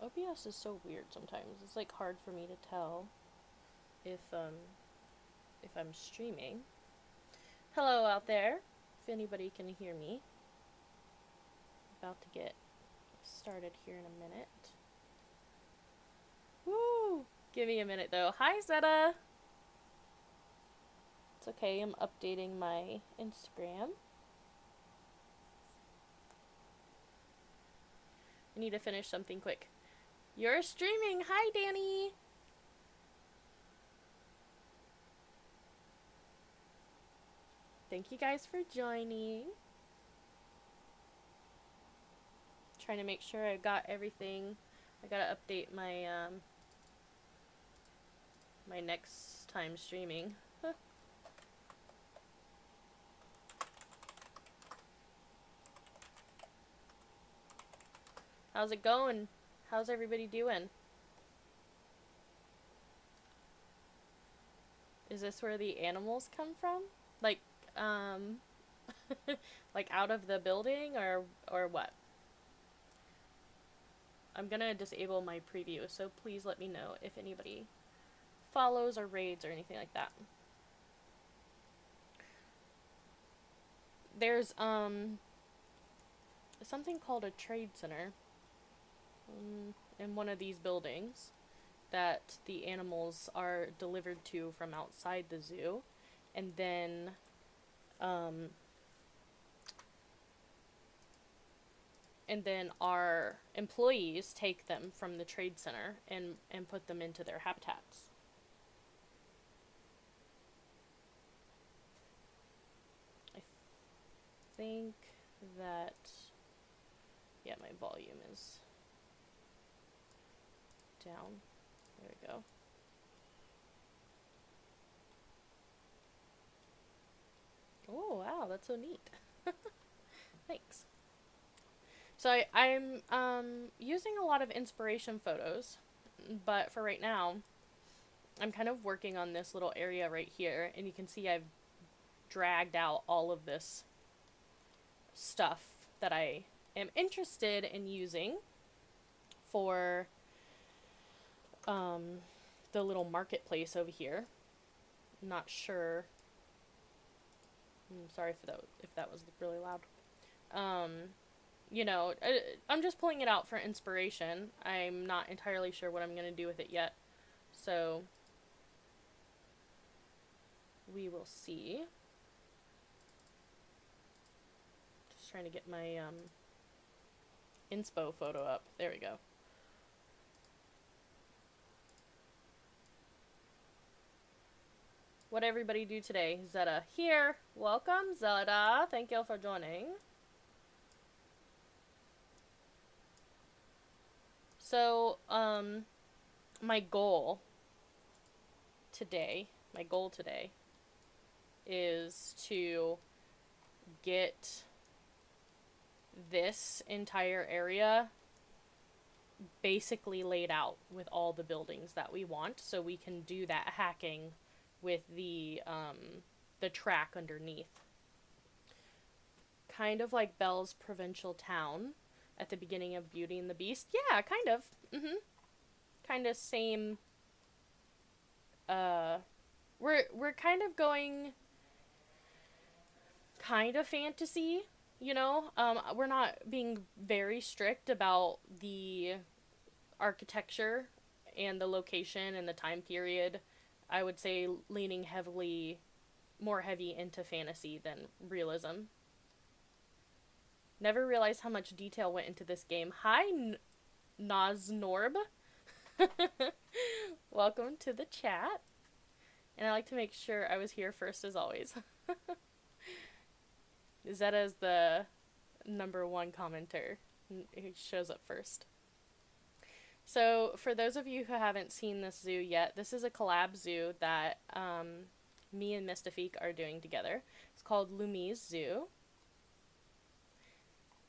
OBS is so weird sometimes. It's like hard for me to tell if I'm streaming. Hello out there. If anybody can hear me. About to get started here in a minute. Woo! Give me a minute though. Hi Zeta. It's okay. I'm updating my Instagram. I need to finish something quick. You're streaming. Hi, Danny. Thank you guys for joining. Trying to make sure I got everything. I gotta update my my next time streaming. How's it going? How's everybody doing? Is this where the animals come from? Like, like out of the building or what? I'm gonna disable my preview, so please let me know if anybody follows or raids or anything like that. There's something called a trade center in one of these buildings that the animals are delivered to from outside the zoo, and then our employees take them from the trade center and put them into their habitats. I think that, yeah, my volume is down. There we go. Oh, wow, that's so neat. Thanks. So I'm using a lot of inspiration photos, but for right now, I'm kind of working on this little area right here, and you can see I've dragged out all of this stuff that I am interested in using for the little marketplace over here. I'm not sure. I'm sorry if that was really loud. You know, I'm just pulling it out for inspiration. I'm not entirely sure what I'm going to do with it yet. So, we will see. Just trying to get my inspo photo up. There we go. What everybody do today? Zeta here. Welcome, Zeta. Thank you for joining. So, my goal today is to get this entire area basically laid out with all the buildings that we want, so we can do that hacking with the track underneath. Kind of like Belle's provincial town at the beginning of Beauty and the Beast. Yeah, kind of. Kind of same. We're kind of going kind of fantasy, you know? We're not being very strict about the architecture and the location and the time period. I would say leaning more heavy into fantasy than realism. Never realized how much detail went into this game. Hi, Naznorb. Welcome to the chat. And I like to make sure I was here first as always. Zeta's the #1 commenter. He shows up first. So, for those of you who haven't seen this zoo yet, this is a collab zoo that me and Mystifiq are doing together. It's called Lumiz Zoo.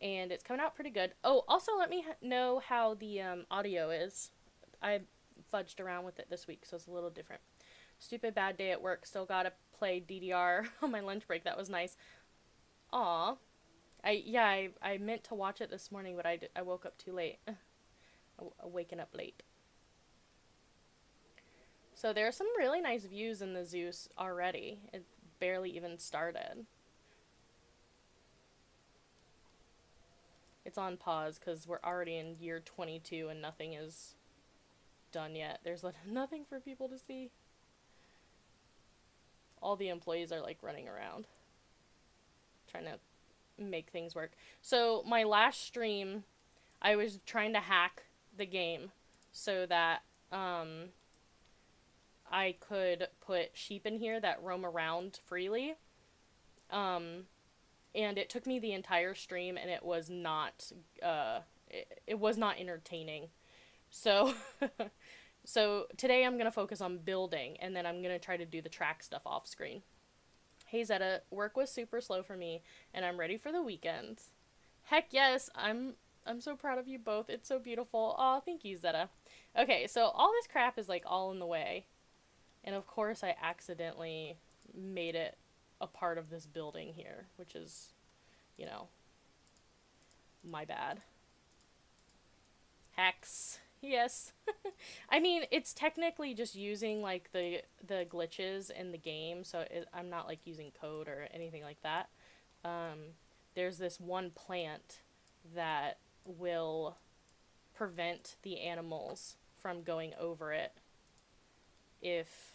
And it's coming out pretty good. Oh, also let me know how the audio is. I fudged around with it this week, so it's a little different. Stupid bad day at work. Still gotta play DDR on my lunch break. That was nice. Aw. I meant to watch it this morning, but I woke up too late. Waking up late. So there are some really nice views in the zoo already. It barely even started. It's on pause because we're already in year 22 and nothing is done yet. There's nothing for people to see. All the employees are like running around trying to make things work. So my last stream, I was trying to hack the game so that I could put sheep in here that roam around freely. And it took me the entire stream, and it was not it was not entertaining. So so today I'm gonna focus on building, and then I'm gonna try to do the track stuff off screen. Hey Zeta, work was super slow for me, and I'm ready for the weekend. Heck yes, I'm so proud of you both. It's so beautiful. Aw, thank you, Zeta. Okay, so all this crap is like all in the way. And of course I accidentally made it a part of this building here, which is, you know, my bad. Hacks. Yes. I mean, it's technically just using like the glitches in the game, so I'm not like using code or anything like that. There's this one plant that will prevent the animals from going over it if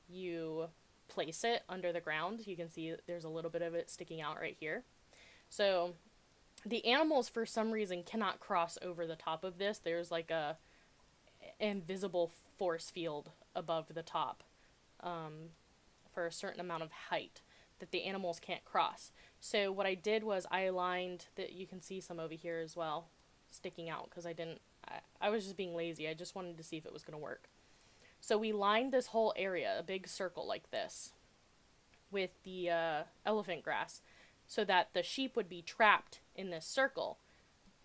you place it under the ground. You can see there's a little bit of it sticking out right here. So the animals for some reason cannot cross over the top of this. There's like a invisible force field above the top for a certain amount of height that the animals can't cross. So what I did was I aligned that. You can see some over here as well sticking out because I was just being lazy. I just wanted to see if it was going to work. So we lined this whole area, a big circle like this, with the elephant grass so that the sheep would be trapped in this circle.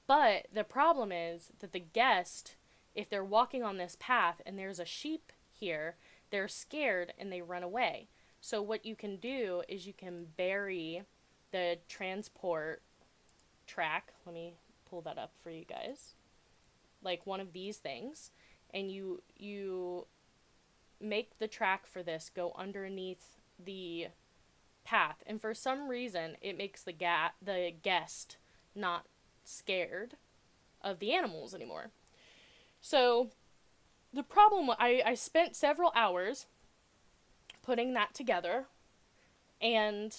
But the problem is that the guest, if they're walking on this path and there's a sheep here, they're scared and they run away. So what you can do is you can bury the transport track. Let me pull that up for you guys. Like one of these things. And you make the track for this go underneath the path. And for some reason, it makes the guest not scared of the animals anymore. So the problem, I spent several hours putting that together, and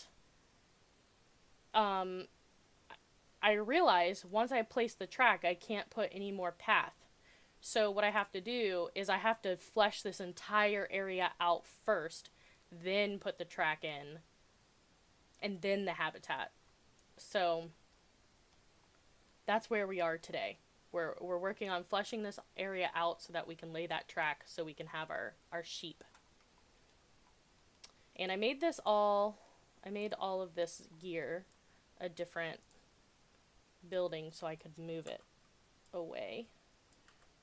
I realized once I place the track, I can't put any more path. So what I have to do is I have to flesh this entire area out first, then put the track in, and then the habitat. So that's where we are today. We're working on fleshing this area out so that we can lay that track so we can have our sheep. And I made all of this gear a different building so I could move it away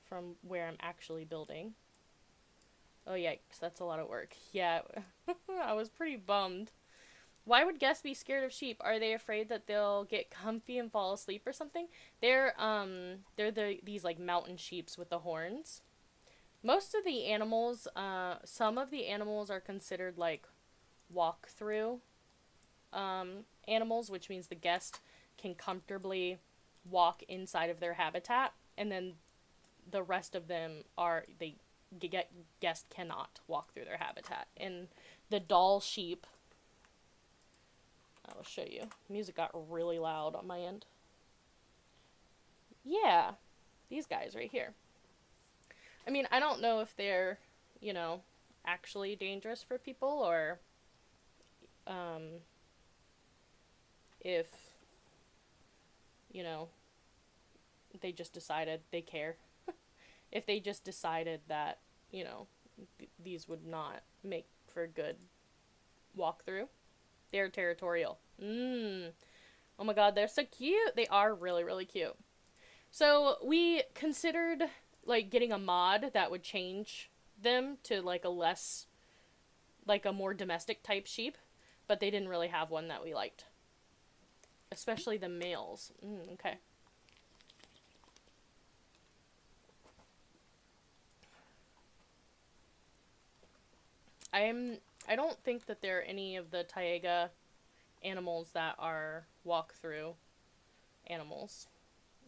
from where I'm actually building. Oh yikes, that's a lot of work. Yeah, I was pretty bummed. Why would guests be scared of sheep? Are they afraid that they'll get comfy and fall asleep or something? They're these like mountain sheeps with the horns. Most of the animals, some of the animals are considered like walk-through animals, which means the guest can comfortably walk inside of their habitat, and then the rest of them are, guest cannot walk through their habitat. And the doll sheep, I'll show you. Music got really loud on my end. Yeah, these guys right here. I mean, I don't know if they're, actually dangerous for people, or Um, if, you know, they just decided they care. If they just decided that, you know, these would not make for a good walkthrough. They're territorial. Oh my god, they're so cute. They are really, really cute. So we considered like getting a mod that would change them to like a less, like a more domestic type sheep, but they didn't really have one that we liked. Especially the males. Okay. I don't think that there are any of the taiga animals that are walk-through animals.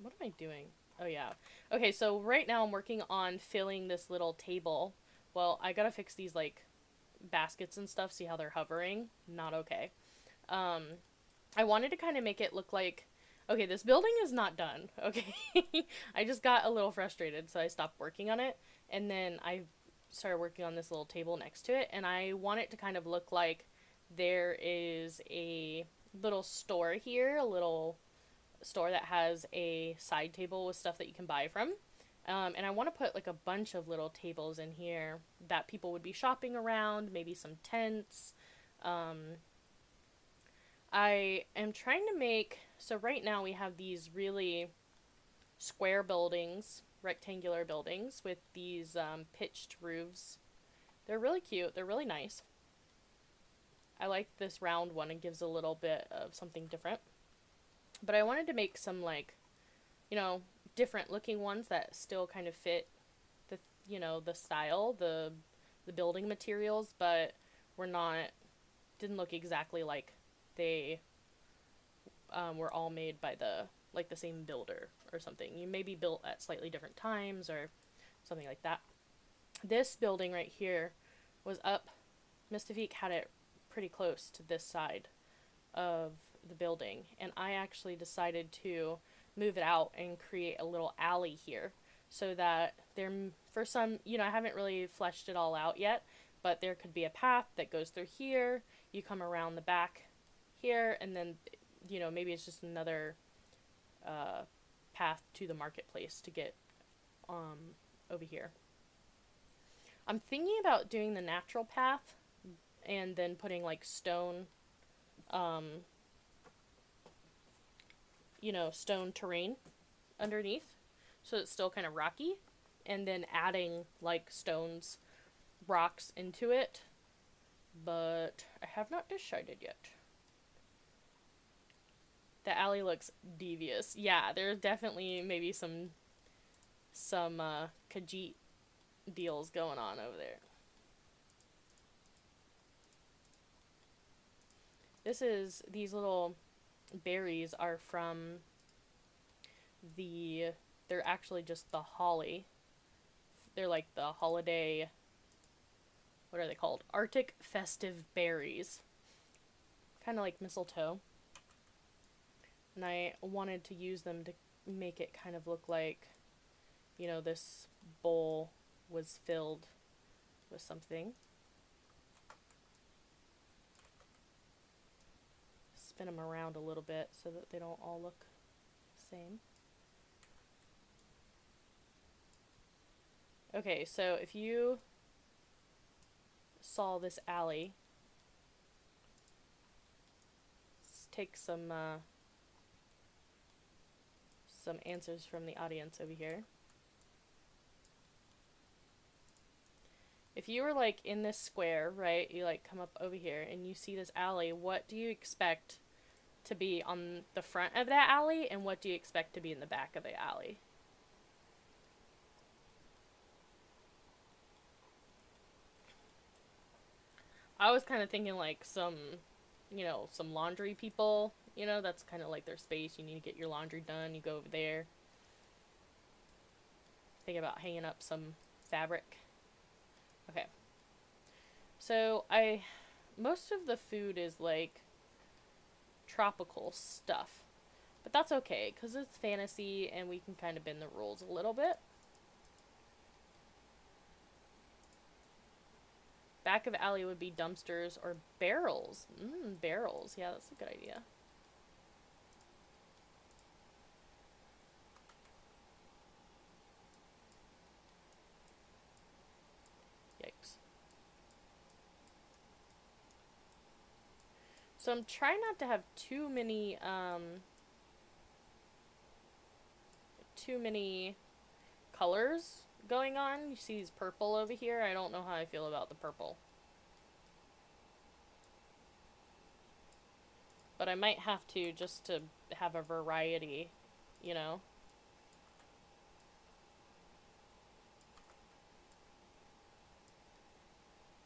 What am I doing? Oh yeah. Okay, so right now I'm working on filling this little table. Well, I gotta fix these like baskets and stuff, see how they're hovering. Not okay. Um, I wanted to kind of make it look like, okay, this building is not done. Okay. I just got a little frustrated, so I stopped working on it. And then I started working on this little table next to it. And I want it to kind of look like there is a little store here, a little store that has a side table with stuff that you can buy from. And I want to put like a bunch of little tables in here that people would be shopping around, maybe some tents. I am trying to make, so right now we have these really square buildings, rectangular buildings with these pitched roofs. They're really cute. They're really nice. I like this round one. It gives a little bit of something different. But I wanted to make some like, you know, different looking ones that still kind of fit the, you know, the style, the building materials, but were not, didn't look exactly like they were all made by the, like the same builder or something. You may be built at slightly different times or something like that. This building right here was up, Mystifiq had it pretty close to this side of the building, and I actually decided to move it out and create a little alley here so that there, for some, you know, I haven't really fleshed it all out yet, but there could be a path that goes through here, you come around the back here, and then, you know, maybe it's just another path to the marketplace to get over here. I'm thinking about doing the natural path and then putting like stone, you know, stone terrain underneath, so it's still kind of rocky, and then adding like stones, rocks into it, but I have not decided yet. The alley looks devious. Yeah, there's definitely maybe some Khajiit deals going on over there. These little berries are from they're actually just the holly. They're like the holiday, what are they called? Arctic festive berries. Kind of like mistletoe. And I wanted to use them to make it kind of look like, you know, this bowl was filled with something. Spin them around a little bit so that they don't all look the same. Okay, so if you saw this alley, let's take some answers from the audience over here. If you were like in this square, right, you like come up over here and you see this alley, what do you expect to be on the front of that alley, and what do you expect to be in the back of the alley? I was kind of thinking like some, you know, some laundry people, you know, that's kind of like their space. You need to get your laundry done, you go over there. Think about hanging up some fabric. Okay. So most of the food is like tropical stuff. But that's okay, because it's fantasy and we can kind of bend the rules a little bit. back of alley would be dumpsters or barrels. Barrels. Yeah, that's a good idea. Yikes. So I'm trying not to have too many colors going on. You see these purple over here? I don't know how I feel about the purple. But I might have to just to have a variety, you know?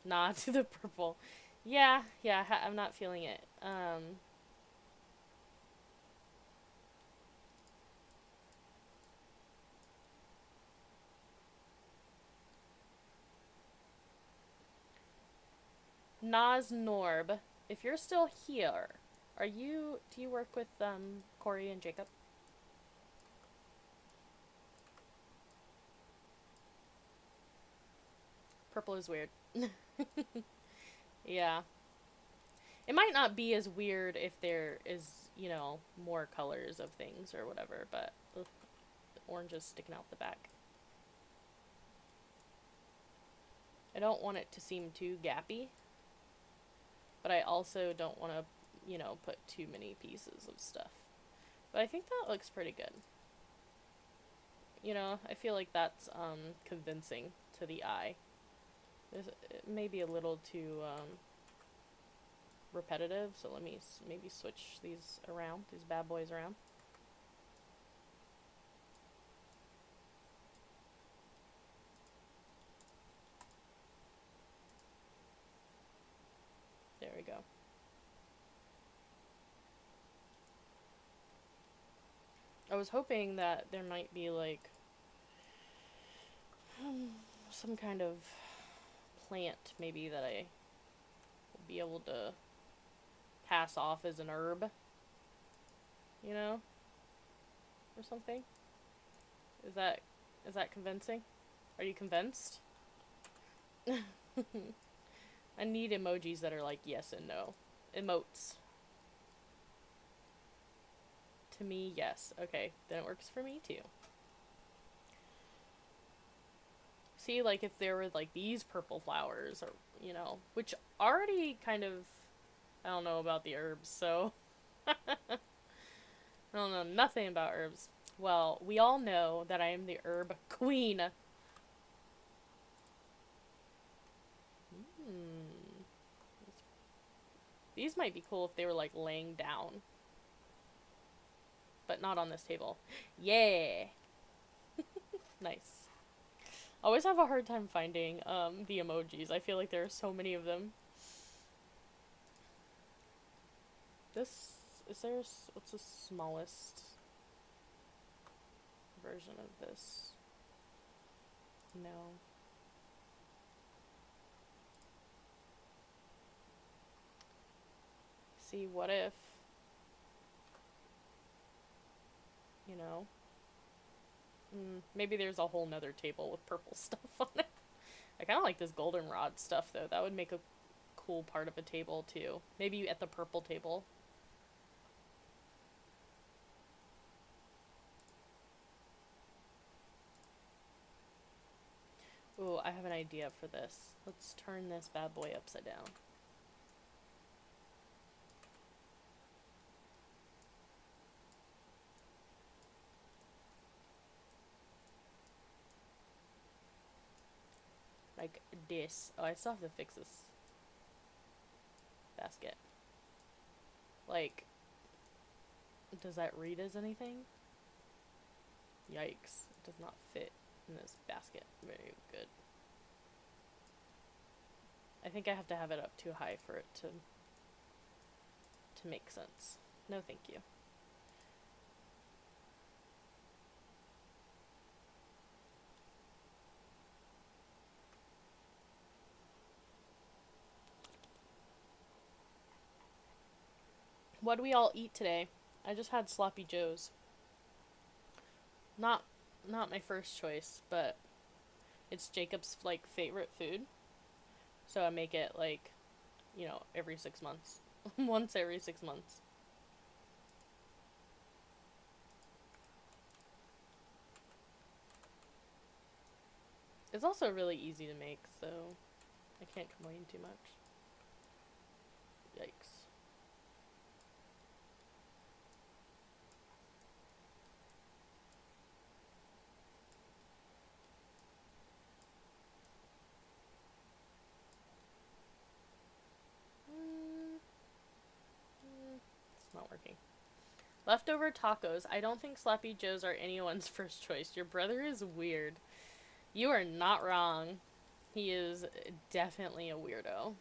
Nah, to the purple. Yeah, I'm not feeling it. Nas Norb, if you're still here, do you work with, Corey and Jacob? Purple is weird. Yeah. It might not be as weird if there is, more colors of things or whatever, but ugh, the orange is sticking out the back. I don't want it to seem too gappy, but I also don't want to, put too many pieces of stuff. But I think that looks pretty good. I feel like that's convincing to the eye. It may be a little too repetitive, so let me maybe switch these bad boys around. There we go. I was hoping that there might be like some kind of plant maybe that I will be able to pass off as an herb, or something. Is that convincing? Are you convinced? I need emojis that are like yes and no. Emotes. To me, yes. Okay, then it works for me too. See, like, if there were, like, these purple flowers, or, which already kind of, I don't know about the herbs, so, I don't know nothing about herbs. Well, we all know that I am the herb queen. These might be cool if they were, like, laying down. But not on this table. Yeah! Nice. I always have a hard time finding the emojis. I feel like there are so many of them. What's the smallest version of this? No. See, what if, maybe there's a whole nother table with purple stuff on it. I kind of like this goldenrod stuff, though. That would make a cool part of a table, too. Maybe at the purple table. Ooh, I have an idea for this. Let's turn this bad boy upside down. Like this. Oh, I still have to fix this basket. Like, does that read as anything? Yikes. It does not fit in this basket. Very good. I think I have to have it up too high for it to make sense. No, thank you. What do we all eat today? I just had sloppy joes. Not my first choice, but it's Jacob's like favorite food. So I make it like, you know, every 6 months. Once every 6 months. It's also really easy to make, so I can't complain too much. Yikes. It's not working. Leftover tacos. I don't think Sloppy Joes are anyone's first choice. Your brother is weird. You are not wrong. He is definitely a weirdo.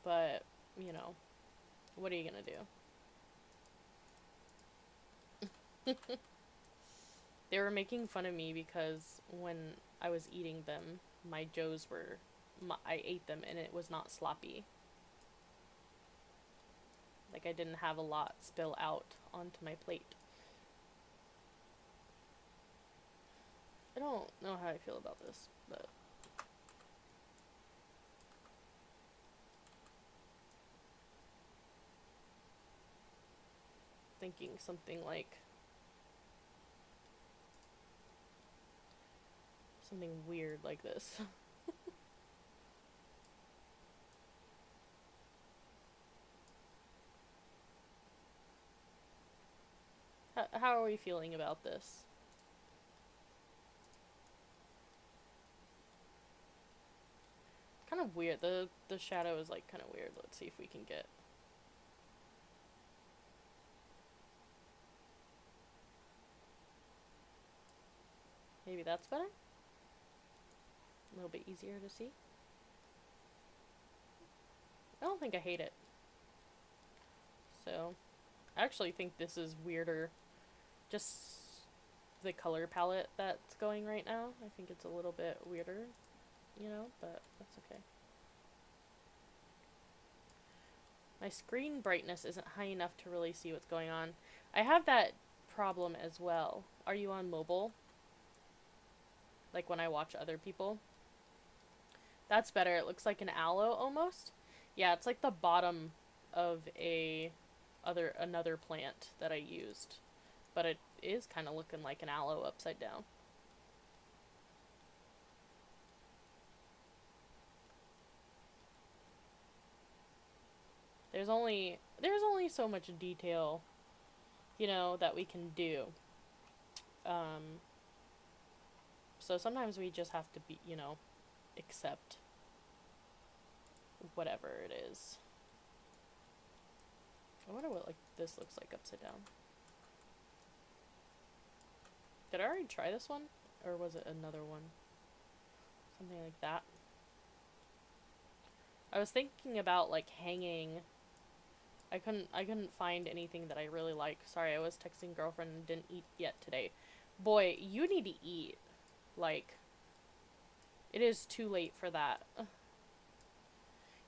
But, you know, what are you gonna do? They were making fun of me because when I was eating them, my Joes were. I ate them and it was not sloppy. Like, I didn't have a lot spill out onto my plate. I don't know how I feel about this, but. Thinking something like. Something weird like this. How are we feeling about this? Kind of weird. The shadow is like kind of weird. Let's see if we can get. Maybe that's better? A little bit easier to see. I don't think I hate it. So, I actually think this is weirder. Just the color palette that's going right now. I think it's a little bit weirder, you know, but that's okay. My screen brightness isn't high enough to really see what's going on. I have that problem as well. Are you on mobile? Like when I watch other people? That's better. It looks like an aloe almost. Yeah, it's like the bottom of another plant that I used. But it is kind of looking like an aloe upside down. There's only so much detail, you know, that we can do. So sometimes we just have to be, you know, accept whatever it is. I wonder what like this looks like upside down. Did I already try this one? Or was it another one? Something like that. I was thinking about like hanging. I couldn't find anything that I really like. Sorry, I was texting girlfriend and didn't eat yet today. Boy, you need to eat. Like, it is too late for that.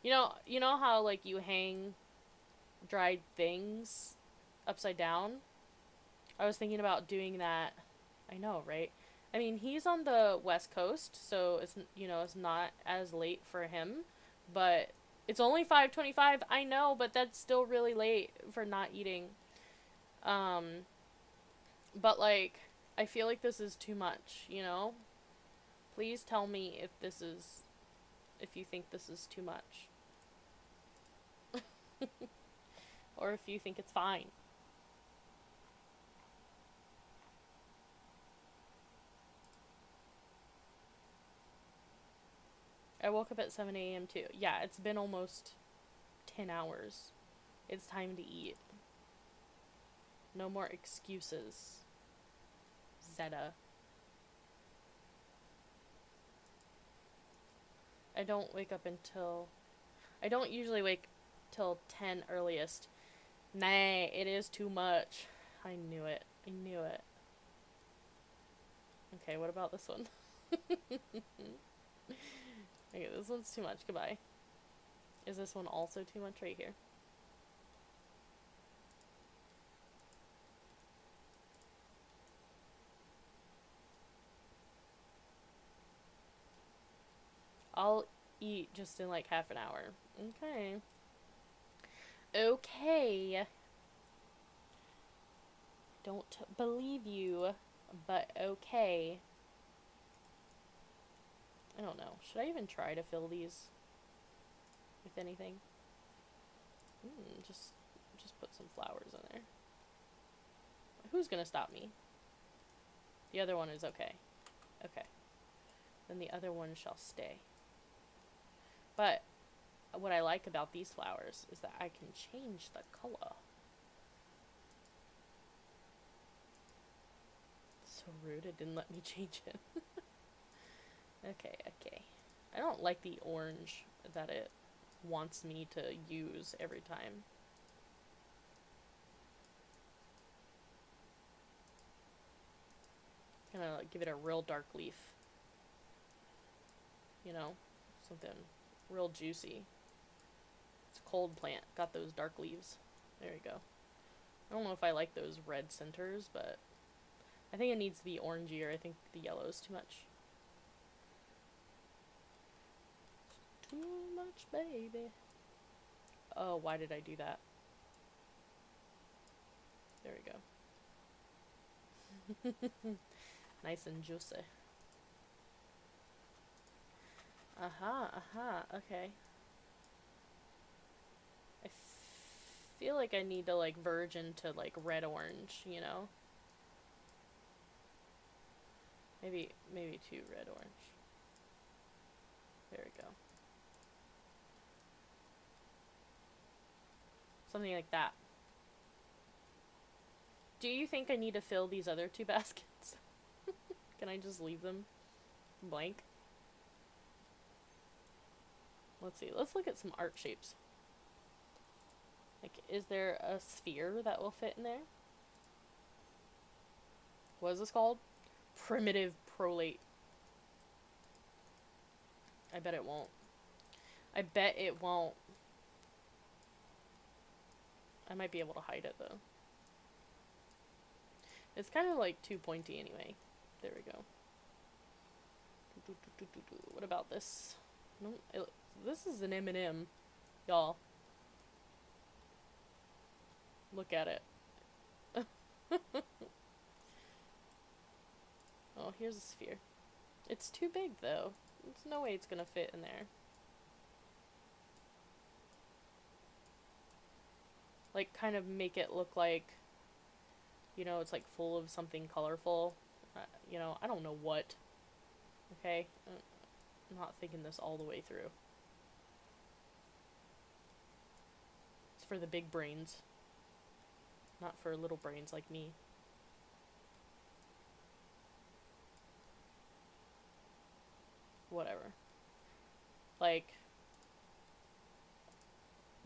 You know how like you hang dried things upside down? I was thinking about doing that. I know, right? I mean, he's on the West Coast, so it's, you know, it's not as late for him, but it's only 5:25. I know, but that's still really late for not eating. But like I feel like this is too much, you know? Please tell me if you think this is too much. Or if you think it's fine. I woke up at 7 a.m. too. Yeah, it's been almost 10 hours. It's time to eat. No more excuses. Zeta. I don't usually wake till 10 earliest. Nah, it is too much. I knew it. Okay, what about this one? Okay, this one's too much. Goodbye. Is this one also too much? Right here. I'll eat just in like half an hour. Okay. Okay. Don't believe you, but okay. I don't know. Should I even try to fill these with anything? Just put some flowers in there. Who's gonna stop me? The other one is okay. Okay. Then the other one shall stay. But what I like about these flowers is that I can change the color. So rude, it didn't let me change it. Okay, okay. I don't like the orange that it wants me to use every time. Gonna give it a real dark leaf. You know, something real juicy. It's a cold plant. Got those dark leaves. There you go. I don't know if I like those red centers, but I think it needs to be orangier. I think the yellow is too much. Too much, baby. Oh, why did I do that? There we go. Nice and juicy. Okay. I feel like I need to, like, verge into, like, red-orange, you know? Maybe too red-orange. There we go. Something like that. Do you think I need to fill these other two baskets? Can I just leave them blank? Let's see. Let's look at some art shapes. Like, is there a sphere that will fit in there? What is this called? Primitive prolate. I bet it won't. I bet it won't. I might be able to hide it, though. It's kind of, like, too pointy anyway. There we go. What about this? No, this is an M&M, y'all. Look at it. Oh, here's a sphere. It's too big, though. There's no way it's gonna fit in there. Like, kind of make it look like, you know, it's like full of something colorful. You know, I don't know what. Okay? I'm not thinking this all the way through. It's for the big brains. Not for little brains like me. Whatever. Like,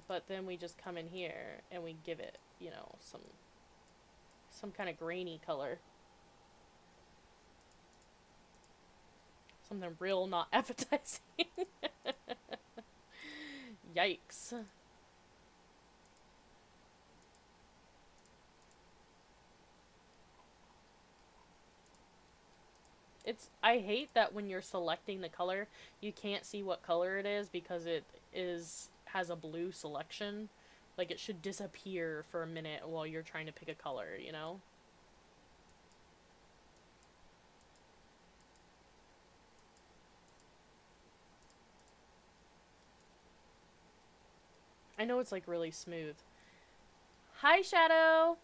but then we just come in here and we give it, you know, some kind of grainy color. Something real not appetizing. Yikes. I hate that when you're selecting the color, you can't see what color it is because it has a blue selection. Like, it should disappear for a minute while you're trying to pick a color, you know? I know it's, like, really smooth. Hi, Shadow!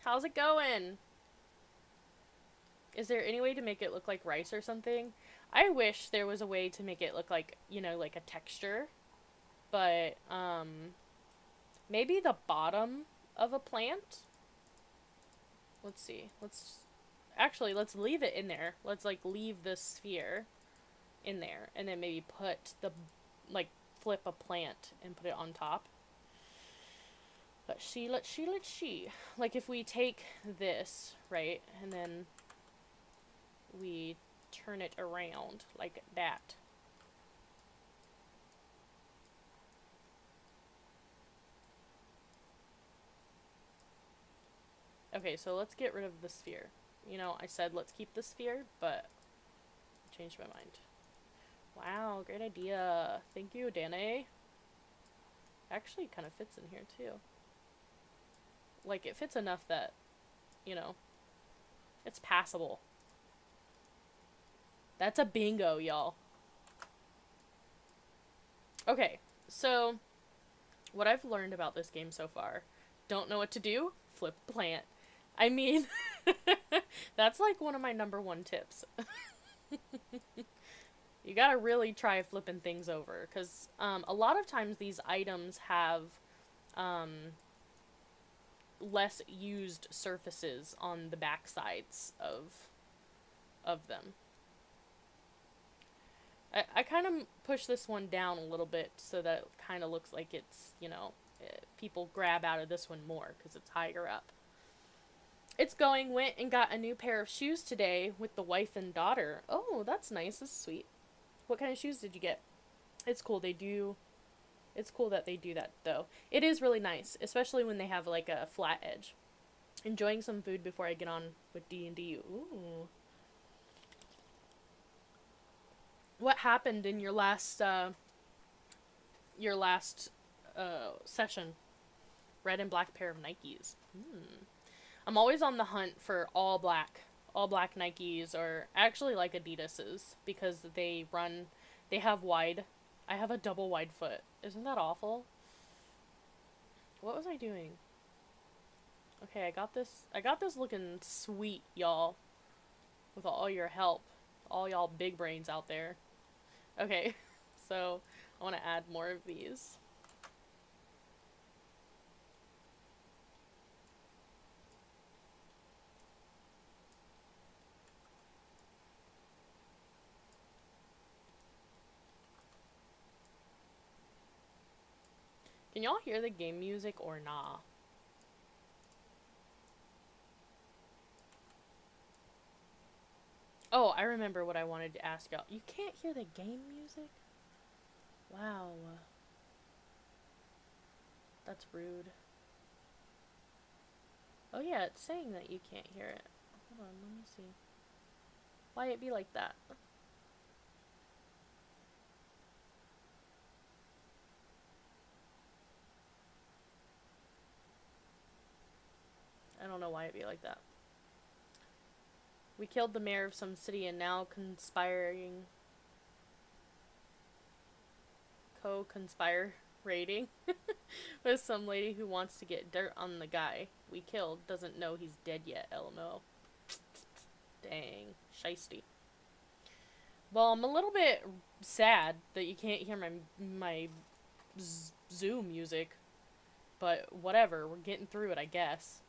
How's it going? Is there any way to make it look like rice or something? I wish there was a way to make it look like, you know, like a texture. But, maybe the bottom of a plant? Let's see. Let's leave it in there. Let's, like, leave this sphere in there. And then maybe put the, like, flip a plant and put it on top. Let's see. Like, if we take this, right, and then we turn it around like that. Okay, so let's get rid of the sphere. You know, I said let's keep the sphere, but I changed my mind. Wow, great idea. Thank you, Danae. Actually, kind of fits in here too. Like, it fits enough that, you know, it's passable. That's a bingo, y'all. Okay, so what I've learned about this game so far, don't know what to do? Flip the plant. I mean, that's like one of my number one tips. You gotta really try flipping things over, because a lot of times these items have um, less used surfaces on the back sides of them. I kind of push this one down a little bit so that it kind of looks like it's, people grab out of this one more because it's higher up. It's going, went and got a new pair of shoes today with the wife and daughter. Oh, that's nice. That's sweet. What kind of shoes did you get? It's cool. It's cool that they do that, though. It is really nice, especially when they have, like, a flat edge. Enjoying some food before I get on with D&D. Ooh. What happened in your last session? Red and black pair of Nikes. I'm always on the hunt for all black Nikes, or actually like Adidas's, because they have wide. I have a double wide foot. Isn't that awful? What was I doing? Okay, I got this looking sweet, y'all. With all your help. All y'all big brains out there. Okay, so I want to add more of these. Can y'all hear the game music or nah? Oh, I remember what I wanted to ask y'all. You can't hear the game music? Wow. That's rude. Oh yeah, it's saying that you can't hear it. Hold on, let me see. Why it be like that? I don't know why it be like that. We killed the mayor of some city and now conspiring... co-conspirating with some lady who wants to get dirt on the guy we killed. Doesn't know he's dead yet, LMO. Dang. Shiesty. Well, I'm a little bit sad that you can't hear my Zoom music. But whatever, we're getting through it, I guess.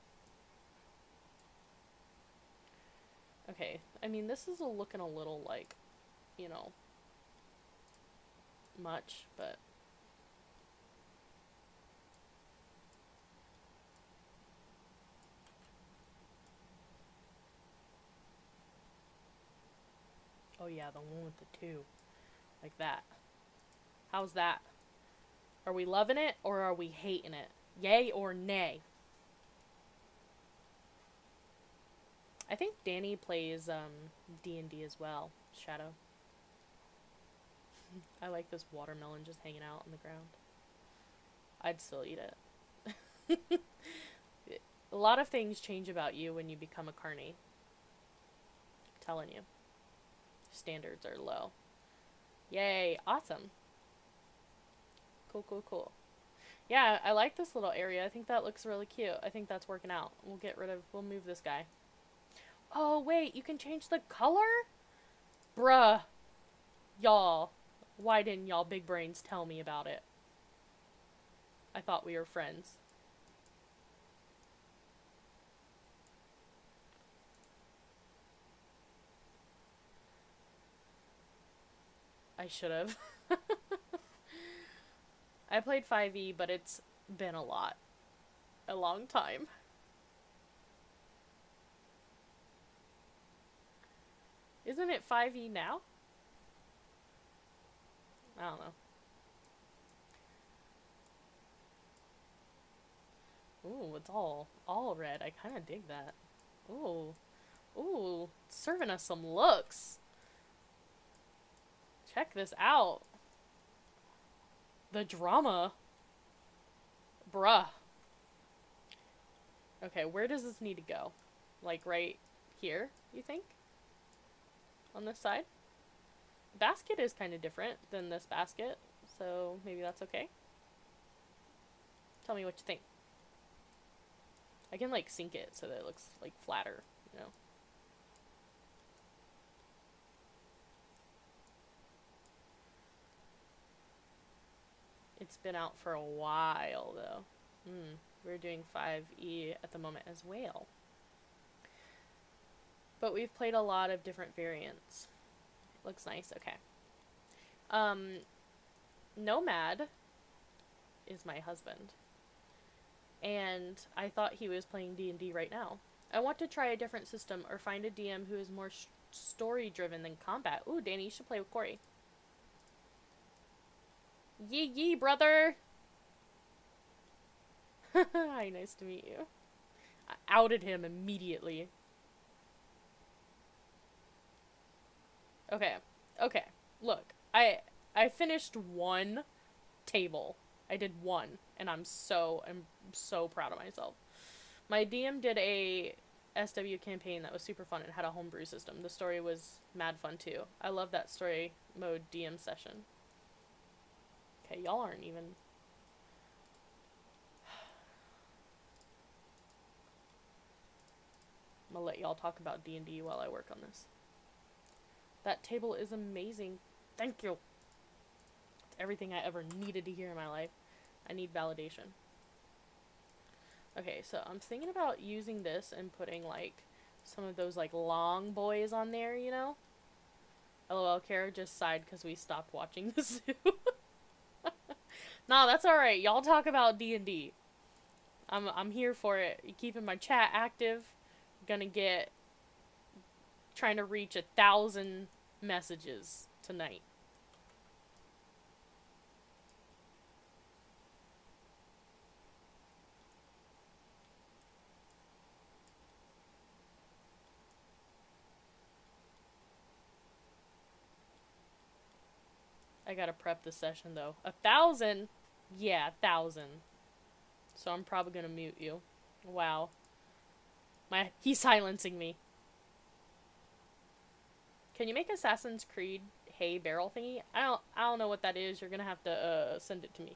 Okay, I mean, this is looking a little like, much, but... Oh yeah, the one with the two. Like that. How's that? Are we loving it, or are we hating it? Yay or nay? I think Danny plays D&D as well. Shadow. I like this watermelon just hanging out on the ground. I'd still eat it. A lot of things change about you when you become a carny. I'm telling you. Standards are low. Yay, awesome. Cool, cool, cool. Yeah, I like this little area. I think that looks really cute. I think that's working out. We'll move this guy. Oh, wait, you can change the color? Bruh. Y'all. Why didn't y'all big brains tell me about it? I thought we were friends. I should have. I played 5e, but it's been a lot. A long time. Isn't it 5e now? I don't know. Ooh, it's all red. I kind of dig that. Ooh. Ooh, serving us some looks. Check this out. The drama. Bruh. Okay, where does this need to go? Like right here, you think? On this side? The basket is kind of different than this basket, so maybe that's okay. Tell me what you think. I can like sink it so that it looks like flatter, you know? It's been out for a while though. We're doing 5E at the moment as well. But we've played a lot of different variants. Looks nice, okay. Nomad is my husband. And I thought he was playing D&D right now. I want to try a different system or find a DM who is more story-driven than combat. Ooh, Danny, you should play with Corey. Yee yee, brother! Hi, nice to meet you. I outed him immediately. Okay, okay. Look, I finished one table. I did one, and I'm so proud of myself. My DM did a SW campaign that was super fun. It had a homebrew system. The story was mad fun too. I love that story mode DM session. Okay, y'all aren't even... I'm gonna let y'all talk about D&D while I work on this. That table is amazing. Thank you. It's everything I ever needed to hear in my life. I need validation. Okay, so I'm thinking about using this and putting, like, some of those, like, long boys on there, you know? LOL, Kara just sighed because we stopped watching the zoo. Nah, that's alright. Y'all talk about D&D. I'm here for it. Keeping my chat active. Gonna get... trying to reach 1,000 messages tonight. I gotta prep the session though. 1,000? Yeah, 1,000. So I'm probably gonna mute you. Wow. He's silencing me. Can you make Assassin's Creed hay barrel thingy? I don't know what that is. You're gonna have to send it to me.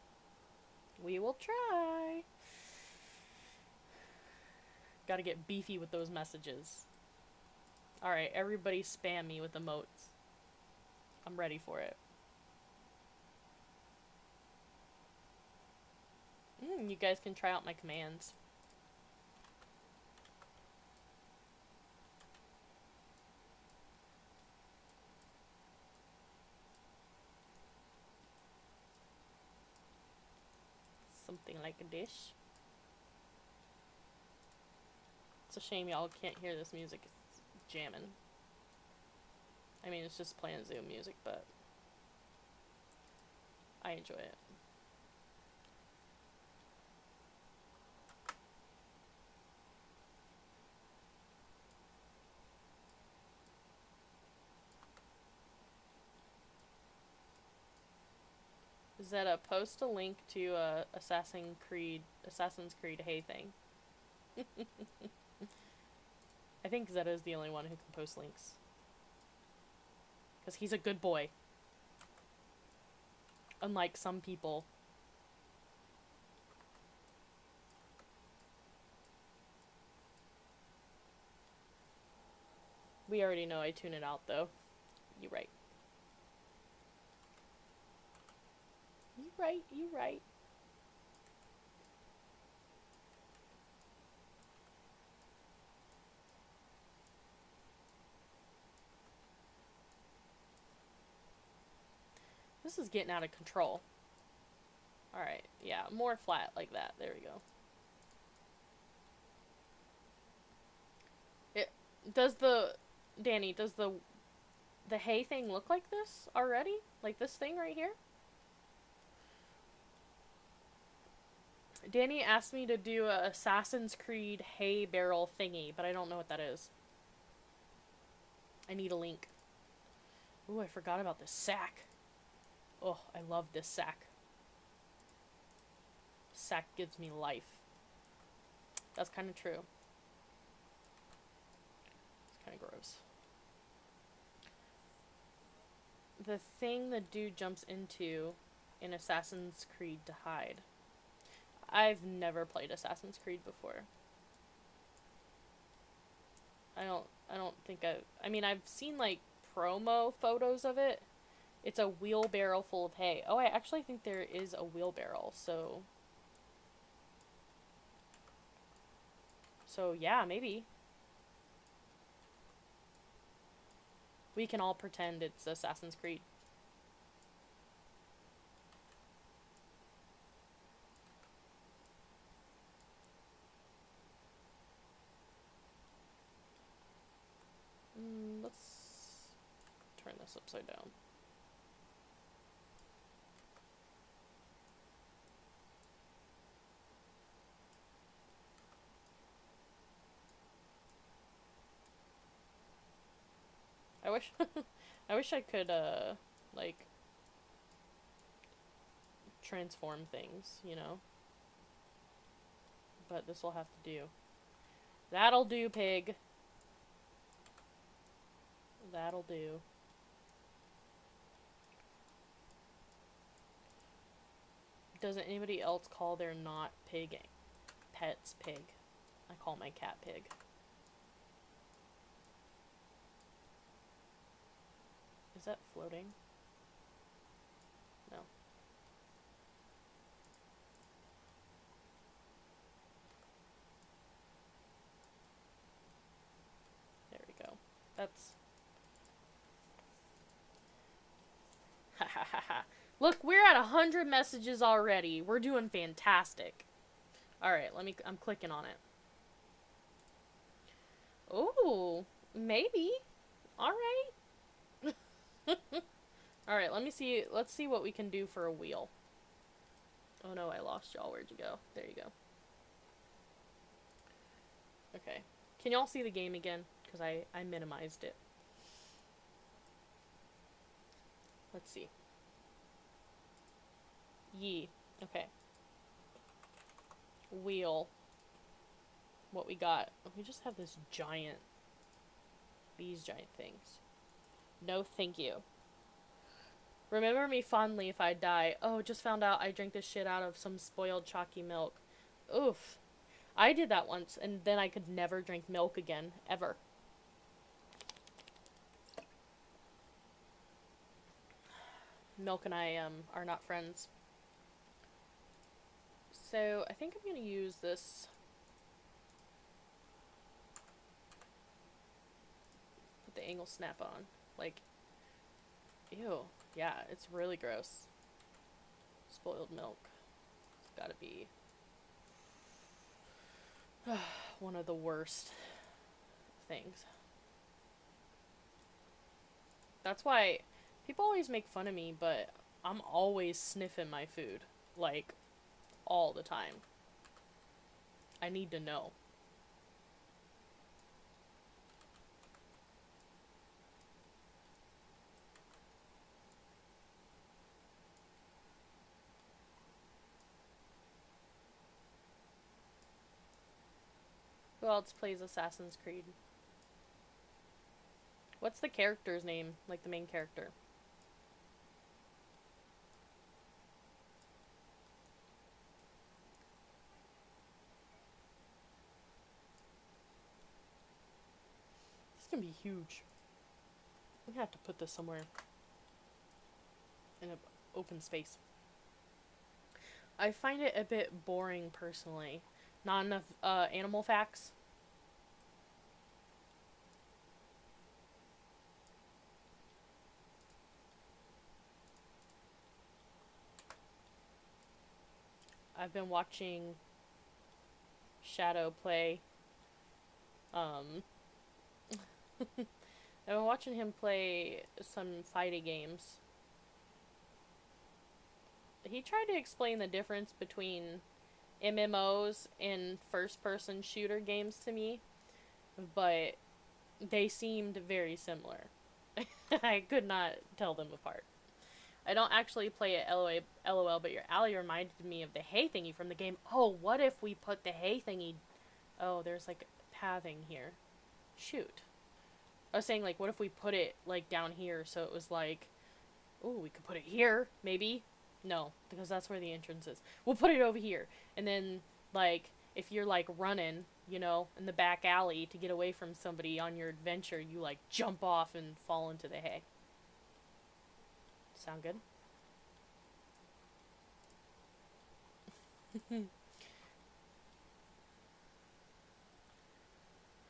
We will try. Gotta get beefy with those messages. Alright, everybody spam me with emotes. I'm ready for it. You guys can try out my commands. Something like a dish. It's a shame y'all can't hear this music. It's jamming. I mean, it's just playing Zoom music, but I enjoy it. Zeta, post a link to Assassin's Creed hay thing. I think Zeta is the only one who can post links. Because he's a good boy. Unlike some people. We already know I tune it out though. You right. You right. This is getting out of control. Alright, yeah, more flat like that. There we go. Danny, does the hay thing look like this already? Like this thing right here? Danny asked me to do a Assassin's Creed hay barrel thingy, but I don't know what that is. I need a link. Ooh, I forgot about this sack. Oh, I love this sack. Sack gives me life. That's kind of true. It's kind of gross. The thing the dude jumps into in Assassin's Creed to hide. I've never played Assassin's Creed before. I don't think I mean, I've seen like promo photos of it. It's a wheelbarrow full of hay. Oh, I actually think there is a wheelbarrow, so yeah, maybe. We can all pretend it's Assassin's Creed. Let's turn this upside down. I wish I wish I could like transform things, you know? But this will have to do. That'll do, pig. That'll do. Doesn't anybody else call their not pig pets pig? I call my cat pig. Is that floating? No. There we go. That's... Ha ha ha ha. Look, we're at 100 messages already. We're doing fantastic. Alright, I'm clicking on it. Oh, maybe. Alright. Alright, let's see what we can do for a wheel. Oh no, I lost y'all. Where'd you go? There you go. Okay. Can y'all see the game again? Because I minimized it. Let's see. Yee. Okay. Wheel. What we got? We just have this giant... These giant things. No thank you. Remember me fondly if I die. Oh, just found out I drank this shit out of some spoiled chalky milk. Oof. I did that once, and then I could never drink milk again. Ever. Milk and I, are not friends. So, I think I'm gonna use this... Put the angle snap on. Like... Ew. Yeah, it's really gross. Spoiled milk. It's gotta be... one of the worst things. That's why people always make fun of me, but I'm always sniffing my food. Like, all the time. I need to know. Who else plays Assassin's Creed? What's the character's name? Like the main character. This can be huge. I'm gonna have to put this somewhere. In an open space. I find it a bit boring, personally. Not enough animal facts. I've been watching Shadow play. I've been watching him play some fighting games. He tried to explain the difference between MMOs and first-person shooter games to me, but they seemed very similar. I could not tell them apart. I don't actually play it LOL, but your alley reminded me of the hay thingy from the game. Oh, what if we put the hay thingy... Oh, there's like pathing here. Shoot. I was saying, like, what if we put it, like, down here so it was like... Ooh, we could put it here, maybe? No, because that's where the entrance is. We'll put it over here. And then, like, if you're, like, running, you know, in the back alley to get away from somebody on your adventure, you, like, jump off and fall into the hay. Sound good? I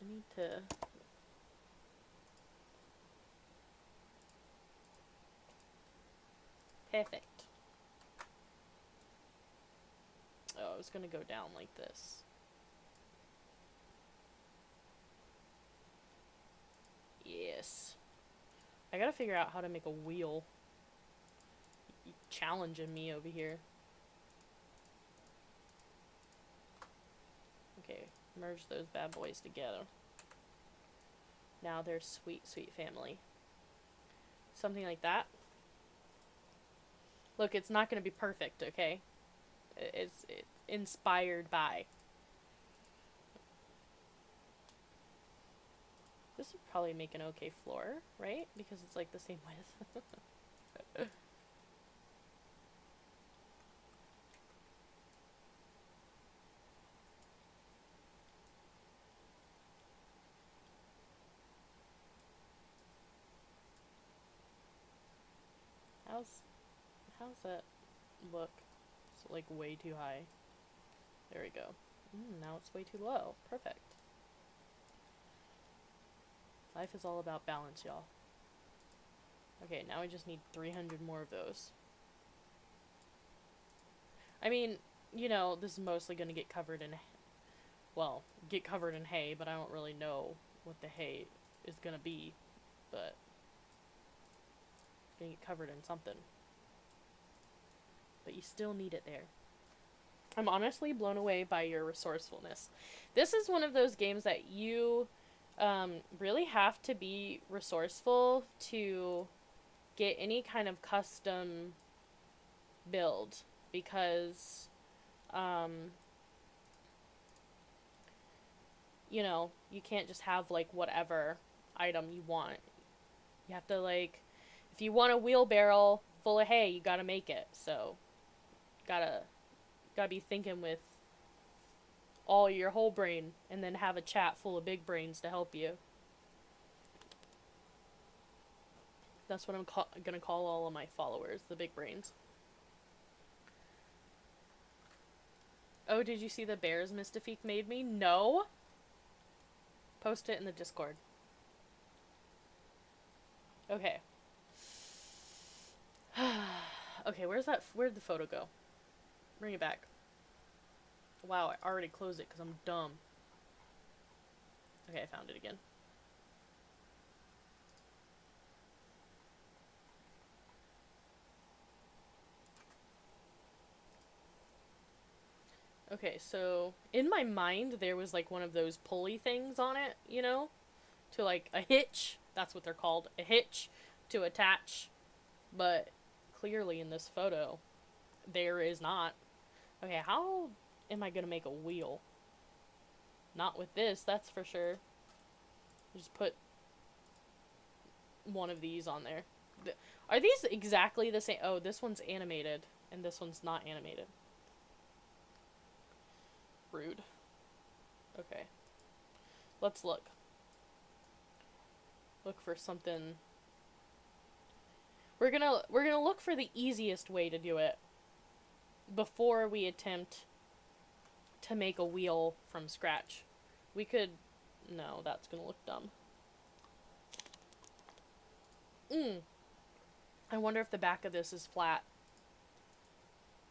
need to... Perfect. Oh, I was gonna go down like this. Yes. I gotta figure out how to make a wheel. You're challenging me over here. Okay, merge those bad boys together. Now they're sweet, sweet family. Something like that. Look, it's not gonna be perfect, okay? It's inspired by. This would probably make an okay floor, right? Because it's like the same width. How's that look? It's like way too high. There we go. Now it's way too low. Perfect. Life is all about balance, y'all. Okay, now we just need 300 more of those. I mean, you know, this is mostly gonna get covered in, well, get covered in hay, but I don't really know what the hay is gonna be, but it's gonna get covered in something. But you still need it there. I'm honestly blown away by your resourcefulness. This is one of those games that you really have to be resourceful to get any kind of custom build, because you know, you can't just have like whatever item you want. You have to, like, if you want a wheelbarrow full of hay, you gotta make it. So gotta be thinking with all your whole brain, and then have a chat full of big brains to help you. That's what I'm gonna call all of my followers, the big brains. Oh, did you see the bears Mystifiq made me? No? Post it in the Discord. Okay. Okay, where'd the photo go? Bring it back. Wow, I already closed it because I'm dumb. Okay, I found it again. Okay, so in my mind there was like one of those pulley things on it, you know? To like a hitch. That's what they're called. A hitch to attach. But clearly in this photo, there is not. Okay, how am I gonna make a wheel? Not with this, that's for sure. Just put one of these on there. Are these exactly the same? Oh, this one's animated, and this one's not animated. Rude. Okay. Let's look. Look for something. We're gonna look for the easiest way to do it before we attempt to make a wheel from scratch. We could... No, that's gonna look dumb. I wonder if the back of this is flat.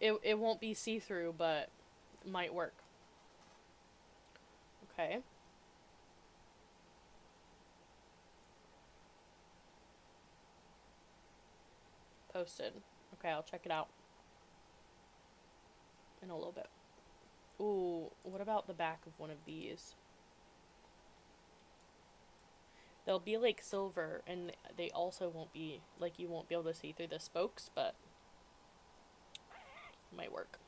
It won't be see-through, but it might work. Okay. Posted. Okay, I'll check it out in a little bit. Ooh, what about the back of one of these? They'll be like silver, and they also won't be, like, you won't be able to see through the spokes, but it might work.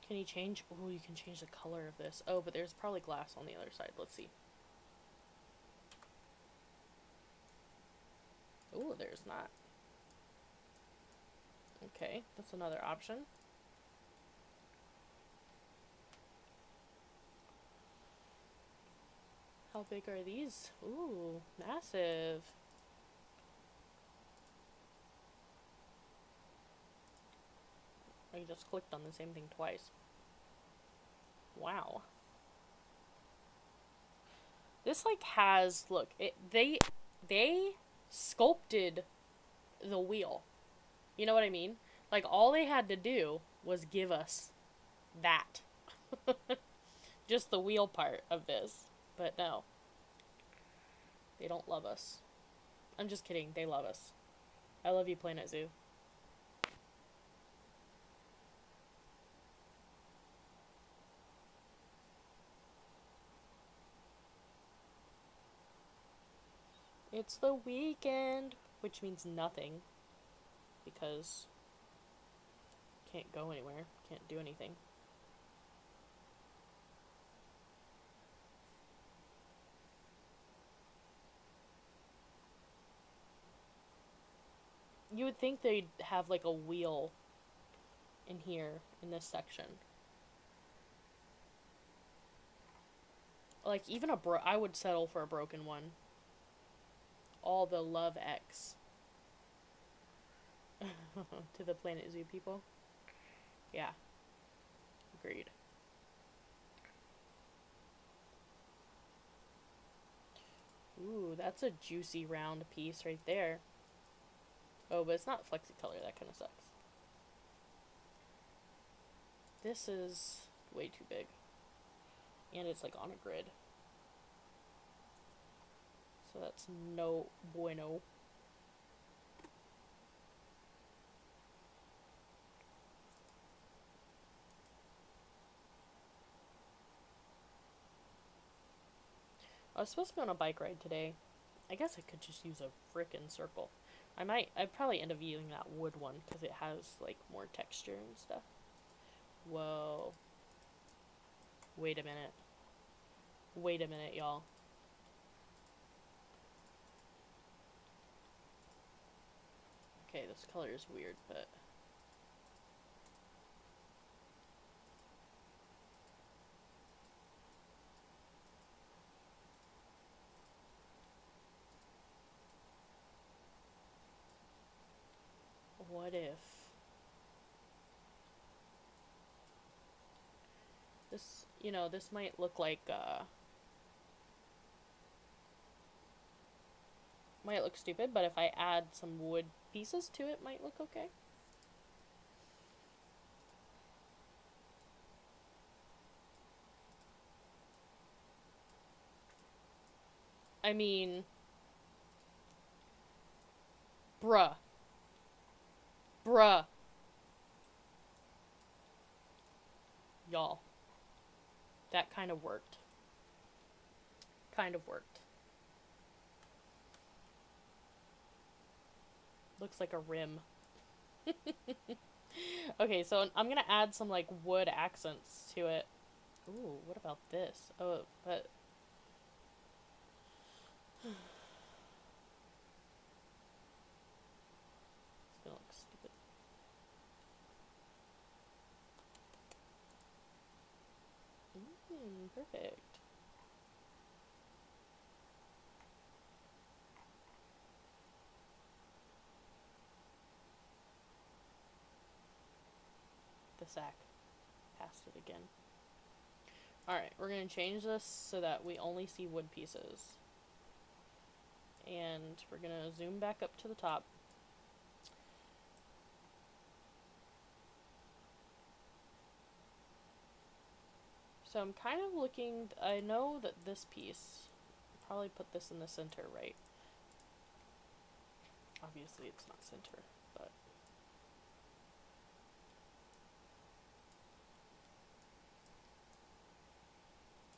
Can you change? Oh, you can change the color of this. Oh, but there's probably glass on the other side. Let's see. Oh, there's not. Okay, that's another option. How big are these? Ooh, massive. I just clicked on the same thing twice. Wow. This like has, look, they sculpted the wheel. You know what I mean? Like all they had to do was give us that. Just the wheel part of this. But no. They don't love us. I'm just kidding. They love us. I love you, Planet Zoo. It's the weekend, which means nothing. Because can't go anywhere. Can't do anything. You would think they'd have like a wheel in here in this section. Like even I would settle for a broken one. All the Love X to the Planet Zoo people. Yeah. Agreed. Ooh, that's a juicy round piece right there. Oh, but it's not FlexiColor. That kind of sucks. This is way too big. And it's like on a grid. So that's no bueno. I was supposed to go on a bike ride today. I guess I could just use a frickin' circle. I'd probably end up using that wood one because it has like more texture and stuff. Whoa. Wait a minute. Wait a minute, y'all. Okay, this color is weird, but... What if... This, you know, this might look like, might look stupid, but if I add some wood pieces to it, might look okay. I mean... Bruh. Bruh. Y'all. That kind of worked. Kind of worked. Looks like a rim. Okay, so I'm gonna add some, like, wood accents to it. Ooh, what about this? Oh, but... It's gonna look stupid. Perfect. The sack. Passed it again. Alright, we're going to change this so that we only see wood pieces. And we're going to zoom back up to the top. So I'm kind of looking, I know that this piece, probably put this in the center, right? Obviously it's not center, but...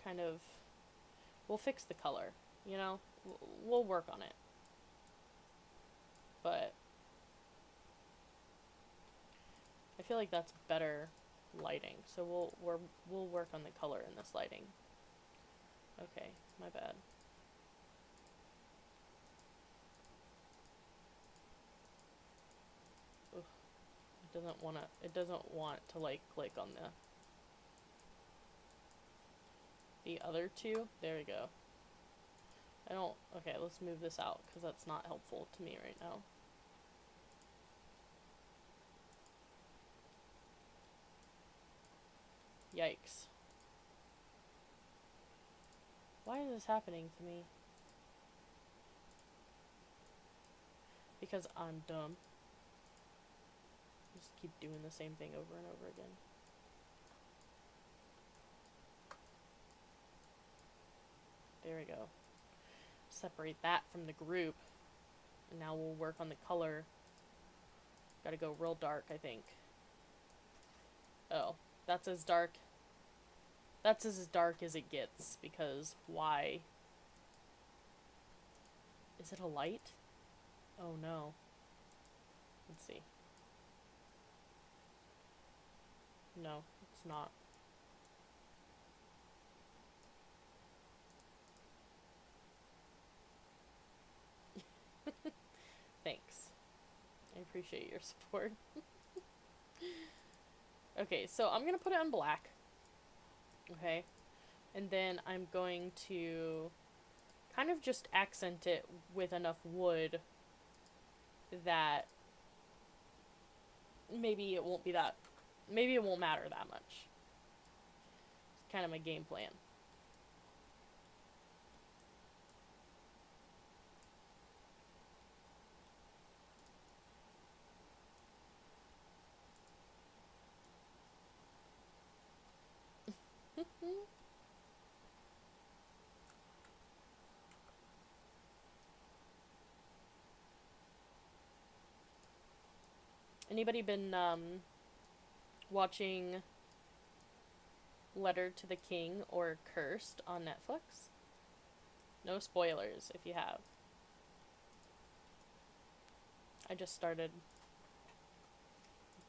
Kind of, we'll fix the color. You know, we'll work on it. But I feel like that's better lighting. So we'll work on the color in this lighting. Okay, my bad. Ugh, it doesn't want to like click on the other two. There we go. Okay, let's move this out because that's not helpful to me right now. Yikes. Why is this happening to me? Because I'm dumb. Just keep doing the same thing over and over again. There we go. Separate that from the group. And now we'll work on the color. Gotta go real dark, I think. Oh, that's as dark. That's as dark as it gets, because why? Is it a light? Oh no. Let's see. No, it's not. Thanks. I appreciate your support. Okay, so I'm gonna put it on black. Okay. And then I'm going to kind of just accent it with enough wood that maybe it won't matter that much. It's kind of my game plan. Anybody been watching Letter to the King or Cursed on Netflix? No spoilers if you have. I just started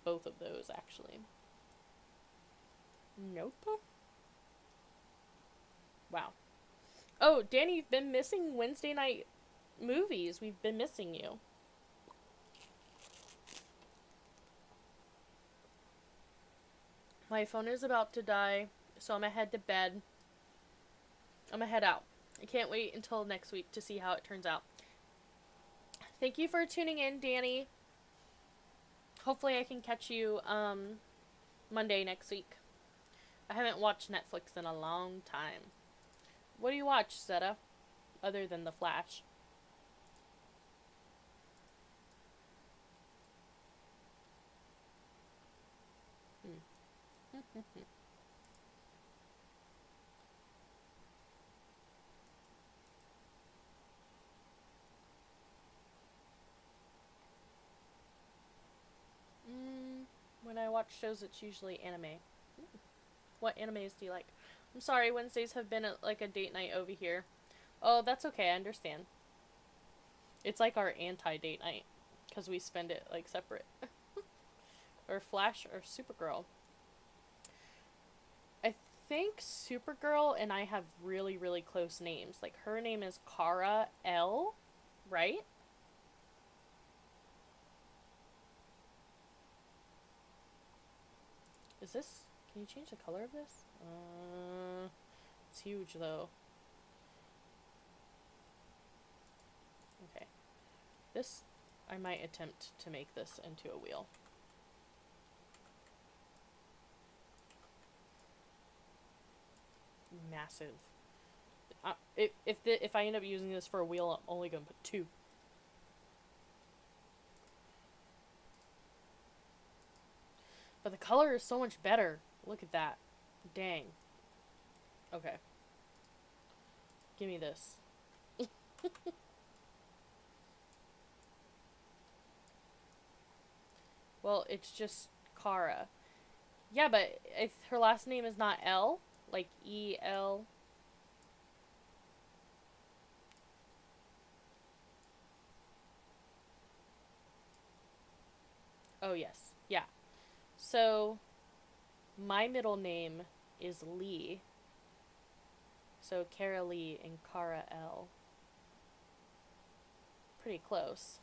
both of those actually. Nope. Wow. Oh, Danny, you've been missing Wednesday night movies. We've been missing you. My phone is about to die, so I'm gonna head to bed. I'm gonna head out. I can't wait until next week to see how it turns out. Thank you for tuning in, Danny. Hopefully I can catch you Monday next week. I haven't watched Netflix in a long time. What do you watch, Zeta? Other than The Flash. When I watch shows, it's usually anime. What animes do you like? I'm sorry, Wednesdays have been like a date night over here. Oh, that's okay, I understand. It's like our anti-date night, because we spend it like separate. Or Flash or Supergirl. I think Supergirl and I have really, really close names. Like, her name is Kara L, right? Is this... Can you change the color of this? It's huge, though. Okay. This... I might attempt to make this into a wheel. Massive. If I end up using this for a wheel, I'm only gonna put 2. But the color is so much better. Look at that. Dang. Okay. Give me this. Well, it's just Kara. Yeah, but if her last name is not L, like E-L. Oh, yes. Yeah. So, my middle name is Lee. So, Kara Lee and Kara L. Pretty close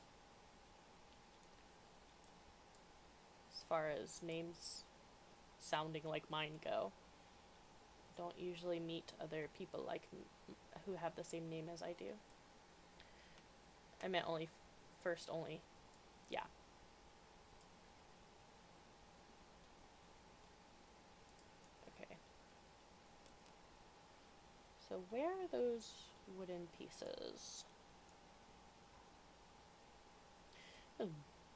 as far as names sounding like mine go. Don't usually meet other people like who have the same name as I do. I meant only first only. Yeah. Okay. So where are those wooden pieces? A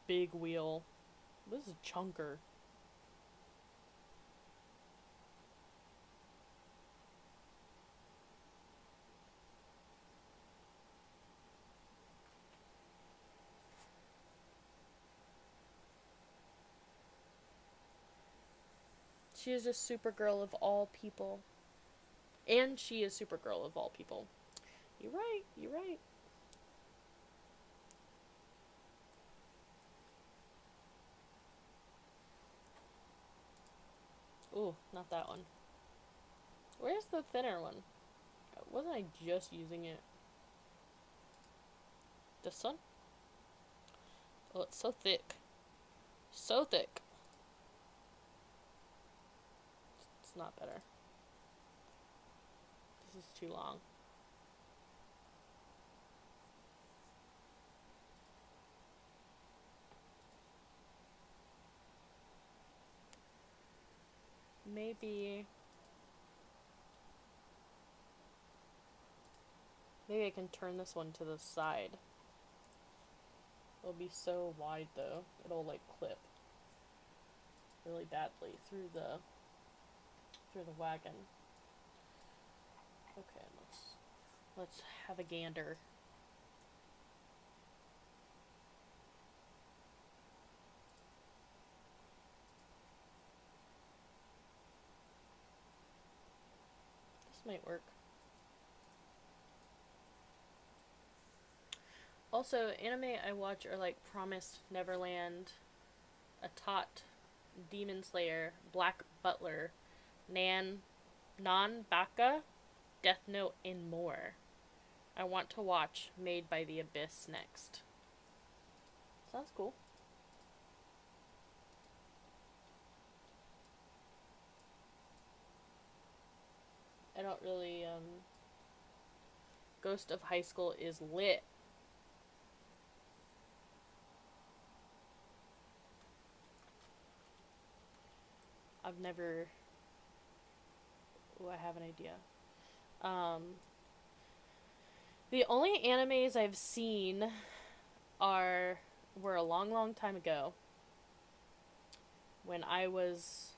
big wheel. This is a chunker. She is just Supergirl of all people. And she is Supergirl of all people. You're right, you're right. Ooh, not that one. Where's the thinner one? Wasn't I just using it? This one? Oh, it's so thick. So thick. It's not better. This is too long. Maybe I can turn this one to the side. It'll be so wide though. It'll like clip really badly through the wagon. Okay, let's have a gander. This might work. Also, anime I watch are like Promised Neverland, Atat, Demon Slayer, Black Butler, Non Baka, Death Note, and more. I want to watch Made by the Abyss next. Sounds cool. I don't really, Ghost of High School is lit. I've never. Oh, I have an idea. The only animes I've seen were a long, long time ago. When I was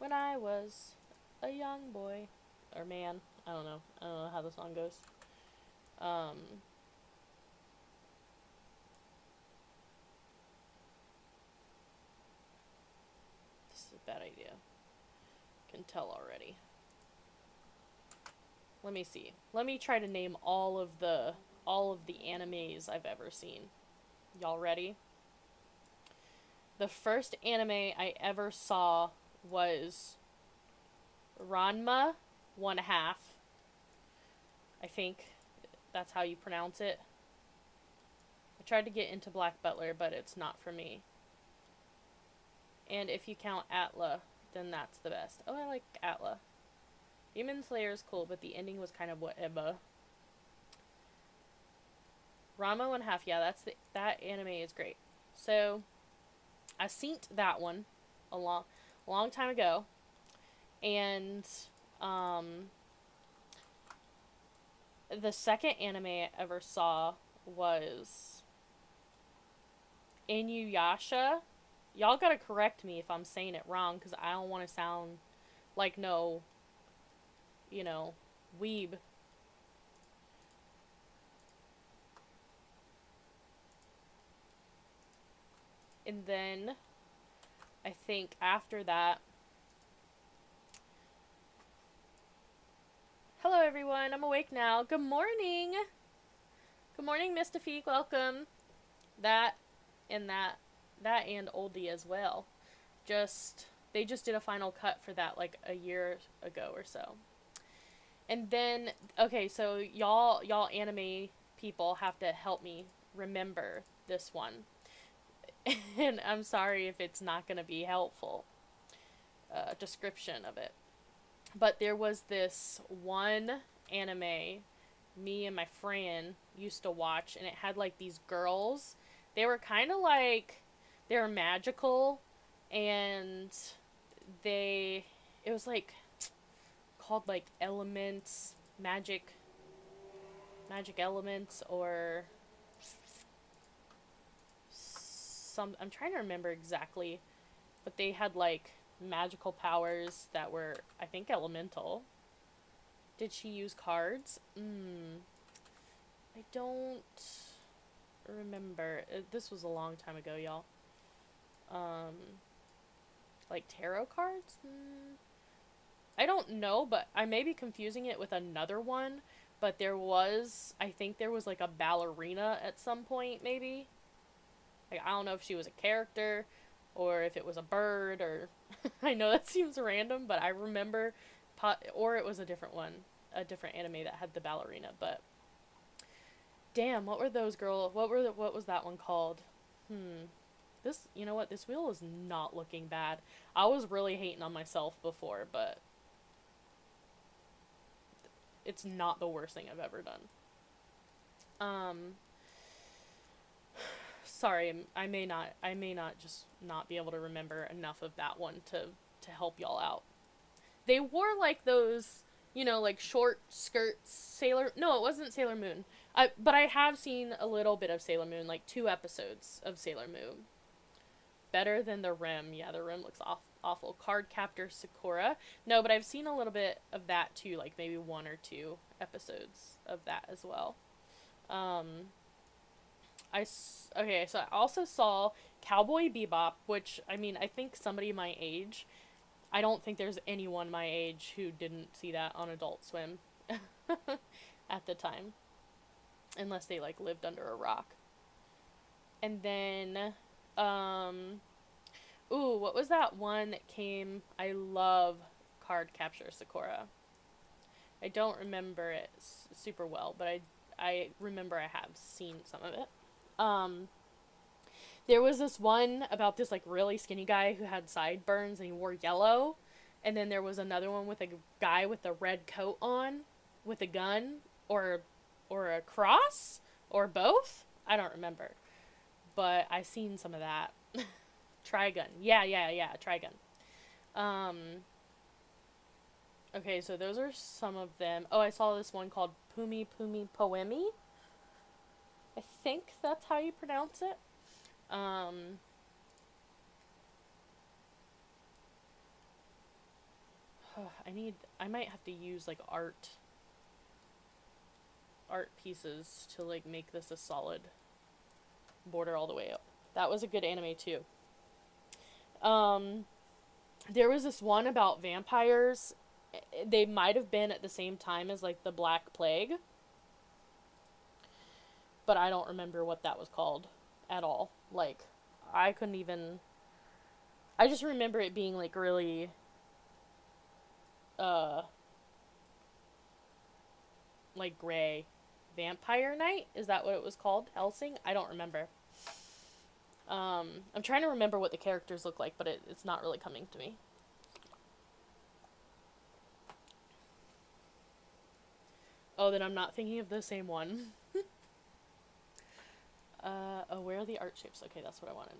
a young boy or man. I don't know. I don't know how the song goes. This is a bad idea. Can tell already. Let me see. Let me try to name all of the animes I've ever seen. Y'all ready? The first anime I ever saw was Ranma 1/2. I think that's how you pronounce it. I tried to get into Black Butler, but it's not for me. And if you count Atla, then that's the best. Oh, I like Atla. Demon Slayer is cool, but the ending was kind of whatever. Ranma 1/2, yeah, that anime is great. So, I seen that one a long time ago, and the second anime I ever saw was Inuyasha. Y'all gotta correct me if I'm saying it wrong, because I don't want to sound like no, weeb. And then, I think after that... Hello everyone, I'm awake now. Good morning! Good morning, Mystifiq, welcome. That and that that and oldie as well. Just they just did a final cut for that like a year ago or so. And then okay, so y'all anime people have to help me remember this one. And I'm sorry if it's not going to be helpful description of it. But there was this one anime me and my friend used to watch, and it had like these girls. They were kind of like they were magical, and they it was like called like elements, magic elements, or some. I'm trying to remember exactly, but they had like magical powers that were, I think, elemental. Did she use cards? I don't remember. This was a long time ago, y'all. Um, like tarot cards? I don't know, but I may be confusing it with another one. But I think there was like a ballerina at some point, maybe. Like, I don't know if she was a character or if it was a bird or. I know that seems random, but I remember. Or it was a different one. A different anime that had the ballerina, but. Damn, what were those girls? What was that one called? This, you know what? This wheel is not looking bad. I was really hating on myself before, but it's not the worst thing I've ever done. Sorry, I may not just not be able to remember enough of that one to help y'all out. They wore like those, like short skirts, no, it wasn't Sailor Moon. But I have seen a little bit of Sailor Moon, like 2 episodes of Sailor Moon. Better than the Rim. Yeah, the Rim looks awful. Cardcaptor Sakura. No, but I've seen a little bit of that too, like maybe 1 or 2 episodes of that as well. Okay, so I also saw Cowboy Bebop, which, I mean, I think somebody my age, I don't think there's anyone my age who didn't see that on Adult Swim at the time. Unless they, like, lived under a rock. And then, what was that one that came? I love Cardcaptor Sakura. I don't remember it super well, but I remember I have seen some of it. There was this one about this like really skinny guy who had sideburns and he wore yellow, and then there was another one with a guy with a red coat on, with a gun or a cross or both. I don't remember, but I seen some of that. Trigun, yeah, Trigun. Okay, so those are some of them. Oh, I saw this one called Pumi Pumi Poemi. I think that's how you pronounce it. I might have to use like art pieces to like make this a solid border all the way up. That was a good anime too. There was this one about vampires. They might have been at the same time as like the Black Plague, but I don't remember what that was called at all. Like, I couldn't even. I just remember it being like really. Like gray. Vampire Night? Is that what it was called? Helsing? I don't remember. I'm trying to remember what the characters look like, but it's not really coming to me. Oh, then I'm not thinking of the same one. Where are the art shapes? Okay, that's what I wanted.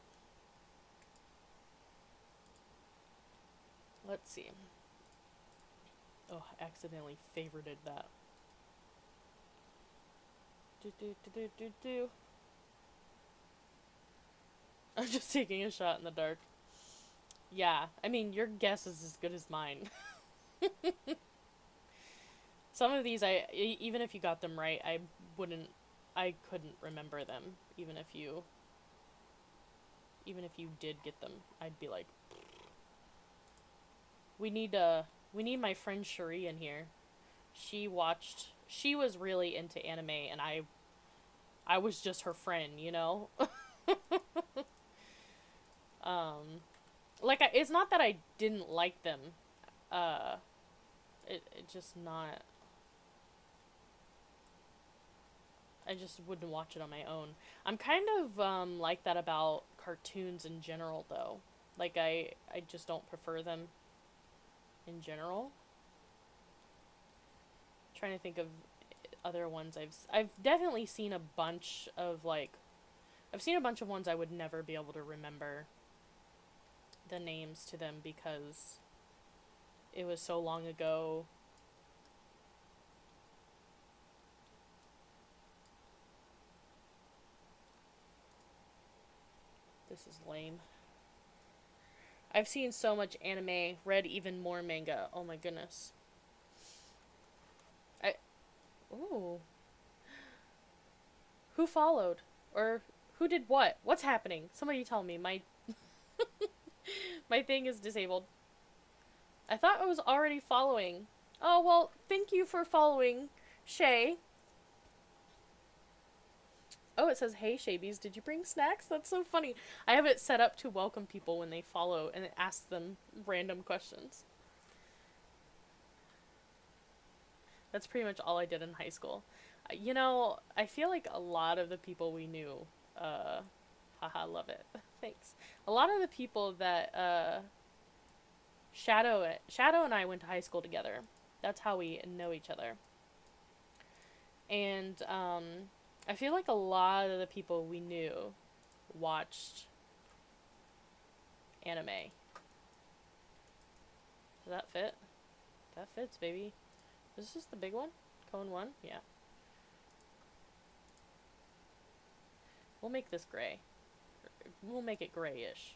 Let's see. Oh, I accidentally favorited that. I'm just taking a shot in the dark. Yeah, I mean, your guess is as good as mine. Some of these, even if you got them right, I couldn't remember them. Even if you did get them, I'd be like, we need my friend Cherie in here. She was really into anime, and I was just her friend, you know? Like, it's not that I didn't like them. Uh, it just not. I just wouldn't watch it on my own. I'm kind of like that about cartoons in general, though. Like, I just don't prefer them in general. I'm trying to think of other ones I've definitely seen a bunch of, like, I've seen a bunch of ones I would never be able to remember the names to them because it was so long ago. This is lame. I've seen so much anime, read even more manga. Oh my goodness. I Ooh. Who followed? Or who did what? What's happening? Somebody tell me. My thing is disabled. I thought I was already following. Oh, well, thank you for following, Shay. Oh, it says, "Hey, Shabies, did you bring snacks?" That's so funny. I have it set up to welcome people when they follow and it asks them random questions. That's pretty much all I did in high school. You know, I feel like a lot of the people we knew, haha, love it. Thanks. A lot of the people that, Shadow and I went to high school together. That's how we know each other. And, I feel like a lot of the people we knew watched anime. Does that fit? That fits, baby. Is this the big one? Cone 1? Yeah. We'll make this gray. We'll make it grayish.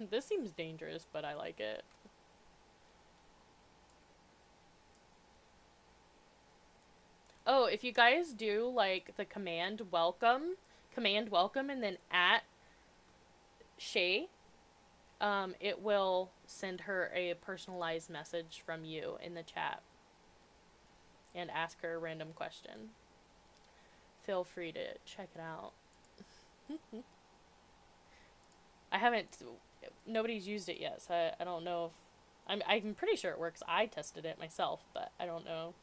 This seems dangerous, but I like it. Oh, if you guys do, like, the command welcome, and then at Shay, it will send her a personalized message from you in the chat and ask her a random question. Feel free to check it out. I haven't, nobody's used it yet, so I don't know if, I'm pretty sure it works. I tested it myself, but I don't know.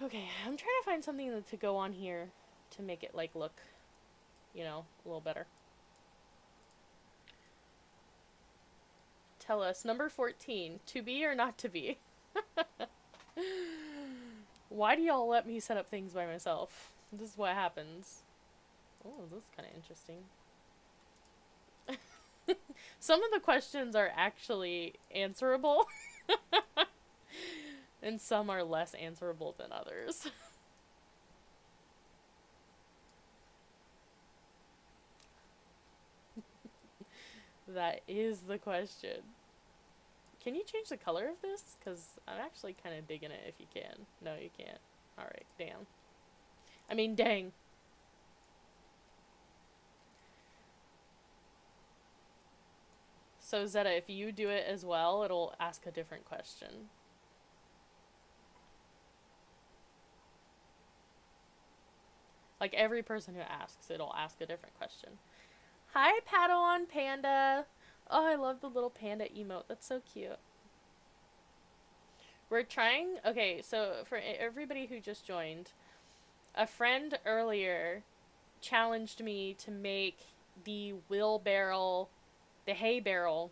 Okay, I'm trying to find something to go on here to make it, like, look, you know, a little better. Tell us, number 14, to be or not to be? Why do y'all let me set up things by myself? This is what happens. Oh, this is kind of interesting. Some of the questions are actually answerable. And some are less answerable than others. That is the question. Can you change the color of this? Because I'm actually kind of digging it if you can. No, you can't. Alright, damn. I mean, dang. So, Zeta, if you do it as well, it'll ask a different question. Like, every person who asks, it'll ask a different question. Hi, Padawan Panda! Oh, I love the little panda emote. That's so cute. We're trying... Okay, so for everybody who just joined, a friend earlier challenged me to make the the hay barrel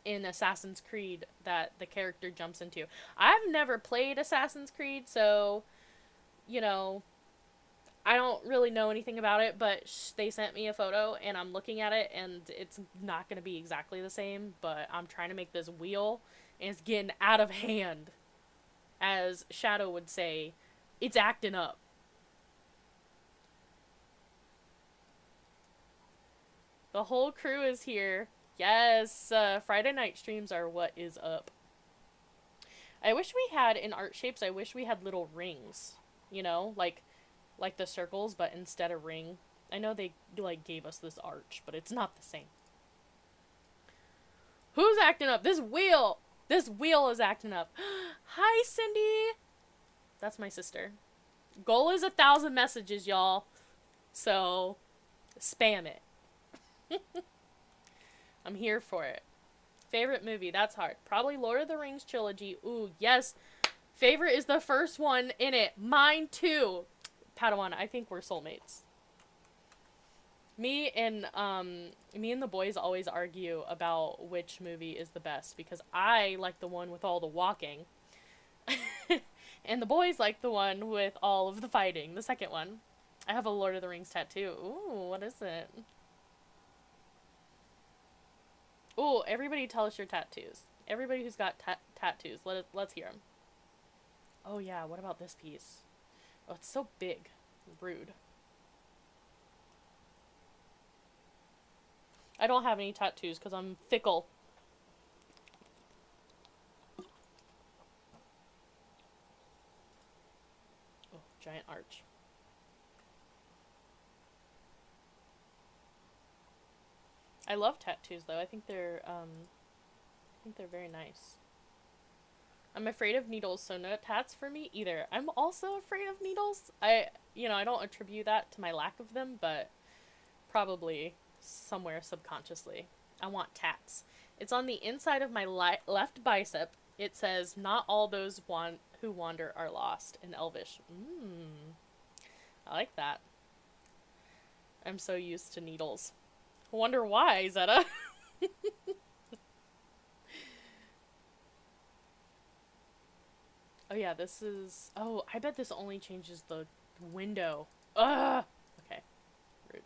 in Assassin's Creed that the character jumps into. I've never played Assassin's Creed, so, you know, I don't really know anything about it, but they sent me a photo, and I'm looking at it, and it's not going to be exactly the same, but I'm trying to make this wheel, and it's getting out of hand. As Shadow would say, it's acting up. The whole crew is here. Yes, Friday night streams are what is up. I wish we had, in art shapes, I wish we had little rings, you know, like the circles, but instead of ring. I know they, like, gave us this arch, but it's not the same. Who's acting up? This wheel! This wheel is acting up. Hi, Cindy! That's my sister. Goal is 1,000 messages, y'all. So, spam it. I'm here for it. Favorite movie? That's hard. Probably Lord of the Rings trilogy. Ooh, yes. Favorite is the first one in it. Mine too. Padawan, I think we're soulmates. Me and the boys always argue about which movie is the best because I like the one with all the walking. And the boys like the one with all of the fighting, the second one. I have a Lord of the Rings tattoo. Ooh, what is it? Ooh, everybody tell us your tattoos. Everybody who's got tattoos, let's hear them. Oh yeah, what about this piece? Oh, it's so big. Rude. I don't have any tattoos because I'm fickle. Oh, giant arch. I love tattoos though. I think they're very nice. I'm afraid of needles, so no tats for me either. I'm also afraid of needles. I don't attribute that to my lack of them, but probably somewhere subconsciously. I want tats. It's on the inside of my left bicep. It says, "Not all those who wander are lost," in Elvish. I like that. I'm so used to needles. Wonder why, Zeta. Oh yeah, this is... Oh, I bet this only changes the window. Ugh! Okay. Rude.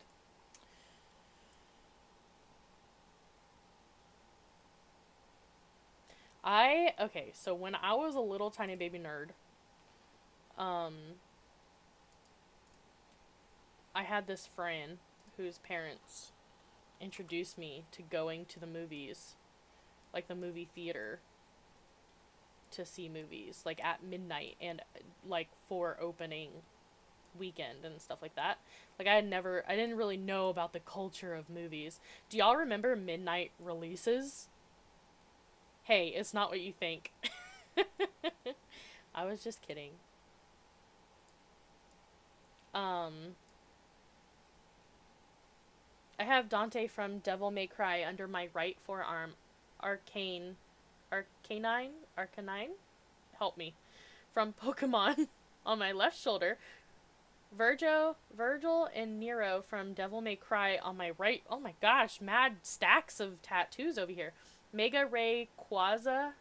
Okay, so when I was a little tiny baby nerd, I had this friend whose parents introduced me to going to the movies, like the movie theater, to see movies, like at midnight and like for opening weekend and stuff like that. Like I didn't really know about the culture of movies. Do y'all remember midnight releases? Hey, it's not what you think. I was just kidding. I have Dante from Devil May Cry under my right forearm. Arcanine? Help me. From Pokemon on my left shoulder. Virgil and Nero from Devil May Cry on my right. Oh my gosh, mad stacks of tattoos over here. Mega Rayquaza?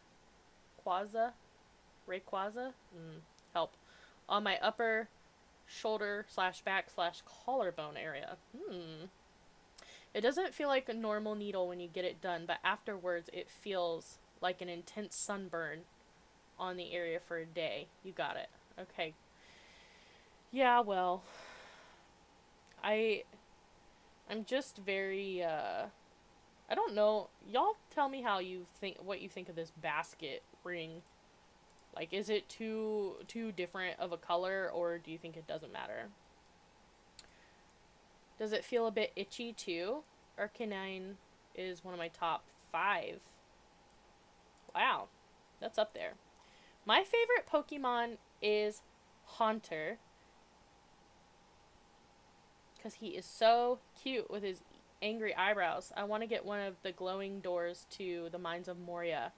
Rayquaza? Help. On my upper shoulder / back / collarbone area. It doesn't feel like a normal needle when you get it done, but afterwards it feels like an intense sunburn on the area for a day. You got it. Okay. Yeah, well, I'm just very, I don't know. Y'all tell me what you think of this basket ring. Like, is it too different of a color, or do you think it doesn't matter? Does it feel a bit itchy too? Arcanine is one of my top 5. Wow, that's up there. My favorite Pokemon is Haunter, because he is so cute with his angry eyebrows. I want to get one of the glowing doors to the Mines of Moria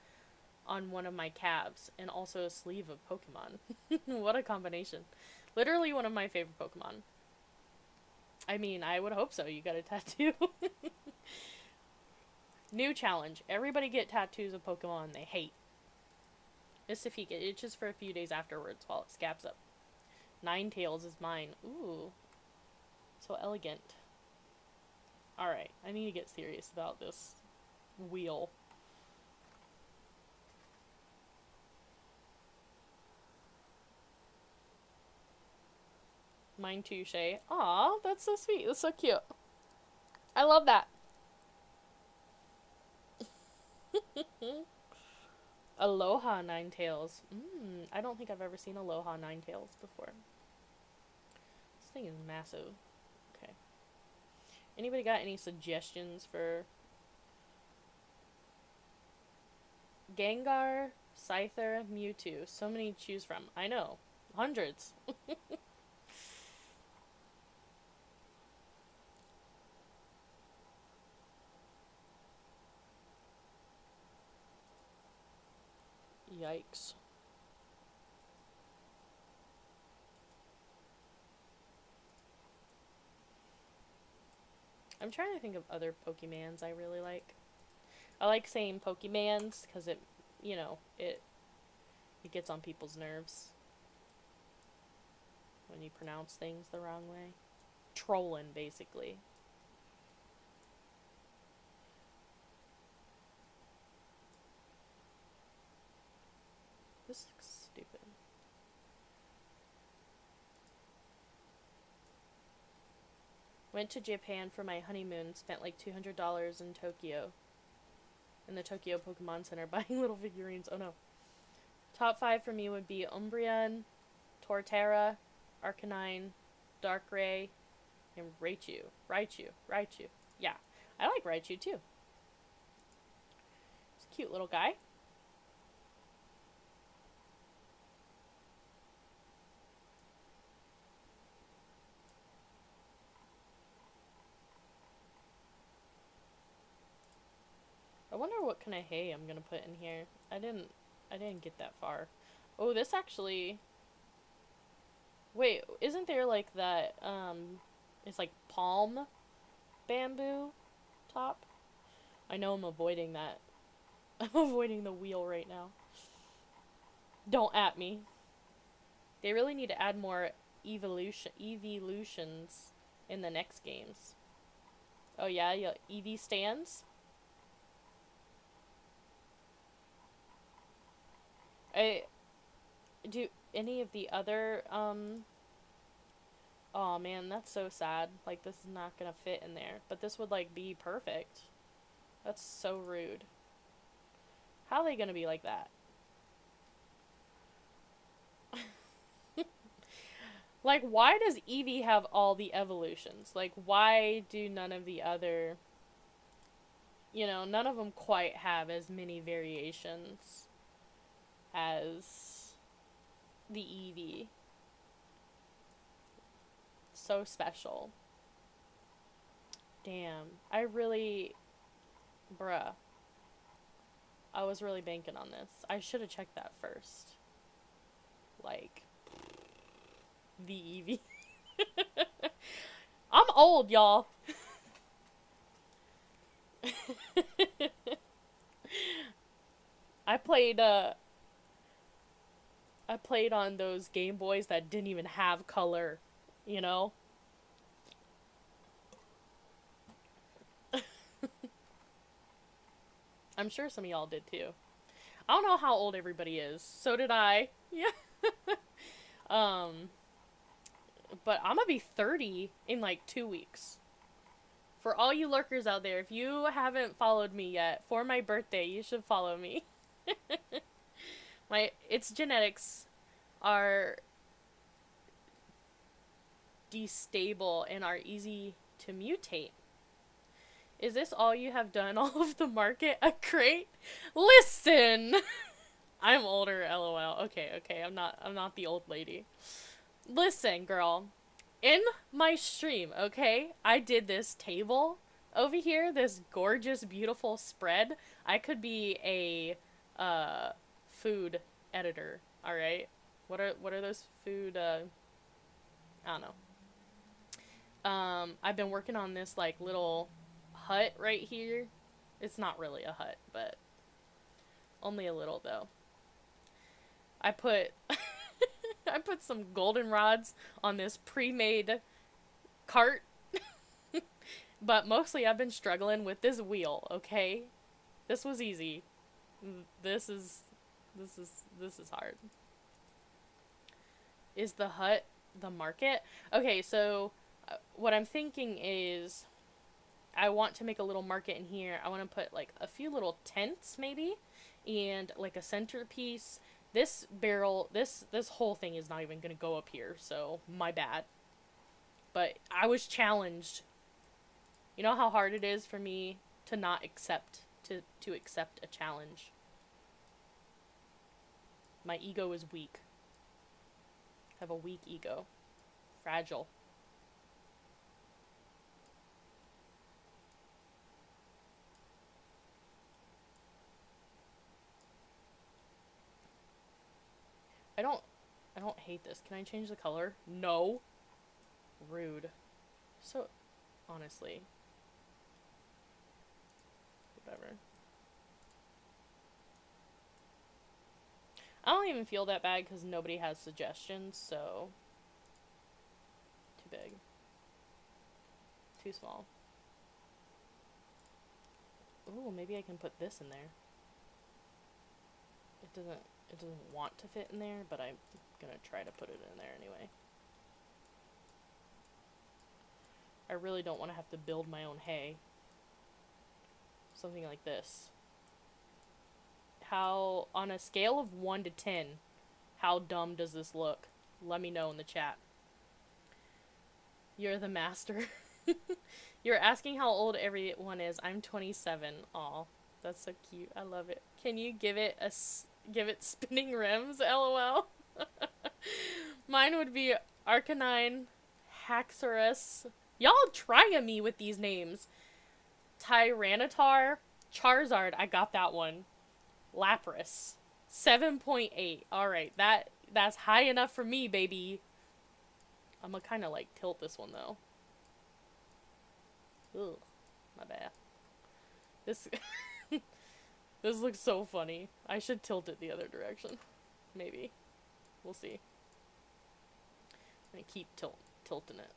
on one of my calves, and also a sleeve of Pokemon. What a combination. Literally one of my favorite Pokemon. I mean, I would hope so. You got a tattoo. New challenge. Everybody get tattoos of Pokemon they hate. Mystifiq, it itches for a few days afterwards while it scabs up. Ninetales is mine. Ooh. So elegant. Alright, I need to get serious about this wheel. Mine too, Shay. Aw, that's so sweet. That's so cute. I love that. Aloha Ninetales. I don't think I've ever seen Aloha Ninetales before. This thing is massive. Okay. Anybody got any suggestions for Gengar, Scyther, Mewtwo. So many to choose from. I know. Hundreds. Yikes. I'm trying to think of other Pokemans I really like. I like saying Pokemans because it, you know, it gets on people's nerves when you pronounce things the wrong way. Trolling, basically. This looks stupid. Went to Japan for my honeymoon, spent like $200 in Tokyo. In the Tokyo Pokemon Center buying little figurines. Oh no. Top 5 for me would be Umbreon, Torterra, Arcanine, Darkrai, and Raichu. Raichu. Yeah, I like Raichu too. It's a cute little guy. I wonder what kind of hay I'm gonna put in here. I didn't get that far. Oh, this actually. Wait, isn't there like that? It's like palm bamboo top. I know I'm avoiding that. I'm avoiding the wheel right now. Don't at me. They really need to add more evolutions in the next games. Oh yeah, EV stands. I do any of the other oh man, that's so sad. Like this is not gonna fit in there, but this would like be perfect. That's so rude. How are they gonna be like that? Like, why does Eevee have all the evolutions? Like, why do none of the other, none of them quite have as many variations as the Eevee? So special. Damn. Bruh. I was really banking on this. I should have checked that first. Like, the Eevee. I'm old, y'all. I played on those Game Boys that didn't even have color, you know? I'm sure some of y'all did too. I don't know how old everybody is. So did I. Yeah. But I'm gonna be 30 in like 2 weeks. For all you lurkers out there, if you haven't followed me yet, for my birthday, you should follow me. Its genetics are destable and are easy to mutate. Is this all you have done? All of the market? A crate? Listen! I'm older, lol. Okay, I'm not the old lady. Listen, girl. In my stream, okay, I did this table over here, this gorgeous, beautiful spread. I could be a food editor, alright? What are those food, I don't know. I've been working on this, like, little hut right here. It's not really a hut, but only a little, though. I put I put some goldenrods on this pre-made cart. But mostly I've been struggling with this wheel, okay? This was easy. This is hard. Is the hut the market? Okay, so what I'm thinking is I want to make a little market in here. I want to put like a few little tents maybe and like a centerpiece. This barrel, this whole thing is not even going to go up here, so my bad. But I was challenged. You know how hard it is for me to not accept, to accept a challenge. My ego is weak. I have a weak ego. Fragile. I don't hate this. Can I change the color? No. Rude. So, honestly. Whatever. I don't even feel that bad because nobody has suggestions, so. Too big. Too small. Ooh, maybe I can put this in there. It doesn't want to fit in there, but I'm gonna try to put it in there anyway. I really don't want to have to build my own hay. Something like this. How, on a scale of 1 to 10, how dumb does this look? Let me know in the chat. You're the master. You're asking how old everyone is. I'm 27. Aw, that's so cute. I love it. Can you give it spinning rims? LOL. Mine would be Arcanine, Haxorus. Y'all trying me with these names. Tyranitar, Charizard. I got that one. Lapras. 7.8. Alright, that's high enough for me, baby. I'm gonna kind of like tilt this one though. Ugh, my bad. This this looks so funny. I should tilt it the other direction. Maybe. We'll see. I'm gonna keep tilting it.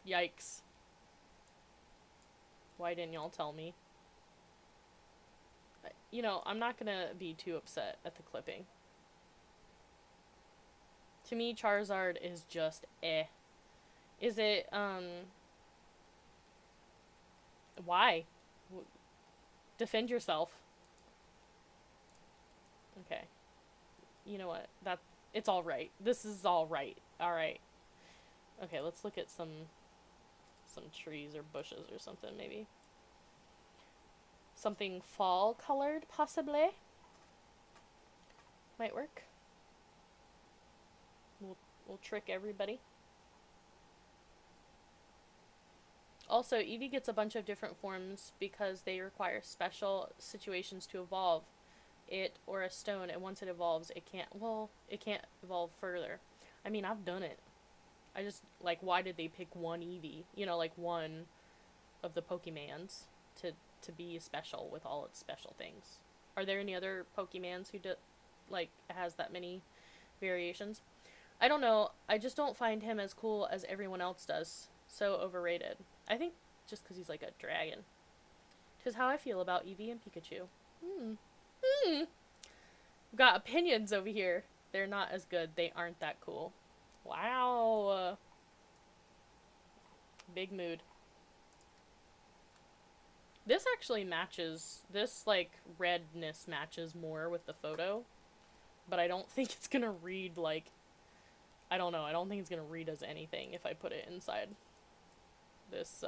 Yikes. Why didn't y'all tell me? You know, I'm not gonna be too upset at the clipping. To me, Charizard is just eh. Is it, why? Defend yourself. Okay. You know what? It's alright. This is alright. Alright. Okay, let's look at some trees or bushes or something, maybe. Something fall colored, possibly. Might work. We'll trick everybody. Also, Eevee gets a bunch of different forms because they require special situations to evolve it or a stone, and once it evolves, it can't evolve further. I mean, I've done it. I just, like, why did they pick one Eevee? You know, like, one of the Pokemans to be special with all its special things. Are there any other Pokemans who has that many variations? I don't know. I just don't find him as cool as everyone else does. So overrated. I think just because he's like a dragon. Which is how I feel about Eevee and Pikachu. Got opinions over here. They're not as good. They aren't that cool. Wow. Big mood. This actually matches, this, like, redness matches more with the photo. But I don't think it's gonna read, like, I don't know, I don't think it's gonna read as anything if I put it inside this,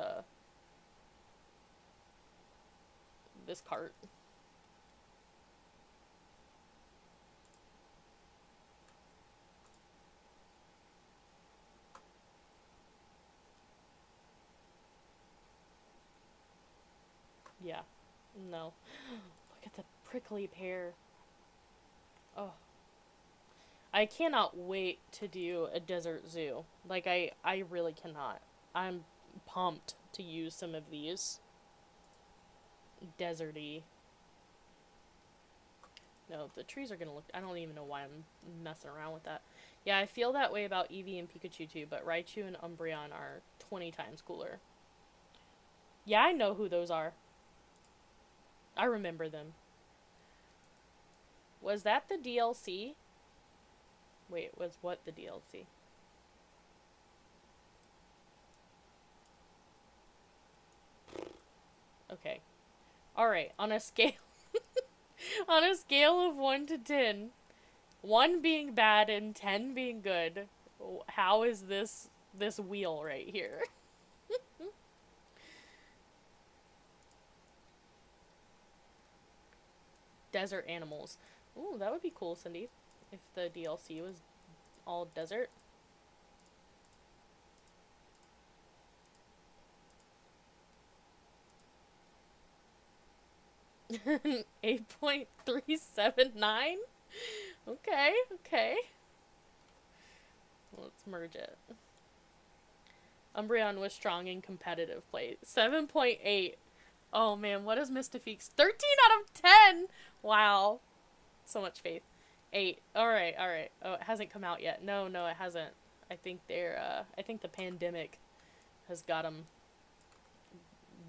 this cart. Yeah. No. Look at the prickly pear. Oh. I cannot wait to do a desert zoo. Like, I really cannot. I'm pumped to use some of these. Deserty. No, the trees are gonna look... I don't even know why I'm messing around with that. Yeah, I feel that way about Eevee and Pikachu too, but Raichu and Umbreon are 20 times cooler. Yeah, I know who those are. I remember them. Was that the DLC? Wait, was what the DLC? Okay. Alright, on a scale... on a scale of 1 to 10, 1 being bad and 10 being good, how is this wheel right here? Desert animals. Ooh, that would be cool, Cindy. If the DLC was all desert. 8.379? Okay, okay. Let's merge it. Umbreon was strong in competitive play. 7.8. Oh man, what is Mystifiq's? 13 out of 10! Wow. So much faith. 8. Alright, alright. Oh, it hasn't come out yet. No, no, it hasn't. I think I think the pandemic has got them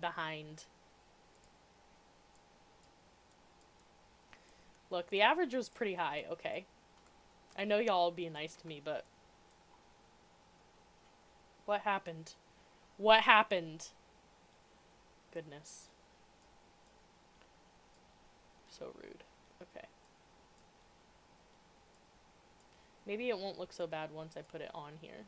behind. Look, the average was pretty high, okay. I know y'all will be nice to me, but... What happened? What happened? Goodness. So rude. Okay. Maybe it won't look so bad once I put it on here.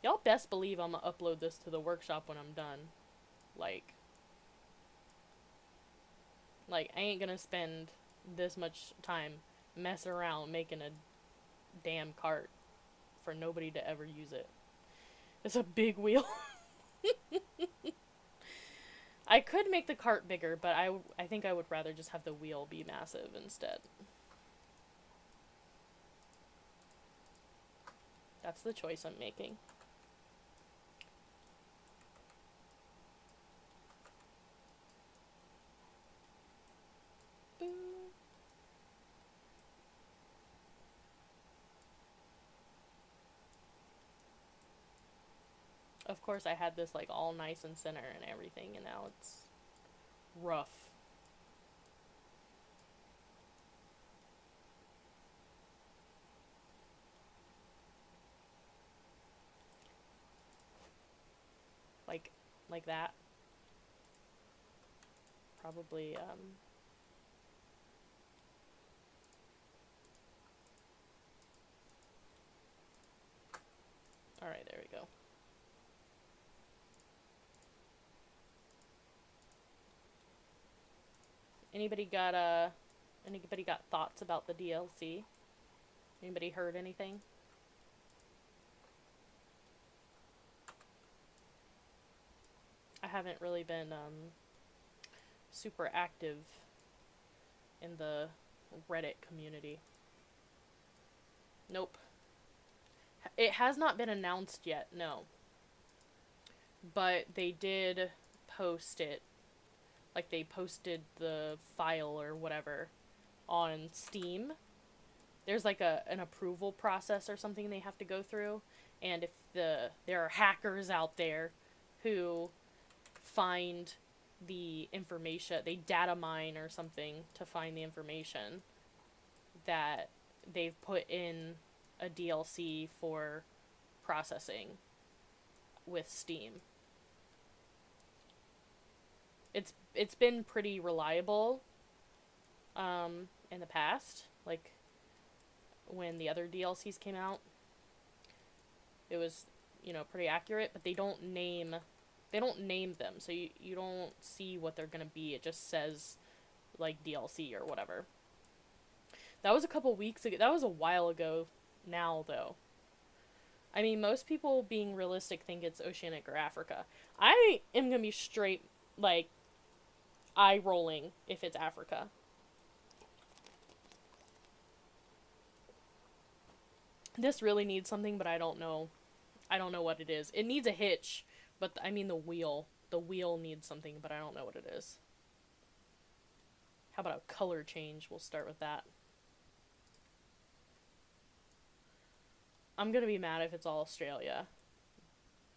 Y'all best believe I'm gonna upload this to the workshop when I'm done. Like, I ain't gonna spend this much time messing around making a damn cart for nobody to ever use it. It's a big wheel. I could make the cart bigger, but I think I would rather just have the wheel be massive instead. That's the choice I'm making. Of course, I had this like all nice and center and everything, and now it's rough. Like that. Probably, Alright, there we go. Anybody got thoughts about the DLC? Anybody heard anything? I haven't really been, super active in the Reddit community. Nope. It has not been announced yet, no. But they did post it. Like, they posted the file or whatever on Steam. There's like an approval process or something they have to go through. And if there are hackers out there who find the information, they data mine or something to find the information that they've put in a DLC for processing with Steam. It's been pretty reliable in the past, like when the other DLCs came out. It was, pretty accurate, but they don't name them, so you don't see what they're gonna be. It just says like DLC or whatever. That was a couple weeks ago. That was a while ago now, though. I mean, most people, being realistic, think it's Oceanic or Africa. I am gonna be straight, like, eye rolling if it's Africa. This really needs something, but I don't know. I don't know what it is. It needs a hitch, but I mean the wheel. The wheel needs something, but I don't know what it is. How about a color change? We'll start with that. I'm gonna be mad if it's all Australia.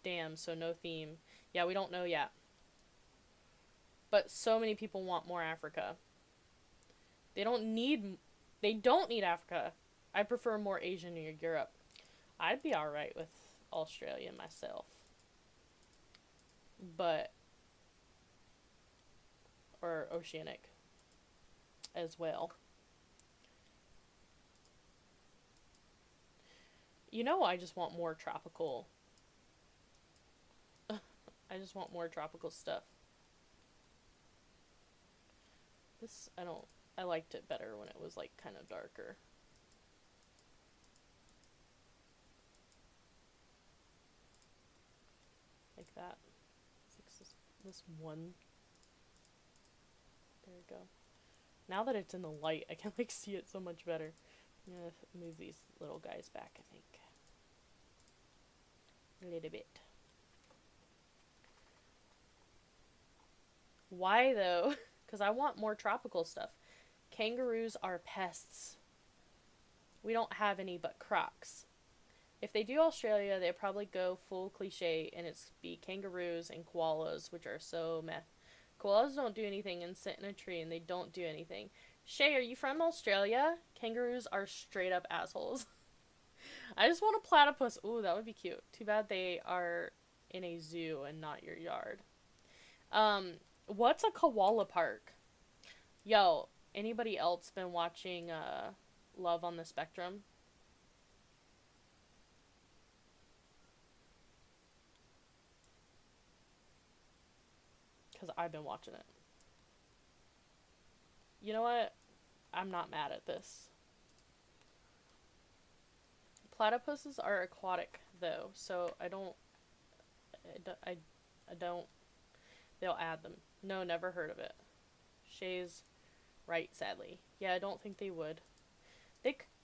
Damn, so no theme. Yeah, we don't know yet. But so many people want more Africa. They don't need Africa. I prefer more Asian or Europe. I'd be alright with Australia myself. But, or Oceanic as well. I just want more tropical. I just want more tropical stuff. This, I liked it better when it was like kind of darker. Like that. Fix this one. There we go. Now that it's in the light, I can like see it so much better. I'm gonna move these little guys back, I think. A little bit. Why though? Because I want more tropical stuff. Kangaroos are pests. We don't have any but crocs. If they do Australia, they probably go full cliche and it's be kangaroos and koalas, which are so meh. Koalas don't do anything and sit in a tree and they don't do anything. Shay, are you from Australia? Kangaroos are straight up assholes. I just want a platypus. Ooh, that would be cute. Too bad they are in a zoo and not your yard. What's a koala park? Yo, anybody else been watching Love on the Spectrum? Because I've been watching it. You know what? I'm not mad at this. Platypuses are aquatic, though, so I don't... They'll add them. No, never heard of it. Shay's right, sadly. Yeah, I don't think they would.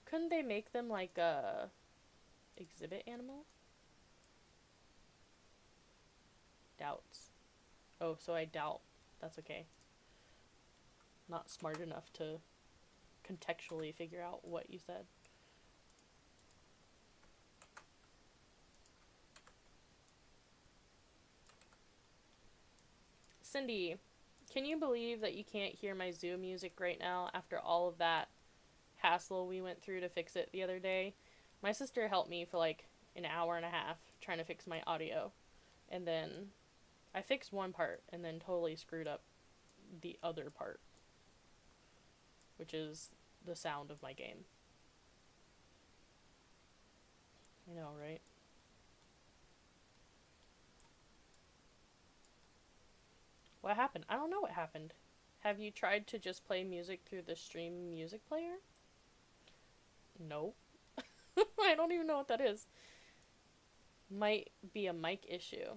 Couldn't they make them like a exhibit animal? Doubts. Oh, so I doubt. That's okay. Not smart enough to contextually figure out what you said. Cindy, can you believe that you can't hear my Zoom music right now after all of that hassle we went through to fix it the other day? My sister helped me for like an hour and a half trying to fix my audio. And then I fixed one part and then totally screwed up the other part, which is the sound of my game. I know, right? What happened? I don't know what happened. Have you tried to just play music through the stream music player? No. I don't even know what that is. Might be a mic issue.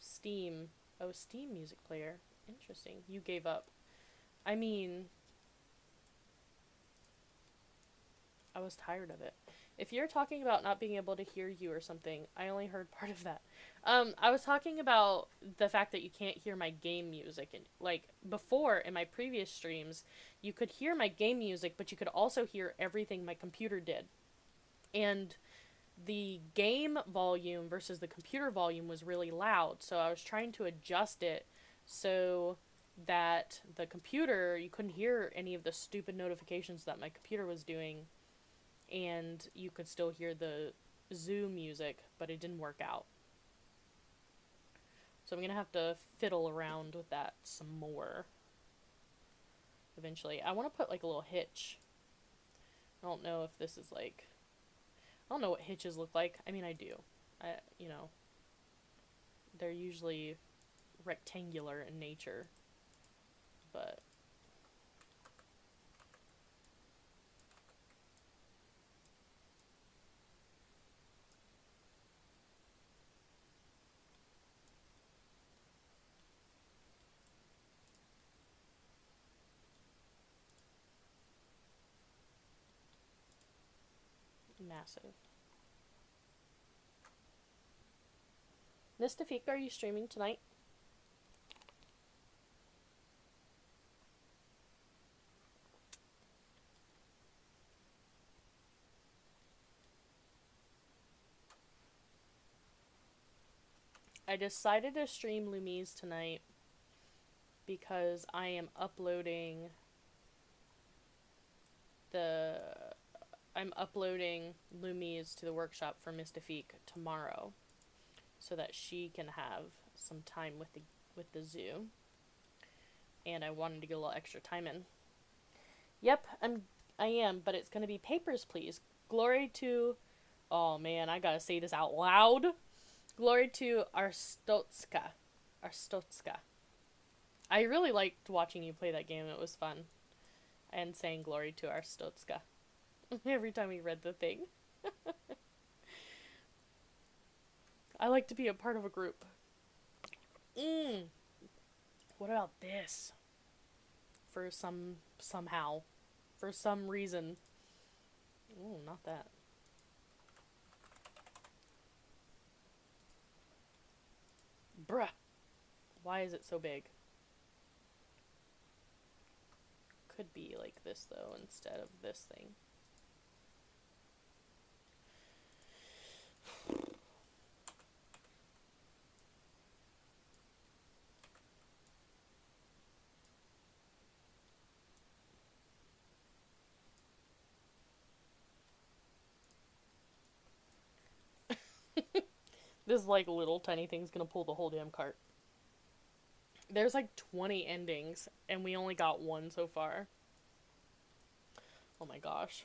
Steam. Oh, Steam music player. Interesting. You gave up. I mean, I was tired of it. If you're talking about not being able to hear you or something, I only heard part of that. I was talking about the fact that you can't hear my game music. And like before in my previous streams, you could hear my game music, but you could also hear everything my computer did. And the game volume versus the computer volume was really loud, so I was trying to adjust it so that the computer, you couldn't hear any of the stupid notifications that my computer was doing, and you could still hear the Zoom music, but it didn't work out. So I'm gonna have to fiddle around with that some more eventually. I want to put like a little hitch. I don't know if this is like... I don't know what hitches look like. I mean, I do. You know, they're usually rectangular in nature, but massive. Mystifiq, are you streaming tonight? I decided to stream Lumiz tonight because I am uploading Lumiz to the workshop for Mystifiq tomorrow, so that she can have some time with the zoo. And I wanted to get a little extra time in. Yep, I am, but it's gonna be Papers, Please. Glory to... Oh man, I gotta say this out loud. Glory to Arstotska. Arstotska. I really liked watching you play that game. It was fun. And saying glory to Arstotska every time we read the thing. I like to be a part of a group. What about this? For somehow. For some reason. Ooh, not that. Bruh. Why is it so big? Could be like this, though, instead of this thing. This, like, little tiny thing's gonna pull the whole damn cart. There's, like, 20 endings, and we only got one so far. Oh my gosh.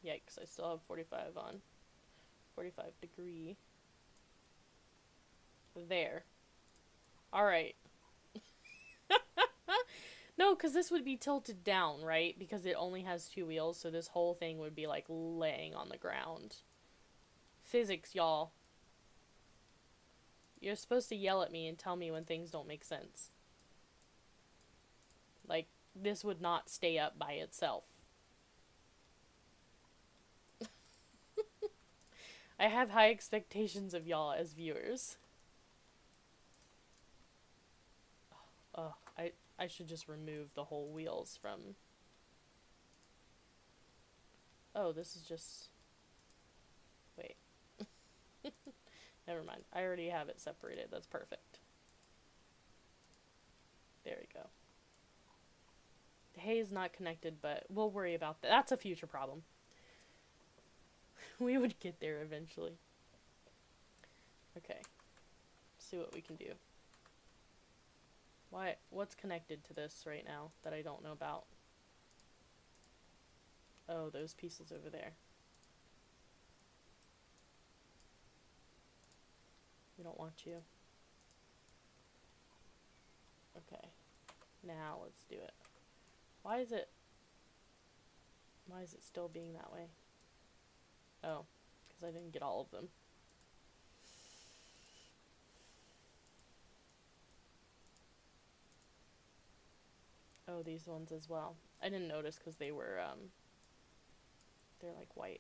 Yikes, I still have 45 on. 45 degree. There. Alright. No, because this would be tilted down, right? Because it only has 2 wheels, so this whole thing would be, like, laying on the ground. Physics, y'all. You're supposed to yell at me and tell me when things don't make sense. Like, this would not stay up by itself. I have high expectations of y'all as viewers. Oh, I should just remove the whole wheels from... Oh, this is just... Wait. Never mind. I already have it separated. That's perfect. There we go. The hay is not connected, but we'll worry about that. That's a future problem. We would get there eventually. Okay. See what we can do. What's connected to this right now that I don't know about? Oh, those pieces over there. We don't want you. Okay. Now let's do it. Why is it still being that way? Oh, because I didn't get all of them. Oh, these ones as well. I didn't notice because they were, they're like white.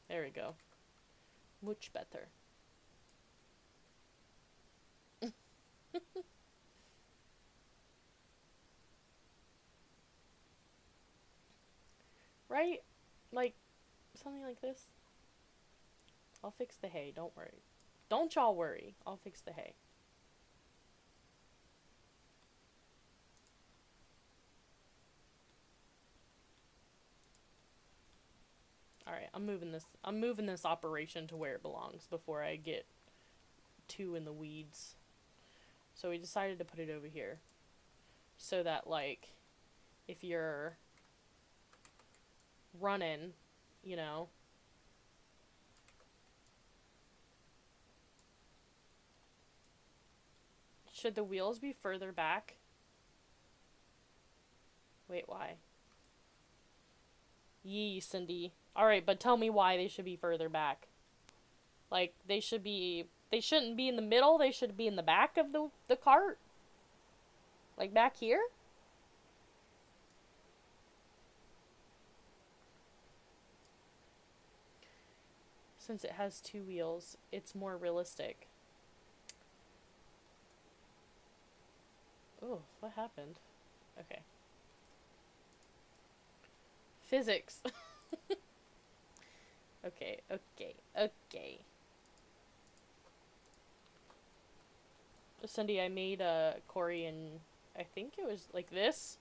There we go. Much better. Right? Like, something like this. I'll fix the hay, don't worry. Don't y'all worry. I'll fix the hay. Alright, I'm moving this operation to where it belongs before I get too in the weeds. So we decided to put it over here. So that, like, if you're running, you know, should the wheels be further back? Wait, why? Yee, Cindy. Alright, but tell me why they should be further back. Like, they shouldn't be in the middle, they should be in the back of the cart. Like, back here? Since it has 2 wheels, it's more realistic. Oh, what happened? Okay. Physics. Okay. Cindy, I made Corey and I think it was like this?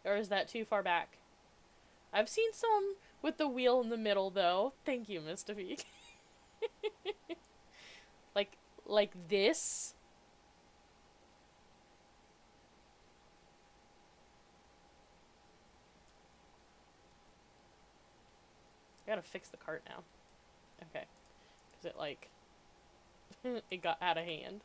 Or is that too far back? I've seen some With the wheel in the middle, though. Thank you, Mystifiq. like, like this. I gotta fix the cart now. Okay. Because it, like, it got out of hand.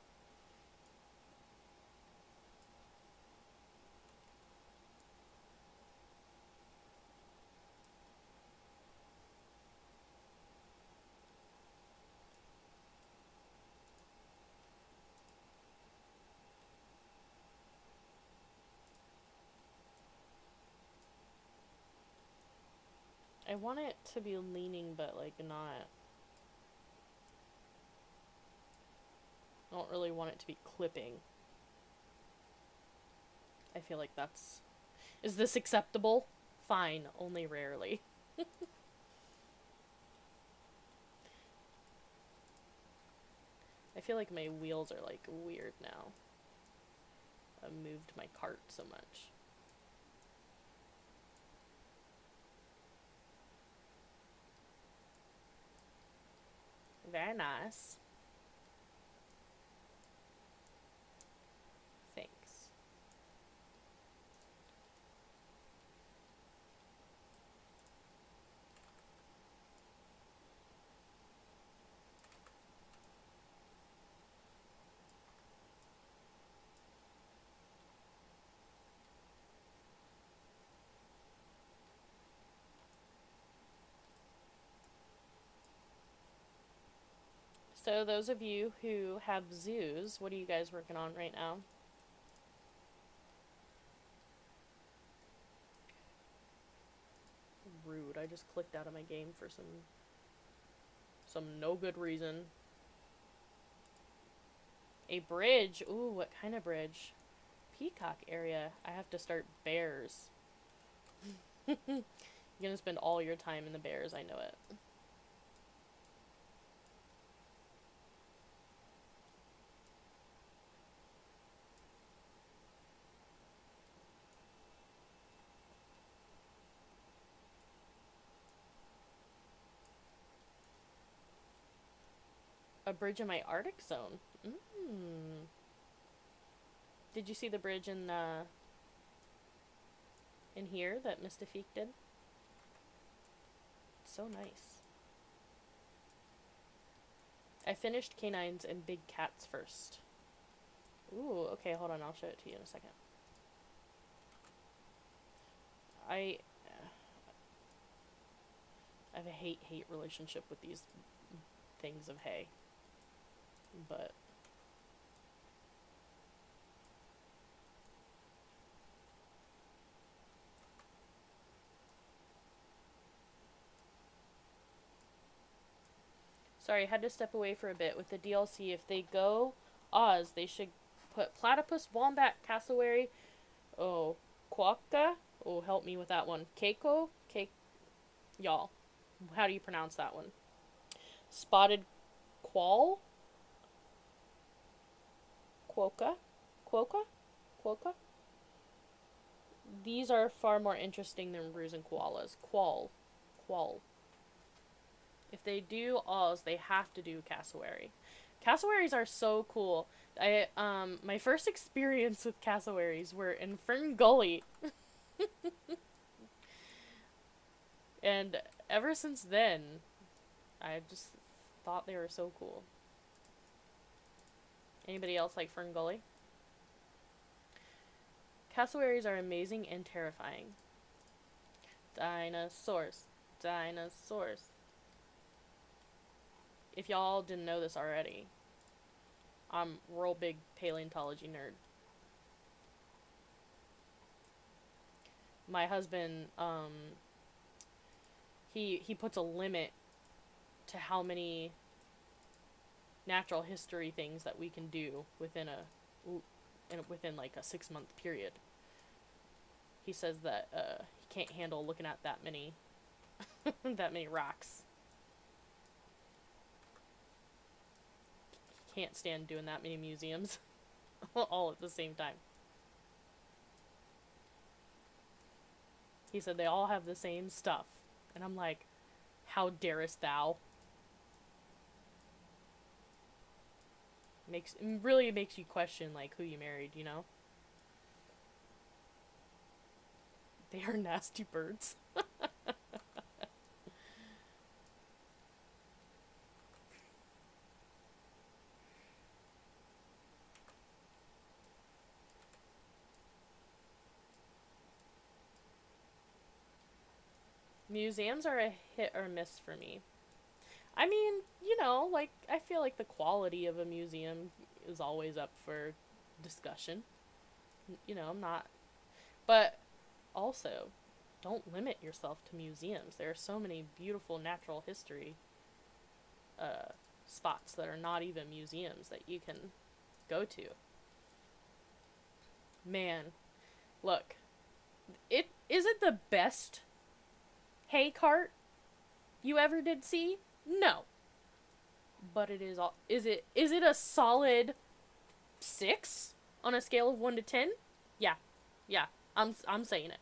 I want it to be leaning, but, like, not. I don't really want it to be clipping. I feel like that's... Is this acceptable? Fine, only rarely. I feel like my wheels are, like, weird now. I moved my cart so much. Very nice. Thanks. So those of you who have zoos, what are you guys working on right now? Rude. I just clicked out of my game for some no good reason. A bridge. Ooh, what kind of bridge? Peacock area. I have to start bears. You're gonna spend all your time in the bears, I know it. A bridge in my Arctic zone. Did you see the bridge in here that Mystifiq did? It's so nice. I finished canines and big cats first. Ooh, okay, hold on, I'll show it to you in a second. I have a hate-hate relationship with these things of hay. But sorry, I had to step away for a bit with the DLC. If they go Oz, they should put platypus, wombat, cassowary, quokka. Oh, help me with that one. Keiko? Y'all. How do you pronounce that one? Spotted quoll? Quokka? Quokka? Quokka? These are far more interesting than roos and koalas. Quoll. If they do Oz, they have to do cassowary. Cassowaries are so cool. My first experience with cassowaries were in Fern Gully. And ever since then, I just thought they were so cool. Anybody else like Fern Gully? Cassowaries are amazing and terrifying. Dinosaurs. If y'all didn't know this already, I'm a real big paleontology nerd. My husband, he puts a limit to how many natural history things that we can do within like a 6-month period. He says that he can't handle looking at that many that many rocks. He can't stand doing that many museums all at the same time. He said they all have the same stuff. And I'm like, how darest thou? Really makes you question, like, who you married, you know? They are nasty birds. Museums are a hit or miss for me. I mean, like, I feel like the quality of a museum is always up for discussion. I'm not. But also, don't limit yourself to museums. There are so many beautiful natural history uh, spots that are not even museums that you can go to. Man, look, it is it the best hay cart you ever did see? No, but it is all. Is it a solid 6 on a scale of 1 to 10? Yeah, yeah. I'm saying it.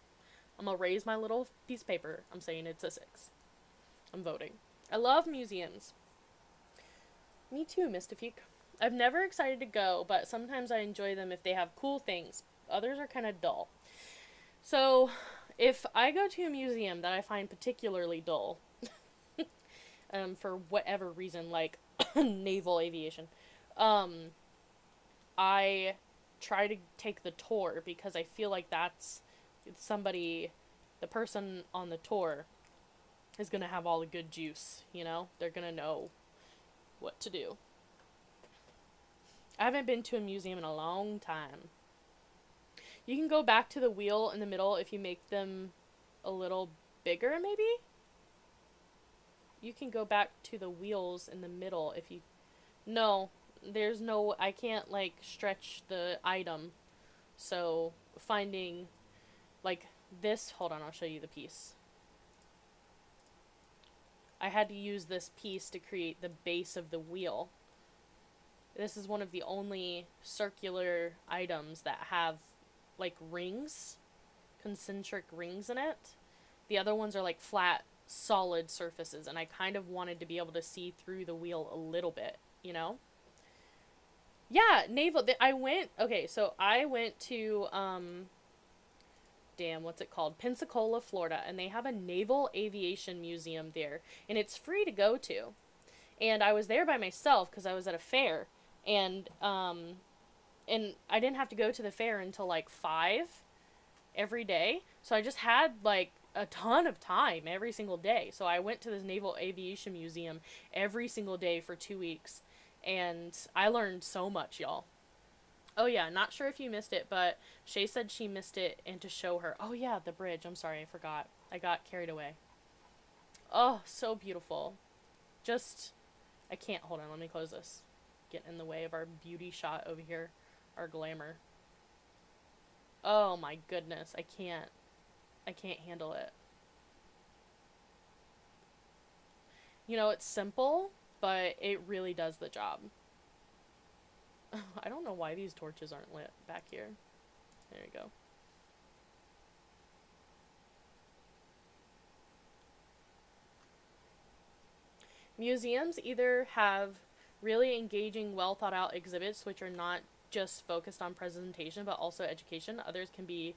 I'm gonna raise my little piece of paper. I'm saying it's a 6. I'm voting. I love museums. Me too, Mystifiq. I've never excited to go, but sometimes I enjoy them if they have cool things. Others are kind of dull. So, if I go to a museum that I find particularly dull, for whatever reason, like naval aviation, um, I try to take the tour because I feel like that's somebody, the person on the tour is going to have all the good juice, They're going to know what to do. I haven't been to a museum in a long time. You can go back to the wheel in the middle if you make them a little bigger, maybe? You can go back to the wheels in the middle if you... No, there's no... I can't, like, stretch the item. So, finding, like, this... Hold on, I'll show you the piece. I had to use this piece to create the base of the wheel. This is one of the only circular items that have, like, rings, concentric rings in it. The other ones are, like, flat, solid surfaces, and I kind of wanted to be able to see through the wheel a little bit, Yeah, naval. I went to, damn, what's it called? Pensacola, Florida, and they have a naval aviation museum there, and it's free to go to. And I was there by myself because I was at a fair, and I didn't have to go to the fair until like 5 every day, so I just had like a ton of time every single day. So I went to this naval aviation museum every single day for 2 weeks, and I learned so much, y'all. Oh yeah, not sure if you missed it, but Shay said she missed it, and to show her. Oh yeah, the bridge. I'm sorry, I forgot. I got carried away. Oh, so beautiful. Just, I can't. Hold on, let me close this. Get in the way of our beauty shot over here. Our glamour. Oh my goodness, I can't. I can't handle it. It's simple, but it really does the job. I don't know why these torches aren't lit back here. There we go. Museums either have really engaging, well thought out exhibits which are not just focused on presentation but also education. Others can be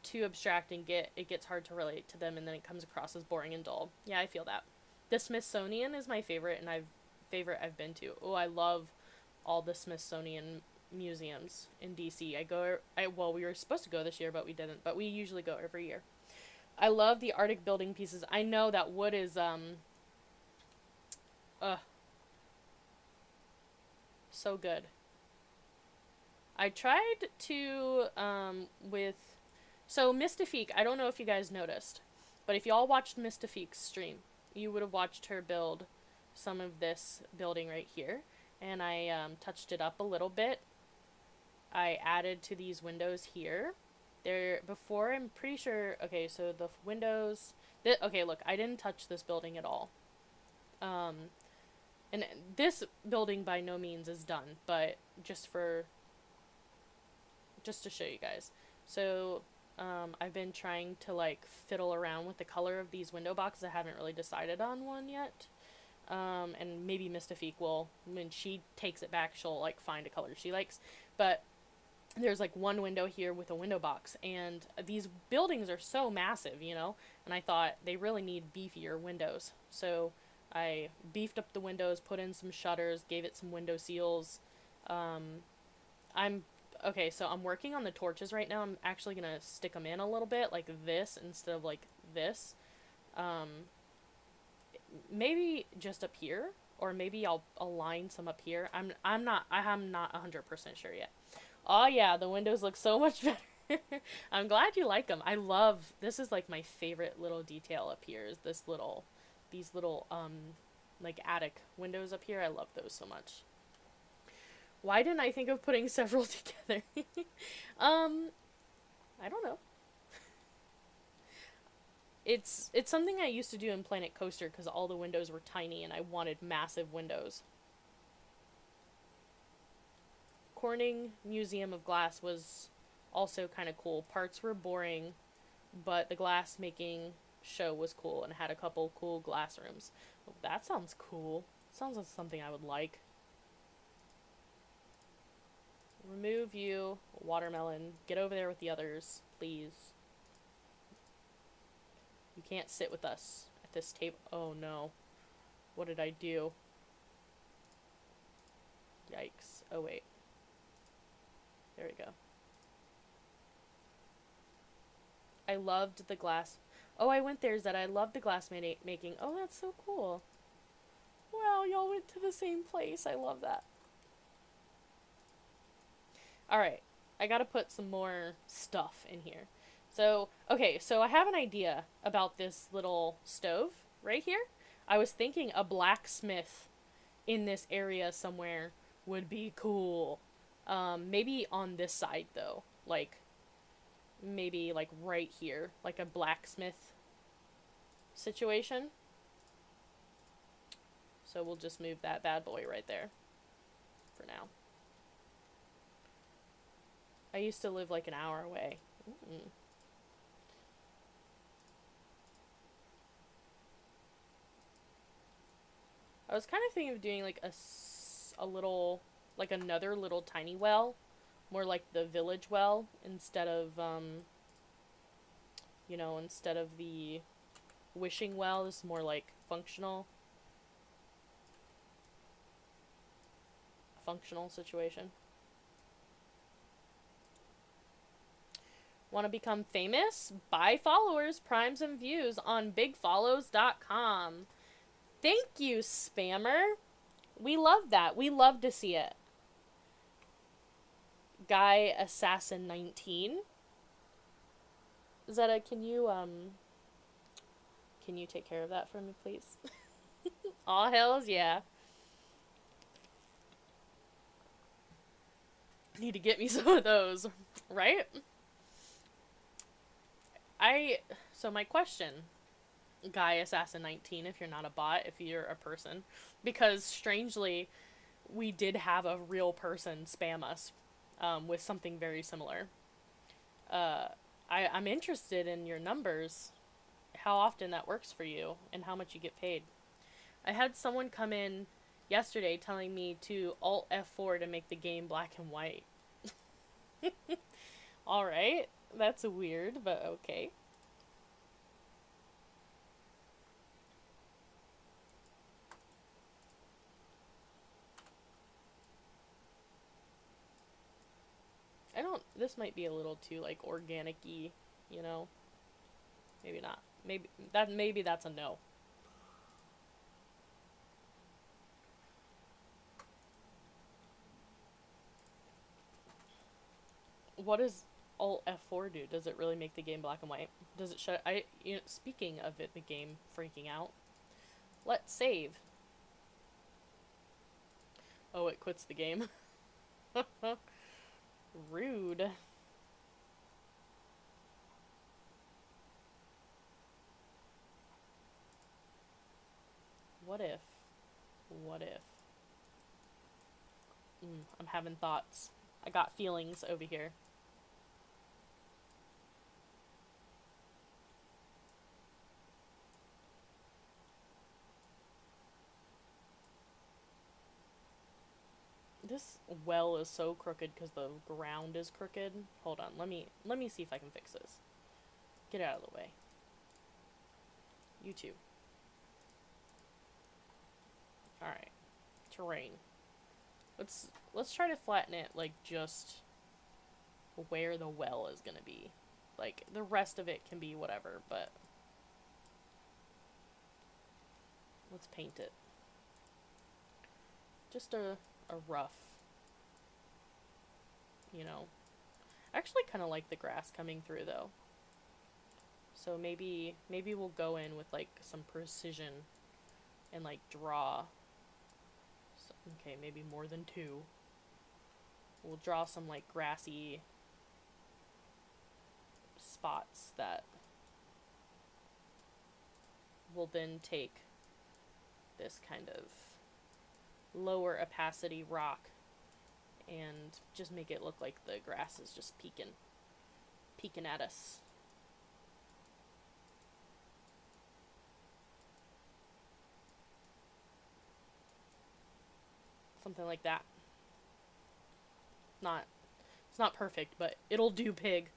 too abstract and it gets hard to relate to them, and then it comes across as boring and dull. Yeah, I feel that. The Smithsonian is my favorite I've been to. Oh, I love all the Smithsonian museums in DC. Well, we were supposed to go this year, but we didn't. But we usually go every year. I love the Arctic building pieces. I know that wood is so good. I tried to with Mystifiq. I don't know if you guys noticed, but if y'all watched Mystifiq's stream, you would have watched her build some of this building right here, and I touched it up a little bit. I added to these windows here. Before, I'm pretty sure. Okay, so the windows. Okay, look, I didn't touch this building at all. And this building by no means is done, but just to show you guys. So I've been trying to like fiddle around with the color of these window boxes. I haven't really decided on one yet. And maybe Mystifiq will, when she takes it back, she'll like find a color she likes. But there's like one window here with a window box, and these buildings are so massive, you know, and I thought they really need beefier windows. So I beefed up the windows, put in some shutters, gave it some window seals. I'm okay, so I'm working on the torches right now. I'm actually gonna stick them in a little bit like this instead of like this. Um, Maybe just up here, or maybe I'll align some up here. I'm not 100% sure yet. Oh yeah, the windows look so much better. I'm glad you like them. I love, this is like my favorite little detail up here is these little like attic windows up here. I love those so much. Why didn't I think of putting several together? I don't know. It's something I used to do in Planet Coaster because all the windows were tiny and I wanted massive windows. Corning Museum of Glass was also kind of cool. Parts were boring, but the glass making show was cool and had a couple cool glass rooms. Well, that sounds cool. Sounds like something I would like. Remove you, watermelon. Get over there with the others, please. You can't sit with us at this table. Oh no. What did I do? Yikes. Oh wait. There we go. I loved the glass. Oh, I went there, Zed. I loved the glass making. Oh, that's so cool. Wow, y'all went to the same place. I love that. Alright. I gotta put some more stuff in here. So, okay, so I have an idea about this little stove right here. I was thinking a blacksmith in this area somewhere would be cool. Maybe on this side, though. Like, maybe, like, right here. Like a blacksmith situation. So we'll just move that bad boy right there. For now. I used to live, like, an hour away. Mm-mm. I was kind of thinking of doing, like, a little, like, another little tiny well. More like the village well, instead of, you know, instead of the wishing well. This is more, like, functional situation. Want to become famous? Buy followers, primes, and views on bigfollows.com. Thank you, spammer. We love that. We love to see it. Guy Assassin 19. Zeta, can you take care of that for me, please? Aw, hells yeah. Need to get me some of those, right? So my question, Guy Assassin 19, if you're not a bot, if you're a person, because strangely, we did have a real person spam us, with something very similar. I'm interested in your numbers, how often that works for you, and how much you get paid. I had someone come in yesterday telling me to Alt F4 to make the game black and white. Alright, that's weird, but okay. This might be a little too, like, organic-y, you know? Maybe not. Maybe that's a no. What does Alt F4 do? Does it really make the game black and white? Does it shut... speaking of it, the game freaking out. Let's save. Oh, it quits the game. Rude. What if? I'm having thoughts. I got feelings over here. This well is so crooked because the ground is crooked. Hold on, let me see if I can fix this. Get out of the way. YouTube. Alright. Terrain. Let's try to flatten it like just where the well is gonna be. Like the rest of it can be whatever, but let's paint it. Just a rough, you know. I actually kind of like the grass coming through though. So maybe we'll go in with like some precision and like draw. Okay, maybe more than two. We'll draw some like grassy spots that will then take this kind of lower opacity rock and just make it look like the grass is just peeking at us. Something like that. It's not perfect, but it'll do, pig.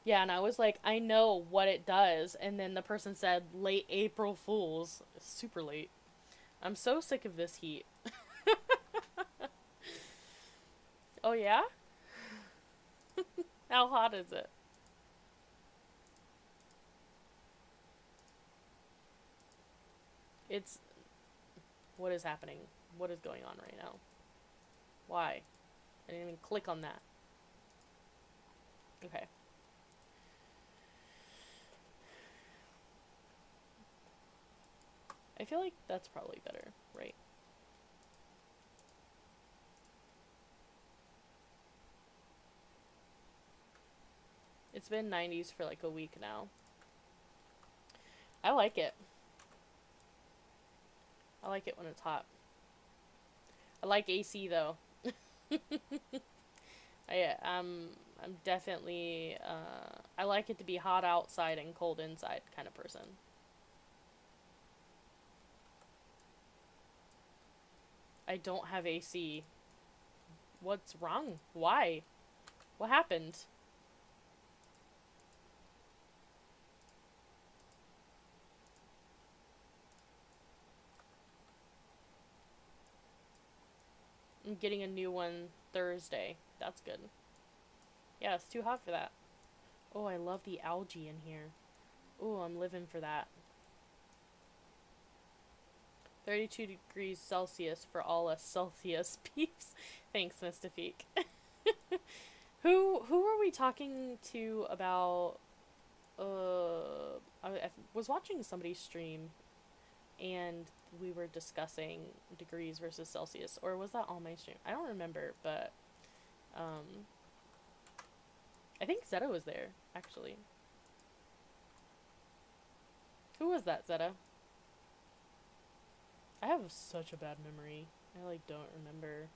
Yeah, and I was like, I know what it does, and then the person said late April Fools. It's super late. I'm so sick of this heat. Oh yeah? How hot is it? It's... What is happening? What is going on right now? Why? I didn't even click on that. Okay. I feel like that's probably better, right? It's been 90s for like a week now. I like it. I like it when it's hot. I like AC though. I'm definitely I like it to be hot outside and cold inside kind of person. I don't have AC. What's wrong? Why? What happened? I'm getting a new one Thursday. That's good. Yeah, it's too hot for that. Oh, I love the algae in here. Oh, I'm living for that. 32 degrees Celsius for all us Celsius peeps. Thanks, Mystifiq. Who are we talking to about? I was watching somebody's stream, and we were discussing degrees versus Celsius, or was that on my stream? I don't remember, but I think Zeta was there actually. Who was that, Zeta? I have such a bad memory. I like don't remember.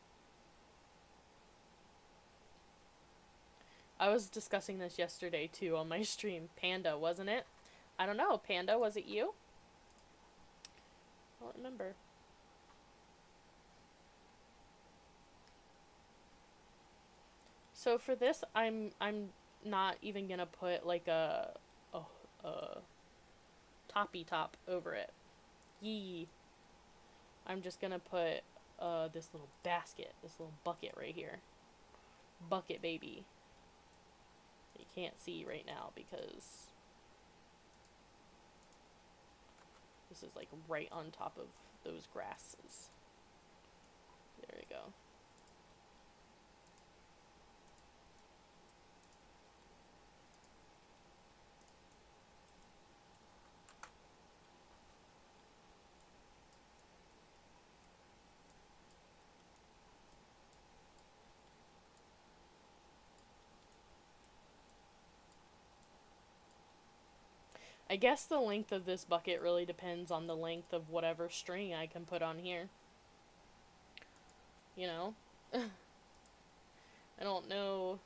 I was discussing this yesterday too on my stream. Panda, wasn't it? I don't know. Panda, was it you? I don't remember. So for this, I'm not even gonna put like a toppy top over it. Yee. I'm just gonna put this little basket, this little bucket right here. Bucket baby. You can't see right now because this is like right on top of those grasses. There we go. I guess the length of this bucket really depends on the length of whatever string I can put on here. You know? I don't know.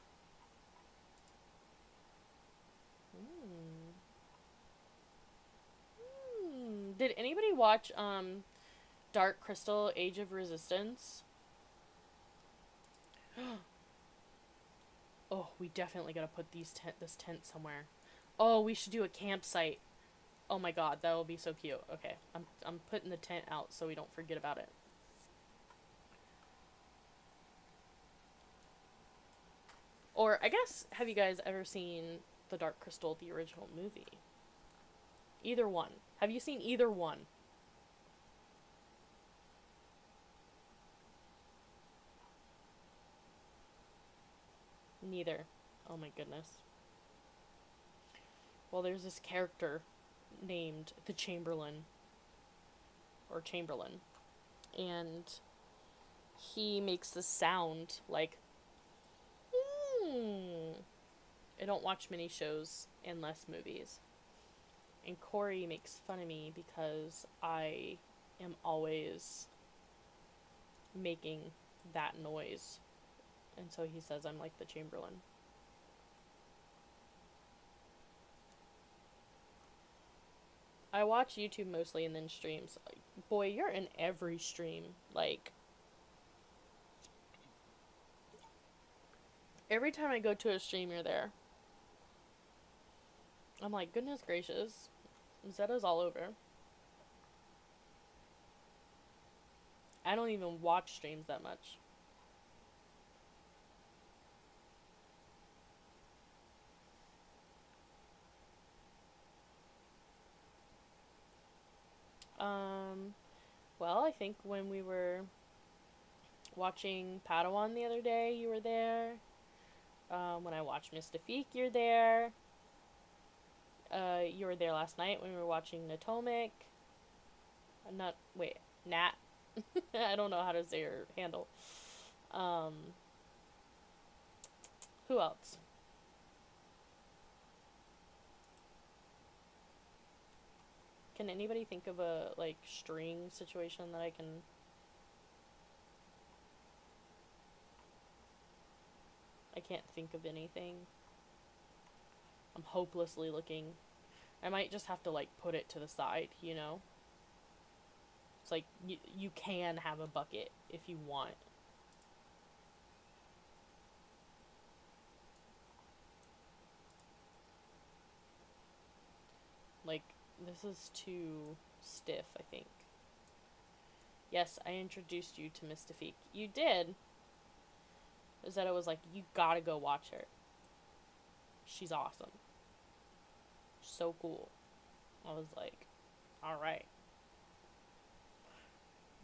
Did anybody watch Dark Crystal Age of Resistance? Oh, we definitely gotta put this tent somewhere. Oh, we should do a campsite. Oh my god, that will be so cute. Okay, I'm putting the tent out so we don't forget about it. Or I guess, have you guys ever seen The Dark Crystal, the original movie? Either one. Have you seen either one? Neither. Oh my goodness. Well, there's this character named the Chamberlain, or Chamberlain, and he makes this sound like, hmm. I don't watch many shows and less movies. And Corey makes fun of me because I am always making that noise. And so he says I'm like the Chamberlain. I watch YouTube mostly and then streams. Boy, you're in every stream. Like, every time I go to a stream, you're there. I'm like, goodness gracious. Zeta's all over. I don't even watch streams that much. Well, I think when we were watching Padawan the other day, you were there. When I watched Mystifiq, you're there. You were there last night when we were watching Natomic. Not wait, Nat. I don't know how to say her handle. Um, who else? Can anybody think of a like string situation that I can? I can't think of anything. I'm hopelessly looking. I might just have to like put it to the side, you know? It's like you can have a bucket if you want. Like, this is too stiff, I think. Yes, I introduced you to Mystifiq. You did. Zeta was like, you gotta go watch her. She's awesome. So cool. I was like, alright.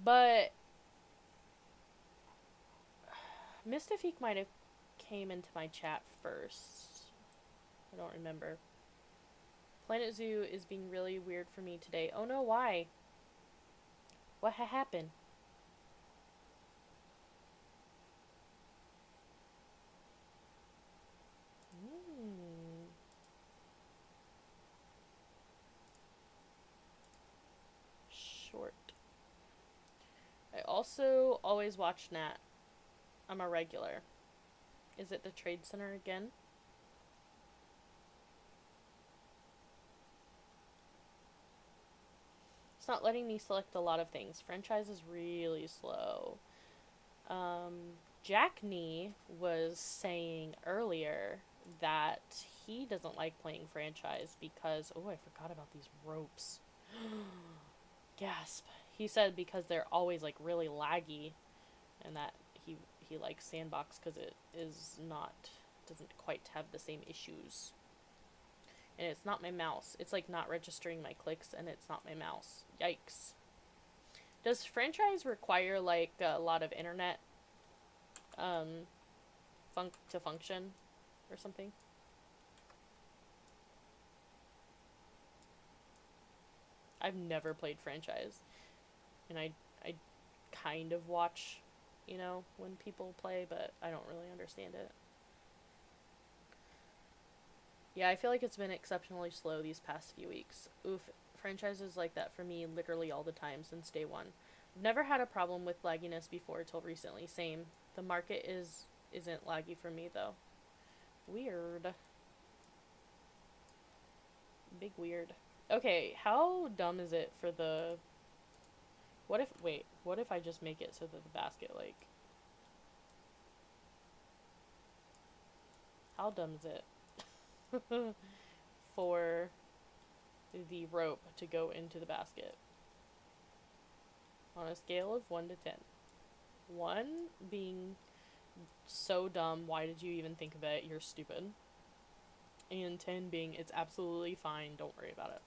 But Mystifiq might have came into my chat first. I don't remember. Planet Zoo is being really weird for me today. Oh no, why? What happened? Short. I also always watch Nat. I'm a regular. Is it the Trade Center again? It's not letting me select a lot of things. Franchise is really slow. Jack Nee was saying earlier that he doesn't like playing franchise because... Oh, I forgot about these ropes. Gasp. He said because they're always like really laggy and that he likes Sandbox because it is not... doesn't quite have the same issues. And it's not my mouse. It's like not registering my clicks and it's not my mouse. Yikes. Does franchise require like a lot of internet to function or something? I've never played franchise. And I kind of watch, you know, when people play, but I don't really understand it. Yeah, I feel like it's been exceptionally slow these past few weeks. Oof, franchises like that for me literally all the time since day one. I've never had a problem with lagginess before till recently. Same. The market isn't laggy for me though. Weird. Big weird. Okay, how dumb is it for the... What if I just make it so that the basket, like... how dumb is it for the rope to go into the basket? On a scale of 1 to 10. 1 being so dumb, why did you even think of it? You're stupid. And 10 being, it's absolutely fine, don't worry about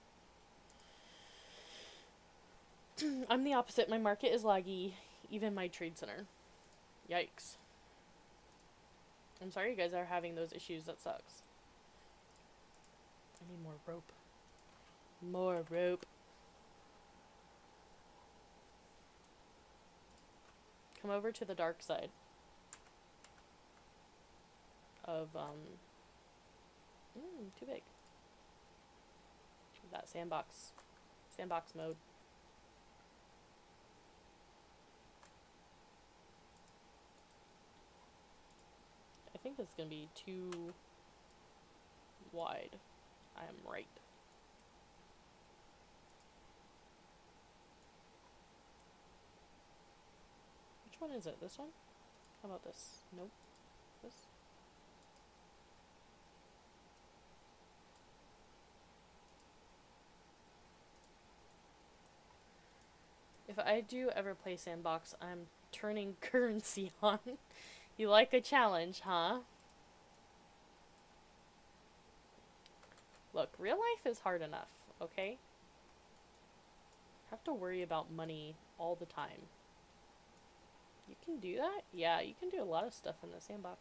it. I'm the opposite. My market is laggy, even my trade center. Yikes. I'm sorry you guys are having those issues, that sucks. I need more rope. More rope. Come over to the dark side of, too big. That sandbox mode. I think it's gonna be too wide. I am right. Which one is it? This one? How about this? Nope. This? If I do ever play sandbox, I'm turning currency on. You like a challenge, huh? Look, real life is hard enough, okay? Have to worry about money all the time. You can do that? Yeah, you can do a lot of stuff in the sandbox.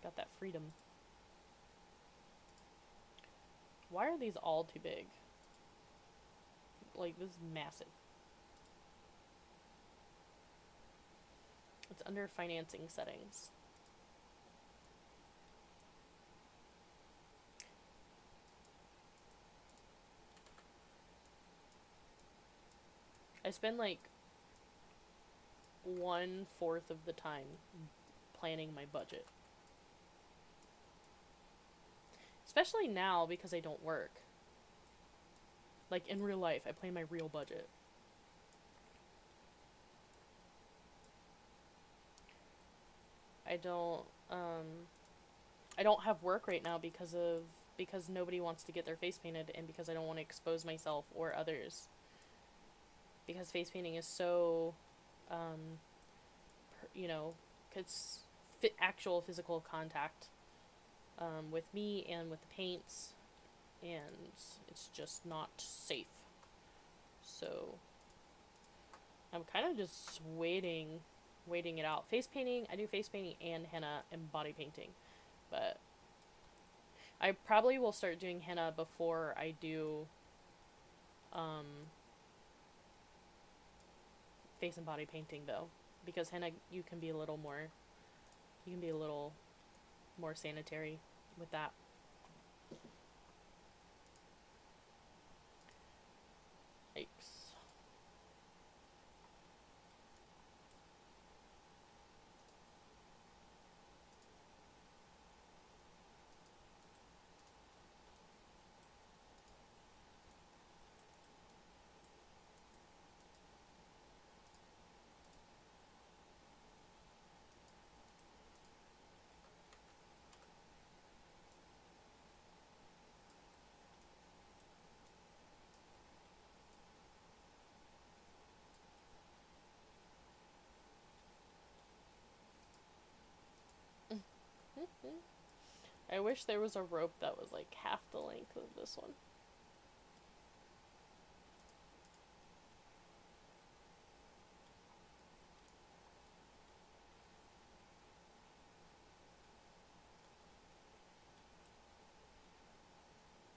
Got that freedom. Why are these all too big? Like, this is massive. It's under financing settings. I spend like 1/4 of the time planning my budget. Especially now because I don't work. Like in real life, I plan my real budget. I don't have work right now because nobody wants to get their face painted and because I don't want to expose myself or others. Because face painting is so, it's actual physical contact with me and with the paints, and it's just not safe. So I'm kind of just waiting it out. Face painting, I do face painting and henna and body painting, but I probably will start doing henna before I do face and body painting though, because henna you can be a little more sanitary with that. Yikes. I wish there was a rope that was like half the length of this one.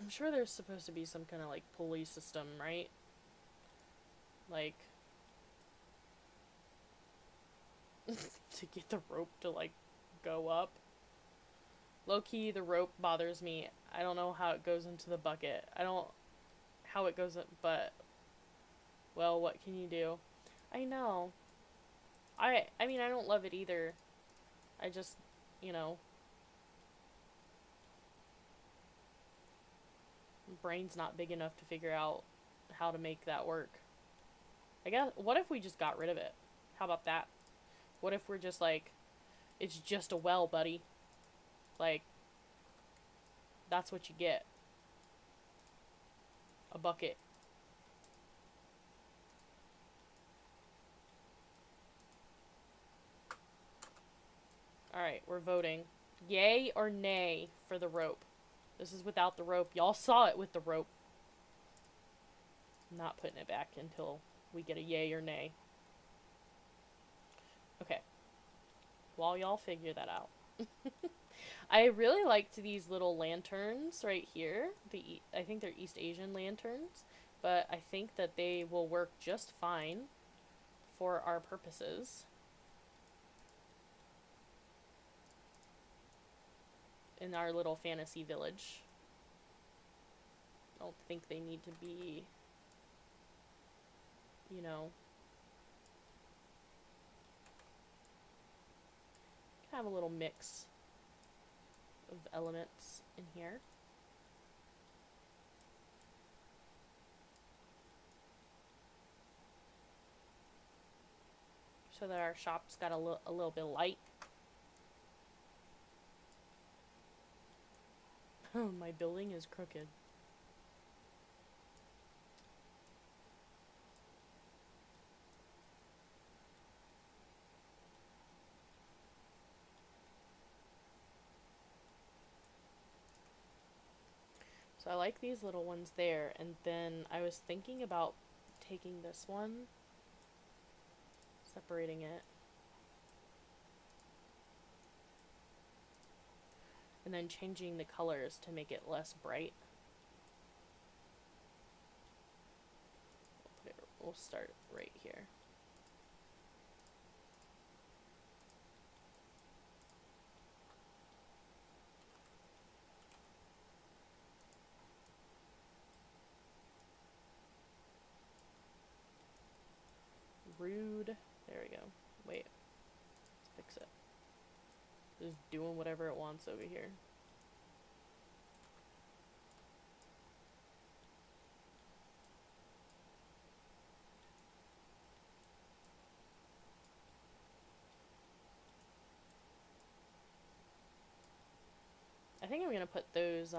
I'm sure there's supposed to be some kind of like pulley system, right? Like to get the rope to like go up. Low key, the rope bothers me. I don't know how it goes into the bucket. I don't how it goes, but well, what can you do? I know. I mean, I don't love it either. I just, brain's not big enough to figure out how to make that work. I guess, what if we just got rid of it? How about that? What if we're just like, It's just a well, buddy. Like, that's what you get. A bucket. Alright, we're voting. Yay or nay for the rope. This is without the rope. Y'all saw it with the rope. I'm not putting it back until we get a yay or nay. Okay. While y'all figure that out. I really liked these little lanterns right here. I think they're East Asian lanterns. But I think that they will work just fine for our purposes. In our little fantasy village. I don't think they need to be, you know, have a little mix of elements in here. So that our shop's got a little bit of light. Oh, my building is crooked. So I like these little ones there, and then I was thinking about taking this one, separating it, and then changing the colors to make it less bright. We'll start right here. Rude. There we go. Wait. Let's fix it. Just doing whatever it wants over here. I think I'm gonna put those,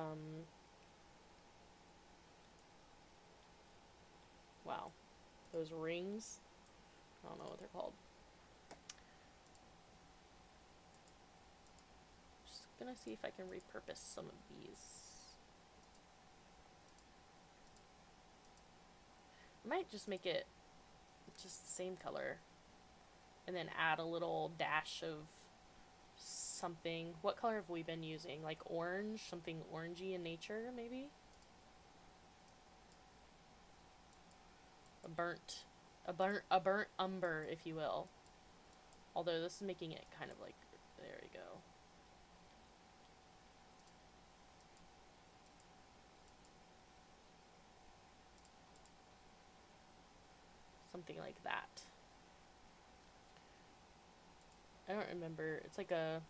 wow. Those rings. I don't know what they're called. Just gonna see if I can repurpose some of these. I might just make it just the same color. And then add a little dash of something. What color have we been using? Like orange? Something orangey in nature, maybe? A burnt umber, if you will. Although this is making it kind of like, there you go. Something like that. I don't remember. It's like a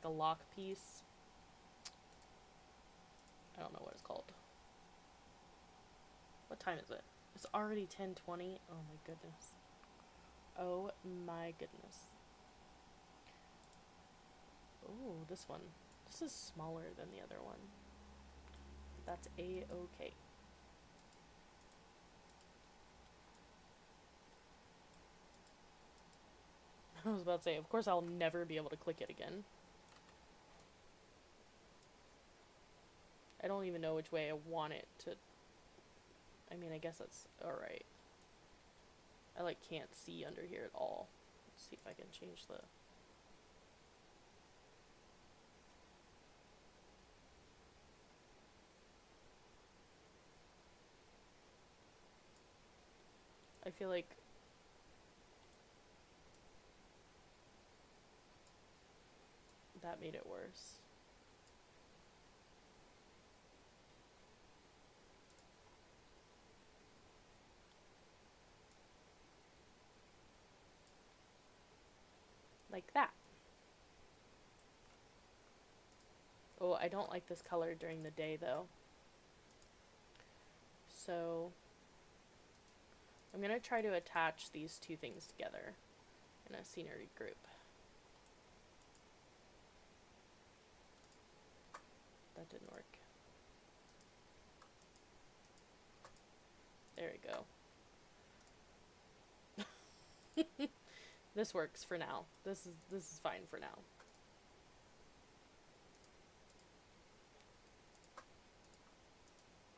lock piece. I don't know what it's called. What time is it? It's already 10:20. Oh my goodness. Oh my goodness. Oh, this one. This is smaller than the other one. That's a-okay. I was about to say, of course I'll never be able to click it again. I don't even know which way I want it to... I mean, I guess that's alright. I, like, can't see under here at all. Let's see if I can change the... I feel like... that made it worse. Like that. Oh, I don't like this color during the day, though. So, I'm going to try to attach these two things together in a scenery group. That didn't work. There we go. This works for now. This is fine for now.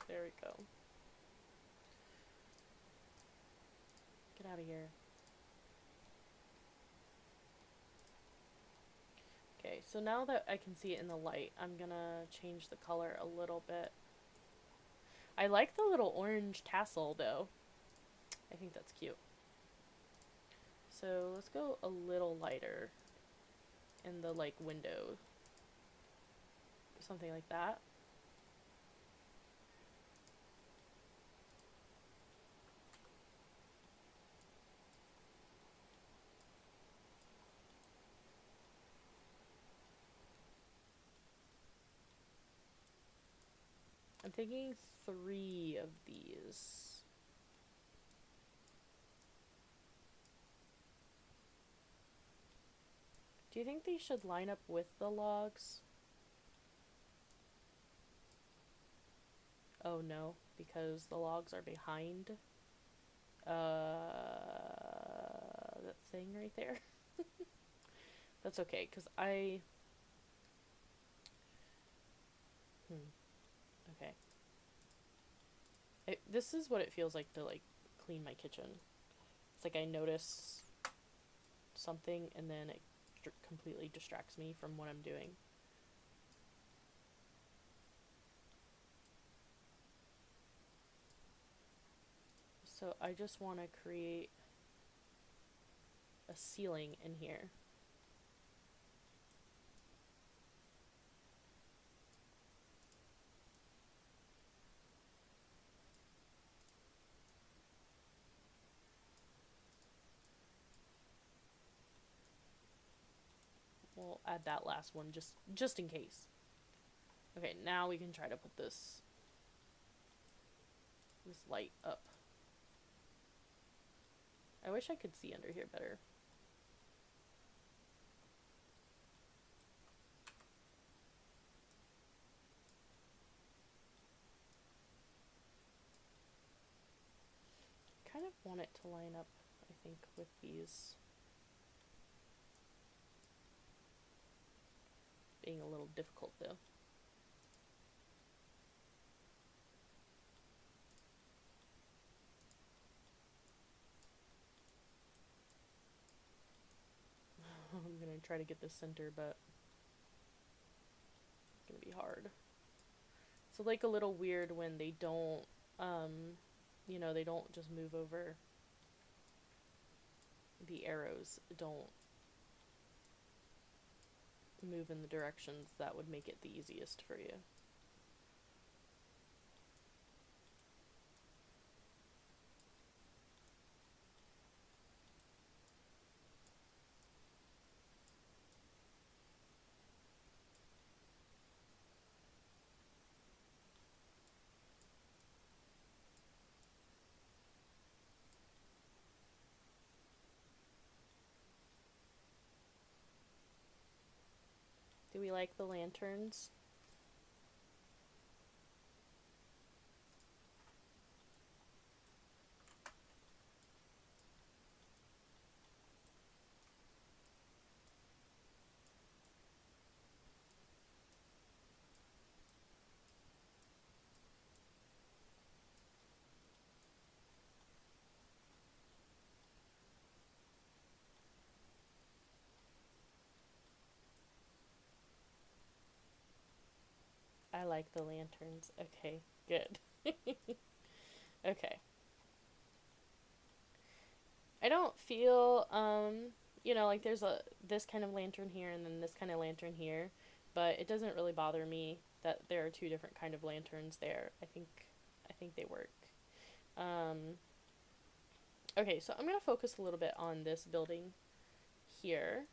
There we go. Get out of here. Okay, so now that I can see it in the light, I'm gonna change the color a little bit. I like the little orange tassel though. I think that's cute. So let's go a little lighter in the like window. Something like that. I'm thinking 3 of these. Do you think these should line up with the logs? Oh no, because the logs are behind that thing right there. That's okay, because okay. This is what it feels like to like clean my kitchen. It's like I notice something and then it completely distracts me from what I'm doing. So I just want to create a ceiling in here. We'll add that last one just in case. Okay, now we can try to put this light up. I wish I could see under here better. Kind of want it to line up, I think, with these being a little difficult though. I'm gonna try to get this center, but it's gonna be hard. So like a little weird when they don't, you know, they don't just move over. The arrows don't move in the directions that would make it the easiest for you. Do we like the lanterns? I like the lanterns. Okay, good. Okay. I don't feel, you know, like there's this kind of lantern here and then this kind of lantern here, but it doesn't really bother me that there are 2 different kind of lanterns there. I think they work. Okay, so I'm gonna focus a little bit on this building here.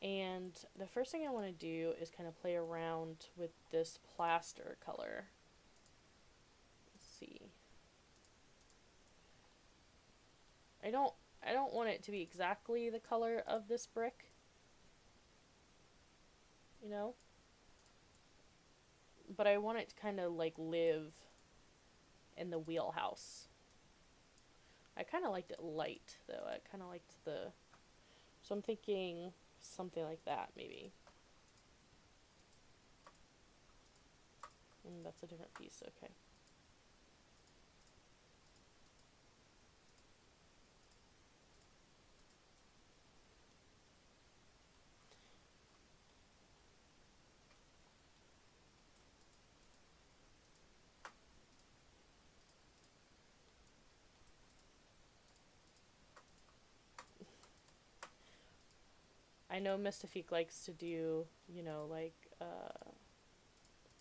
And the first thing I want to do is kind of play around with this plaster color. Let's see. I don't want it to be exactly the color of this brick. You know? but I want it to kind of like live in the wheelhouse. I kind of liked it light though. I kind of liked the, so I'm thinking something like that maybe. That's a different piece. Okay. I know Mystifiq likes to do, you know, like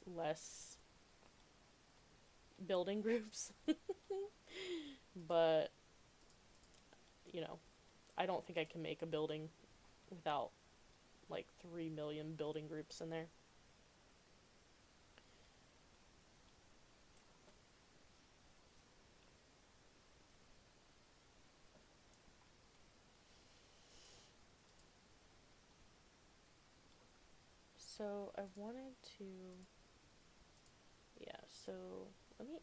less building groups, but you know, I don't think I can make a building without like 3 million building groups in there. So I wanted to, yeah, so let me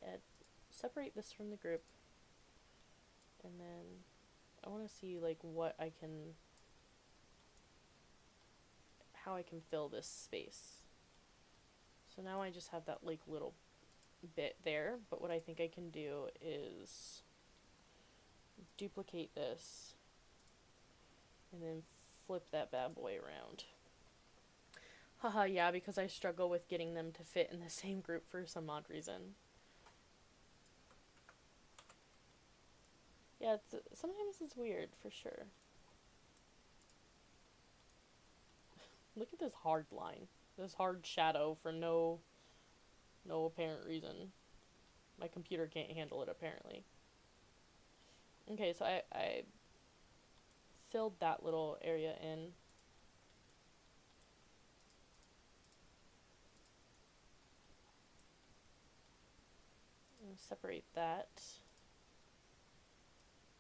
separate this from the group, and then I want to see like what I can, how I can fill this space. So now I just have that like little bit there, but what I think I can do is duplicate this and then flip that bad boy around. Haha, yeah, because I struggle with getting them to fit in the same group for some odd reason. Yeah, sometimes it's weird, for sure. Look at this hard line. This hard shadow for no apparent reason. My computer can't handle it, apparently. Okay, so I filled that little area in. Separate that.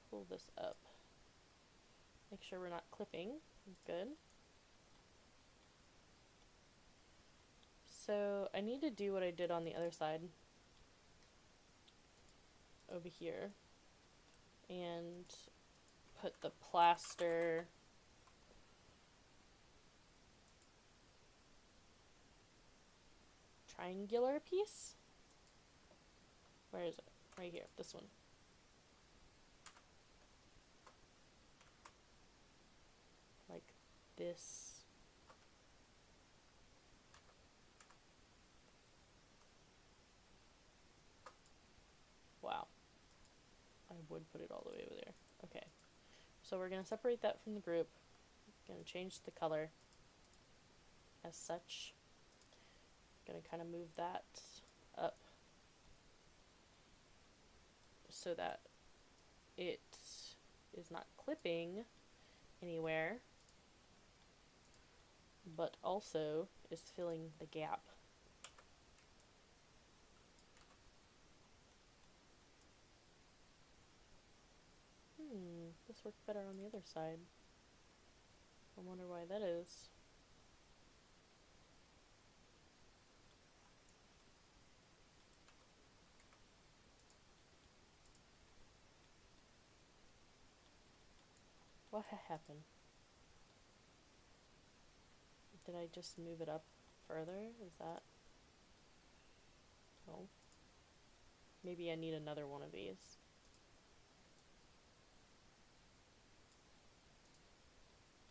Pull this up. Make sure we're not clipping. Good. So I need to do what I did on the other side. Over here. And put the plaster triangular piece. Where is it? Right here. This one. Like this. Wow. I would put it all the way over there. Okay. So we're going to separate that from the group. Going to change the color as such. Going to kind of move that up so that it is not clipping anywhere, but also is filling the gap. This worked better on the other side. I wonder why that is. What happened? Did I just move it up further? Is that... Oh. Maybe I need another one of these.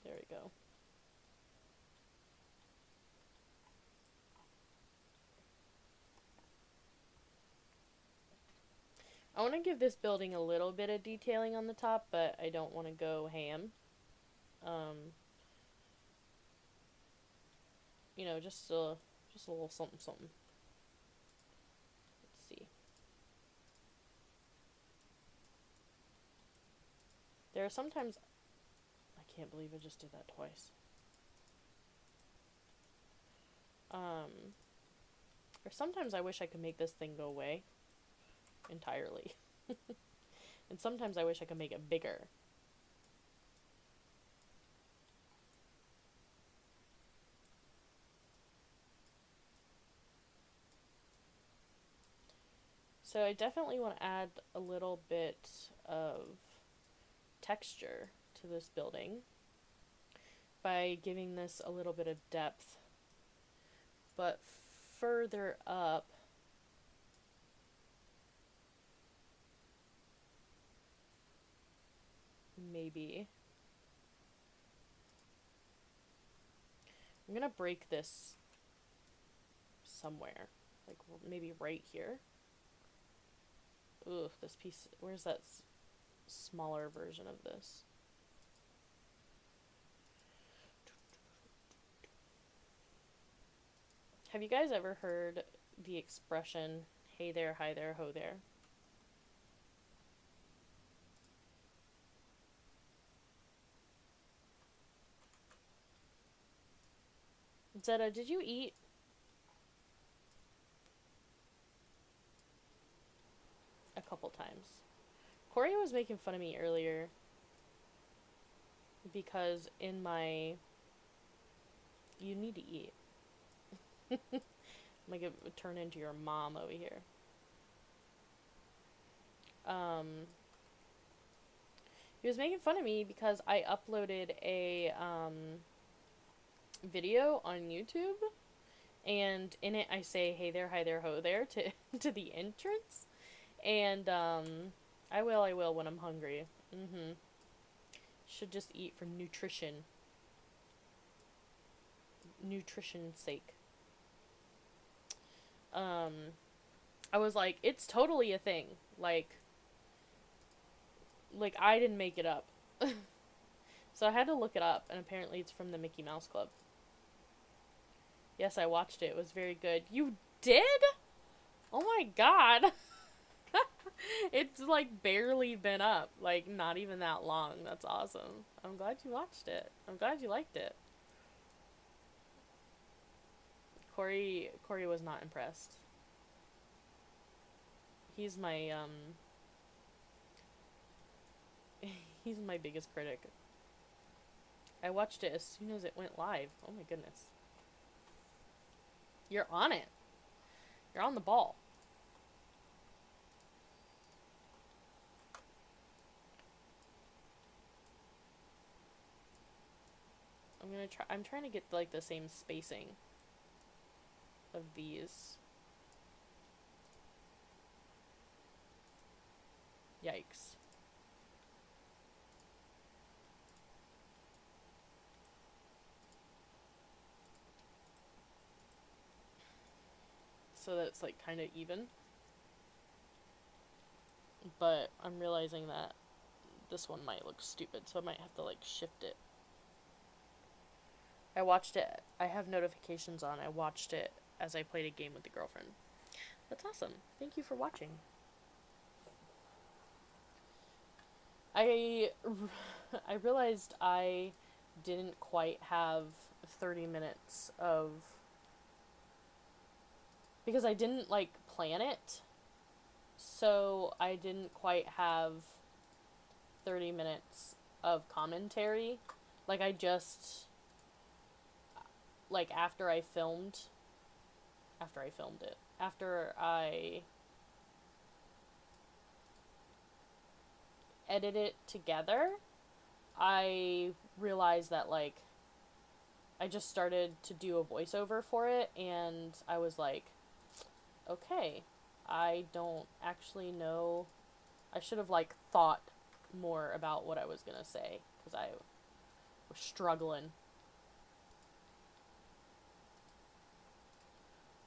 There we go. I want to give this building a little bit of detailing on the top, but I don't want to go ham. You know, just a little something something. Let's see. There are sometimes... I can't believe I just did that twice. Or sometimes I wish I could make this thing go away entirely. And sometimes I wish I could make it bigger. So I definitely want to add a little bit of texture to this building by giving this a little bit of depth. But further up, maybe. I'm gonna break this somewhere. Like maybe right here. Ugh, this piece. Where's that smaller version of this? Have you guys ever heard the expression, hey there, hi there, ho there? Zeta, did you eat? A couple times. Corey was making fun of me earlier because in my... You need to eat. I'm gonna turn into your mom over here. He was making fun of me because I uploaded a video on YouTube, and in it I say hey there, hi there, ho there to to the entrance, and I will when I'm hungry. Should just eat for nutrition's sake. I was like, it's totally a thing. Like I didn't make it up. So I had to look it up, and apparently it's from the Mickey Mouse Club. Yes, I watched it. It was very good. You did? Oh my god. It's like barely been up. Like not even that long. That's awesome. I'm glad you watched it. I'm glad you liked it. Corey was not impressed. He's my he's my biggest critic. I watched it as soon as it went live. Oh my goodness. You're on it. You're on the ball. I'm trying to get like the same spacing of these. Yikes. So that it's like kind of even. But I'm realizing that this one might look stupid, so I might have to like shift it. I watched it. I have notifications on. I watched it as I played a game with the girlfriend. That's awesome. Thank you for watching. I realized I didn't quite have 30 minutes of... Because I didn't, like, plan it. So I didn't quite have 30 minutes of commentary. Like, I just... Like, after I edit it together, I realized that, like, I just started to do a voiceover for it, and I was like, okay, I don't actually know. I should have, like, thought more about what I was gonna say, because I was struggling.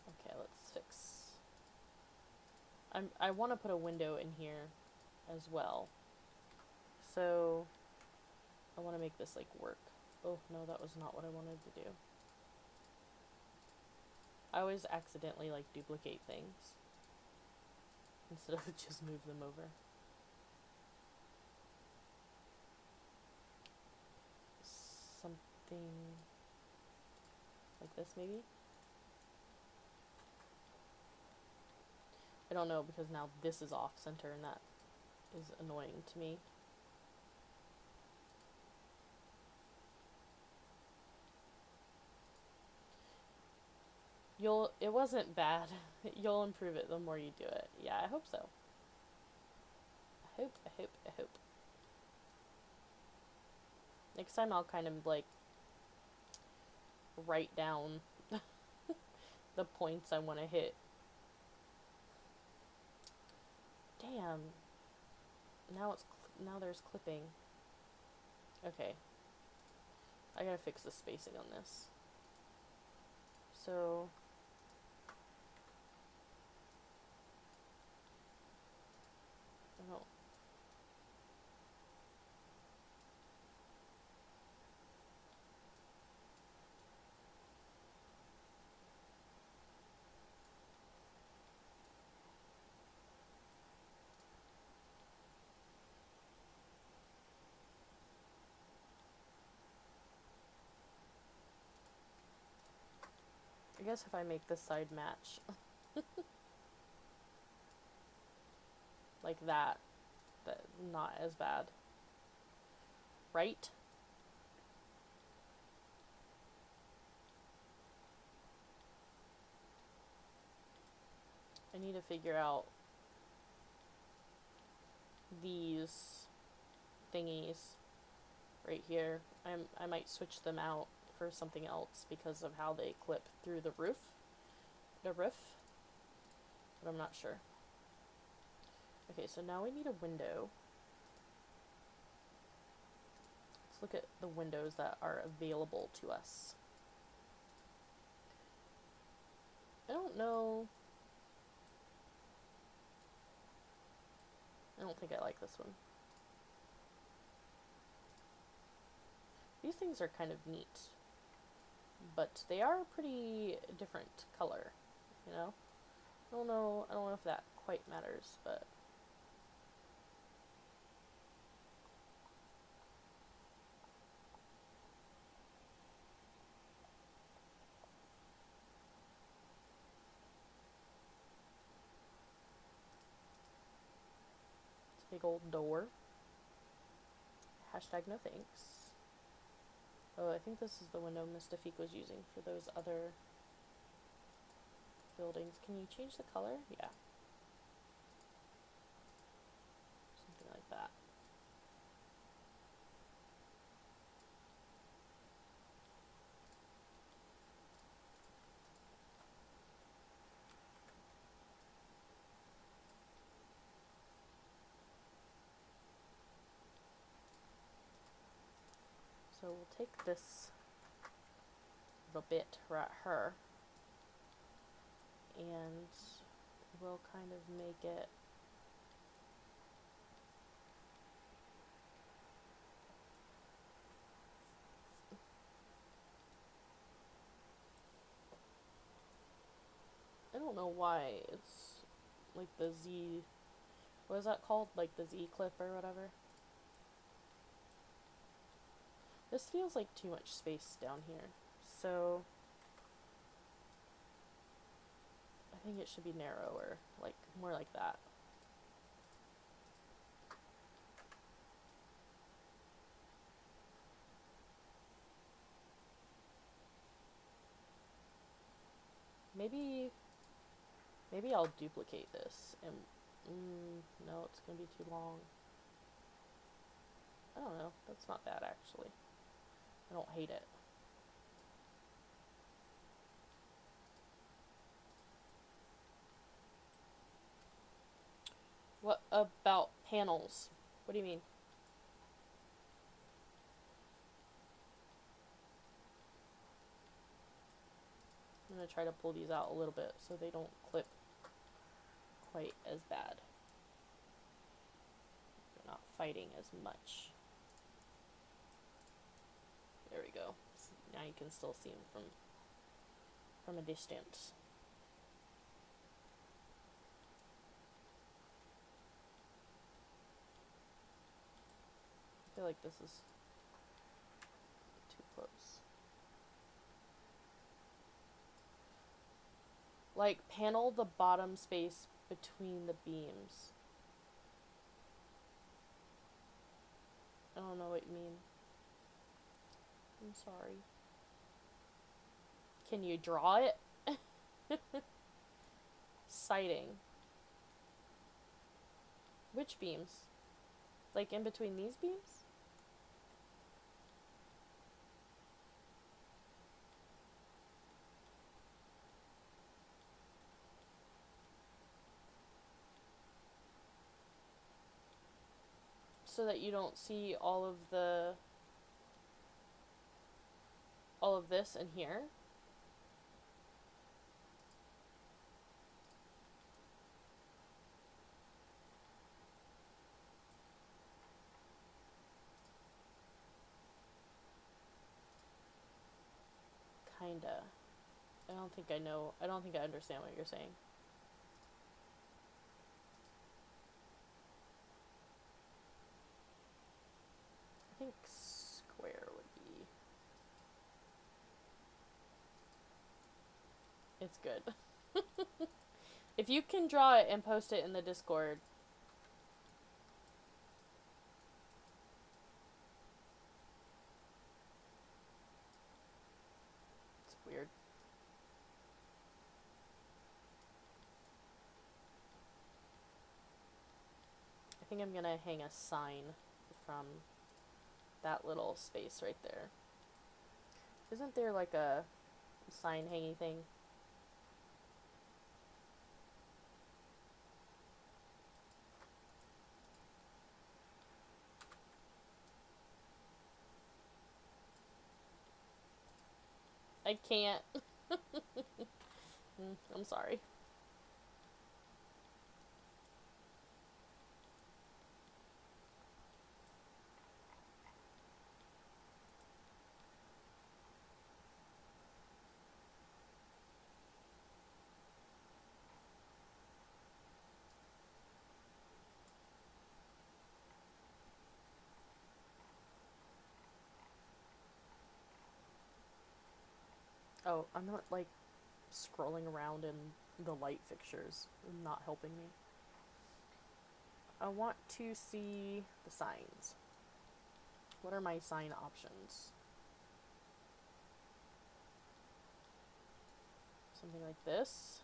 Okay, let's fix... I want to put a window in here as well. So, I want to make this, like, work. Oh, no, that was not what I wanted to do. I always accidentally, like, duplicate things instead of just move them over. Something like this, maybe? I don't know, because now this is off center, and that is annoying to me. It wasn't bad. You'll improve it the more you do it. Yeah, I hope so. I hope. Next time I'll kind of like write down the points I want to hit. Damn. Now there's clipping. Okay. I gotta fix the spacing on this. So I don't. I guess if I make this side match like that, that's not as bad. Right? I need to figure out these thingies right here. I might switch them out for something else because of how they clip through the roof. But I'm not sure. Okay, so now we need a window. Let's look at the windows that are available to us. I don't know. I don't think I like this one. These things are kind of neat, but they are a pretty different color, you know? I don't know if that quite matters, but it's a big old door. Hashtag no thanks. Oh, I think this is the window Mystifiq was using for those other buildings. Can you change the color? Yeah. Something like that. So we'll take this little bit right here and we'll kind of make it I don't know why it's like the Z, what is that called? Like the Z clip or whatever. This feels like too much space down here, so I think it should be narrower, like more like that. Maybe I'll duplicate this and no, it's gonna be too long. I don't know, that's not bad actually. I don't hate it. What about panels? What do you mean? I'm gonna try to pull these out a little bit so they don't clip quite as bad. They're not fighting as much. There we go. So now you can still see them from a distance. I feel like this is too close. Like, panel the bottom space between the beams. I don't know what you mean. I'm sorry. Can you draw it? siding. Which beams? Like in between these beams? So that you don't see all of this in here. Kinda. I don't think I understand what you're saying. I think square would be... It's good. If you can draw it and post it in the Discord. It's weird. I think I'm gonna hang a sign from that little space right there. Isn't there like a sign hanging thing? I can't. I'm sorry. Oh, I'm not like scrolling around in the light fixtures. Not helping me. I want to see the signs. What are my sign options? Something like this.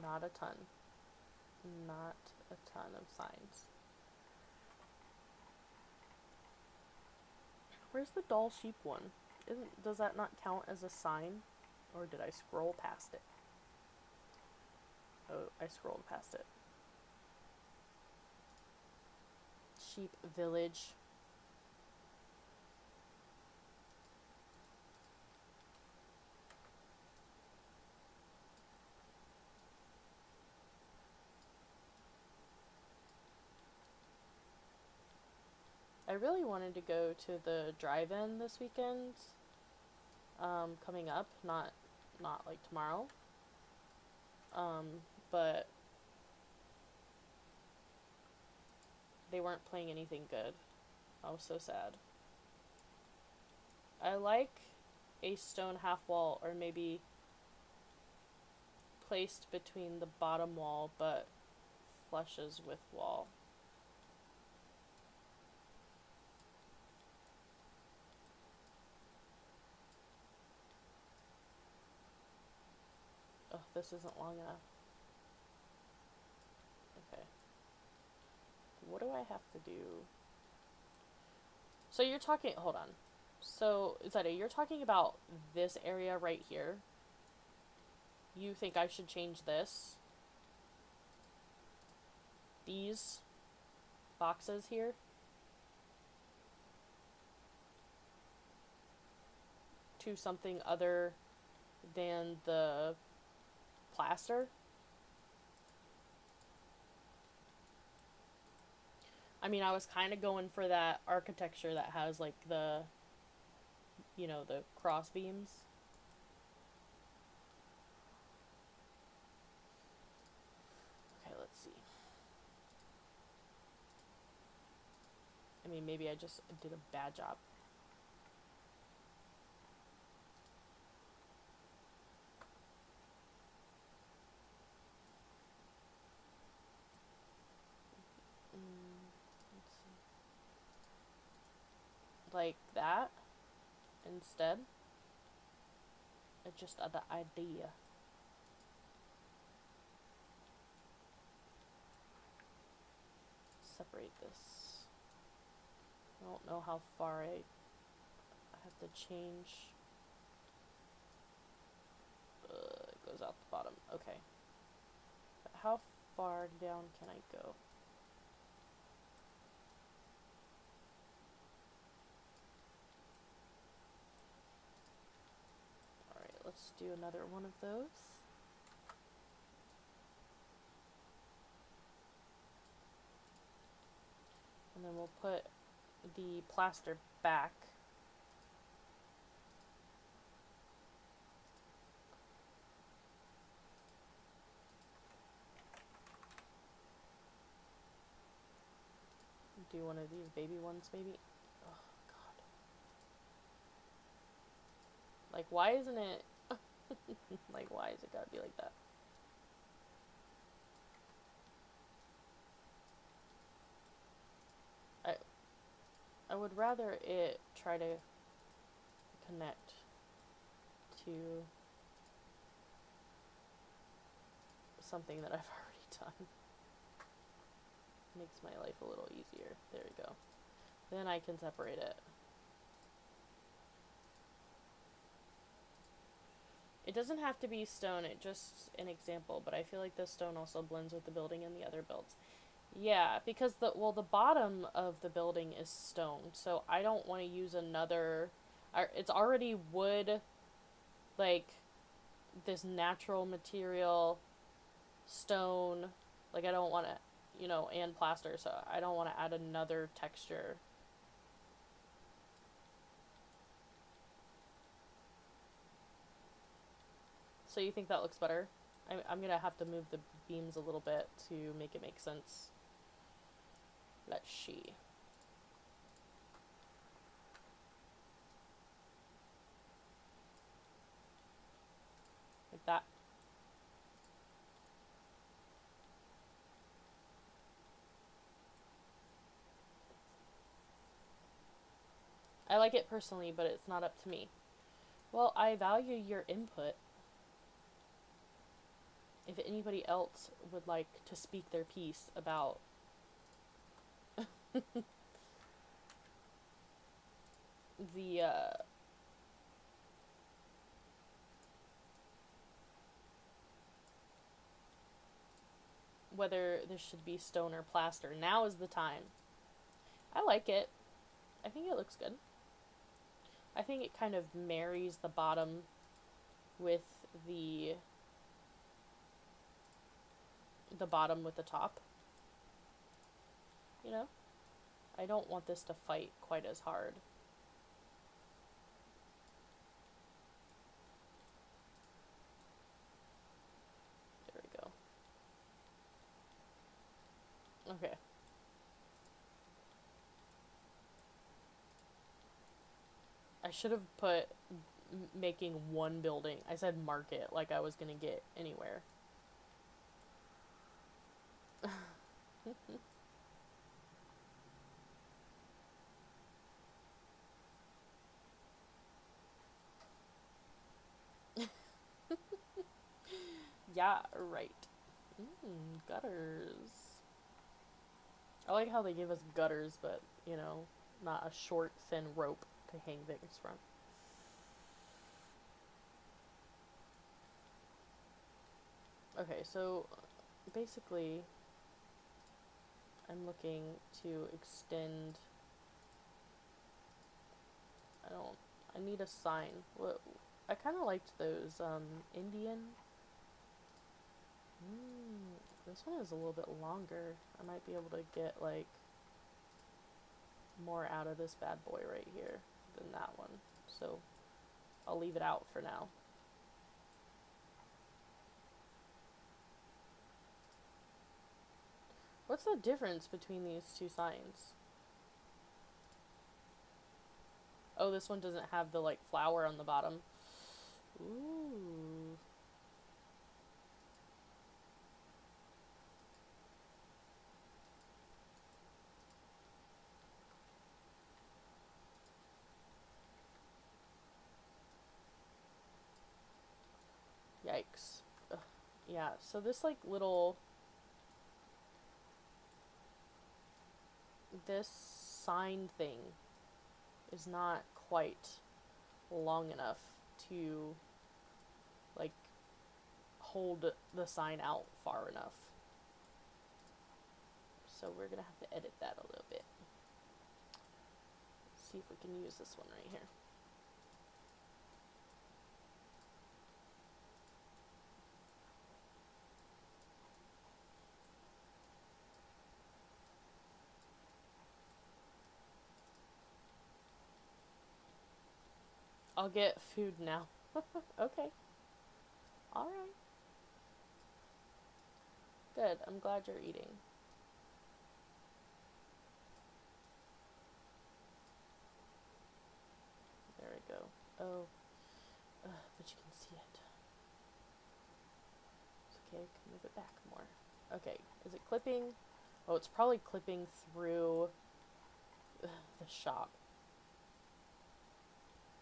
Not a ton. Not a ton of signs. Where's the doll sheep one? Does that not count as a sign? Or did I scroll past it? Oh, I scrolled past it. Sheep village. I really wanted to go to the drive-in this weekend, coming up, not like tomorrow, but they weren't playing anything good. I was so sad. I like a stone half wall, or maybe placed between the bottom wall, but flushes with wall. Oh, this isn't long enough. Okay. What do I have to do? So you're talking, hold on. So, Zeta, you're talking about this area right here. You think I should change this? These boxes here? To something other than the plaster? I mean, I was kind of going for that architecture that has like the, you know, the cross beams. Okay, let's see. I mean, maybe I just did a bad job. like that instead. It's just the idea. Separate this. I don't know how far I have to change. It goes out the bottom. Okay. But how far down can I go? Alright, let's do another one of those. And then we'll put the plaster back. Do one of these baby ones, maybe? Oh, God. Like, why isn't it... like, why is it gotta be like that? I would rather it try to connect to something that I've already done. Makes my life a little easier. There we go. Then I can separate it. It doesn't have to be stone, it's just an example, but I feel like this stone also blends with the building and the other builds. Yeah, because the bottom of the building is stone, so I don't want to use another... it's already wood, like, this natural material, stone, like, I don't want to, you know, and plaster, so I don't want to add another texture. So you think that looks better? I'm gonna have to move the beams a little bit to make it make sense. Let's see. Like that. I like it personally, but it's not up to me. Well, I value your input. If anybody else would like to speak their piece about the whether this should be stone or plaster, now is the time. I like it. I think it looks good. I think it kind of marries the bottom with the bottom with the top. You know? I don't want this to fight quite as hard. There we go. Okay. I should have put making one building. I said market, like I was gonna get anywhere. Yeah, right. Gutters. I like how they give us gutters, but, you know, not a short, thin rope to hang things from. Okay, so basically, I'm looking to extend... I need a sign. What? I kind of liked those, Indian... this one is a little bit longer. I might be able to get, like, more out of this bad boy right here than that one. So, I'll leave it out for now. What's the difference between these two signs? Oh, this one doesn't have the, like, flower on the bottom. Ooh. Yikes. Ugh. Yeah, so this like little, this sign thing is not quite long enough to like hold the sign out far enough. So we're gonna have to edit that a little bit. Let's see if we can use this one right here. I'll get food now. Okay. Alright. Good. I'm glad you're eating. There we go. Oh. But you can see it. It's okay. I can move it back more. Okay. Is it clipping? Oh, it's probably clipping through the shop.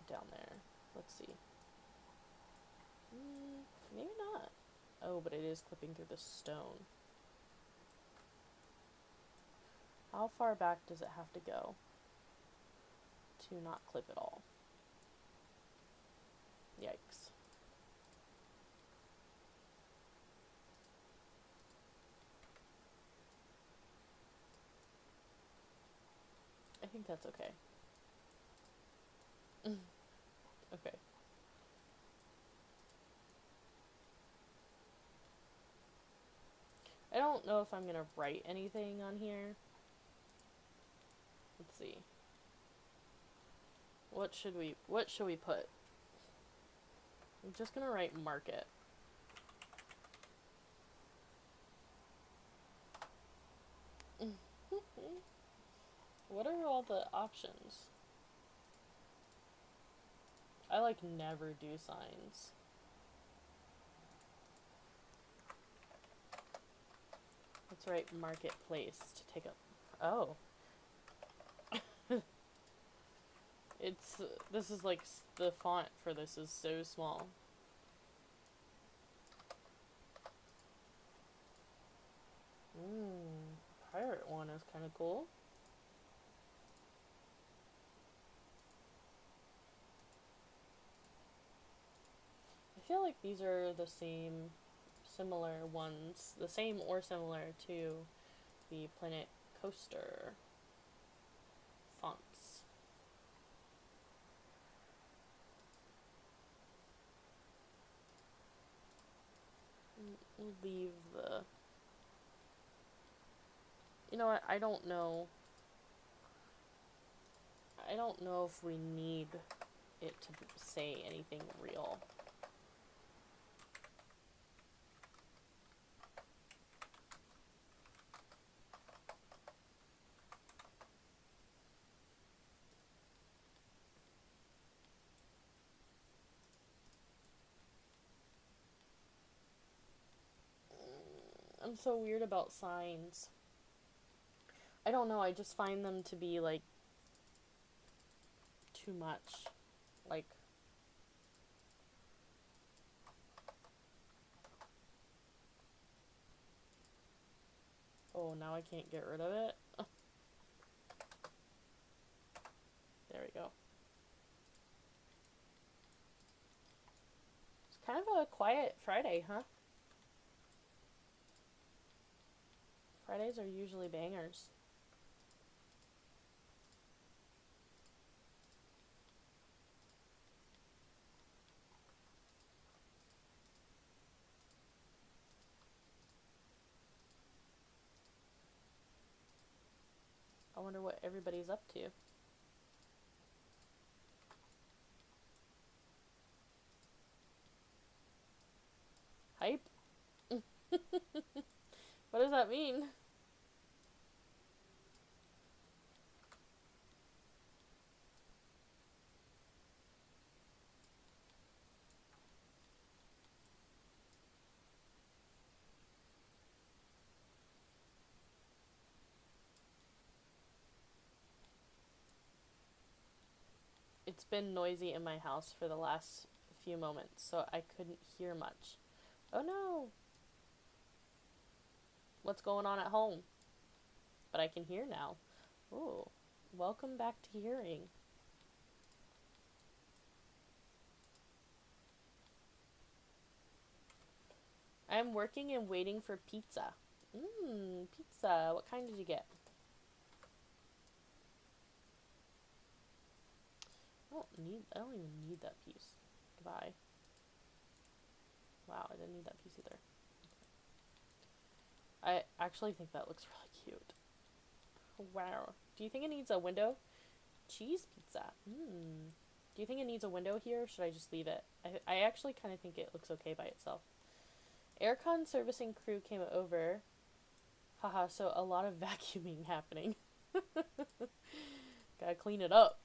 Down there. Let's see. Maybe not. Oh, but it is clipping through the stone. How far back does it have to go to not clip at all? Yikes. I think that's okay. Okay. I don't know if I'm gonna write anything on here. Let's see. What should we put? I'm just gonna write market. What are all the options? I like never do signs. Let's write marketplace to take up. Oh. This is like, the font for this is so small. Pirate one is kind of cool. I feel like these are the similar ones, the same or similar to the Planet Coaster fonts. We'll leave the... You know what, I don't know. I don't know if we need it to say anything real. I'm so weird about signs. I don't know, I just find them to be, like, too much. Like... Oh, now I can't get rid of it? There we go. It's kind of a quiet Friday, huh? Fridays are usually bangers. I wonder what everybody's up to. Hype? What does that mean? It's been noisy in my house for the last few moments, so I couldn't hear much. Oh no! What's going on at home? But I can hear now. Oh, welcome back to hearing. I'm working and waiting for pizza. Pizza. What kind did you get? I don't even need that piece. Goodbye. Wow, I didn't need that piece either. I actually think that looks really cute. Wow. Do you think it needs a window? Cheese pizza. Do you think it needs a window here, or should I just leave it? I actually kind of think it looks okay by itself. Aircon servicing crew came over. Haha, so a lot of vacuuming happening. Gotta clean it up.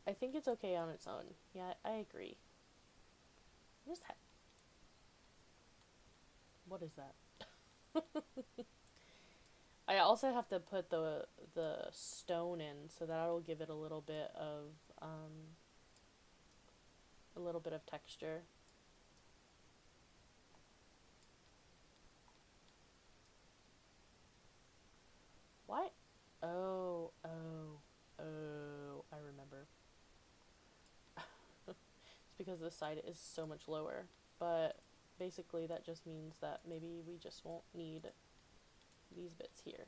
I think it's okay on its own. Yeah, I agree. What is that? I also have to put the stone in, so that'll give it a little bit of texture. What? Oh, I remember. It's because this side is so much lower, but basically that just means that maybe we just won't need these bits here.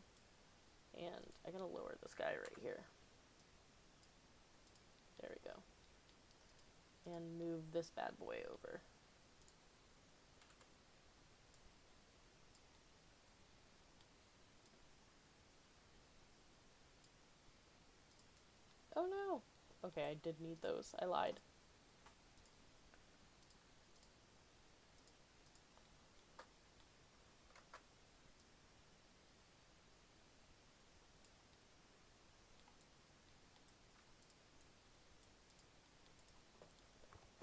And I gotta lower this guy right here. There we go. And move this bad boy over. Oh no! Okay, I did need those. I lied.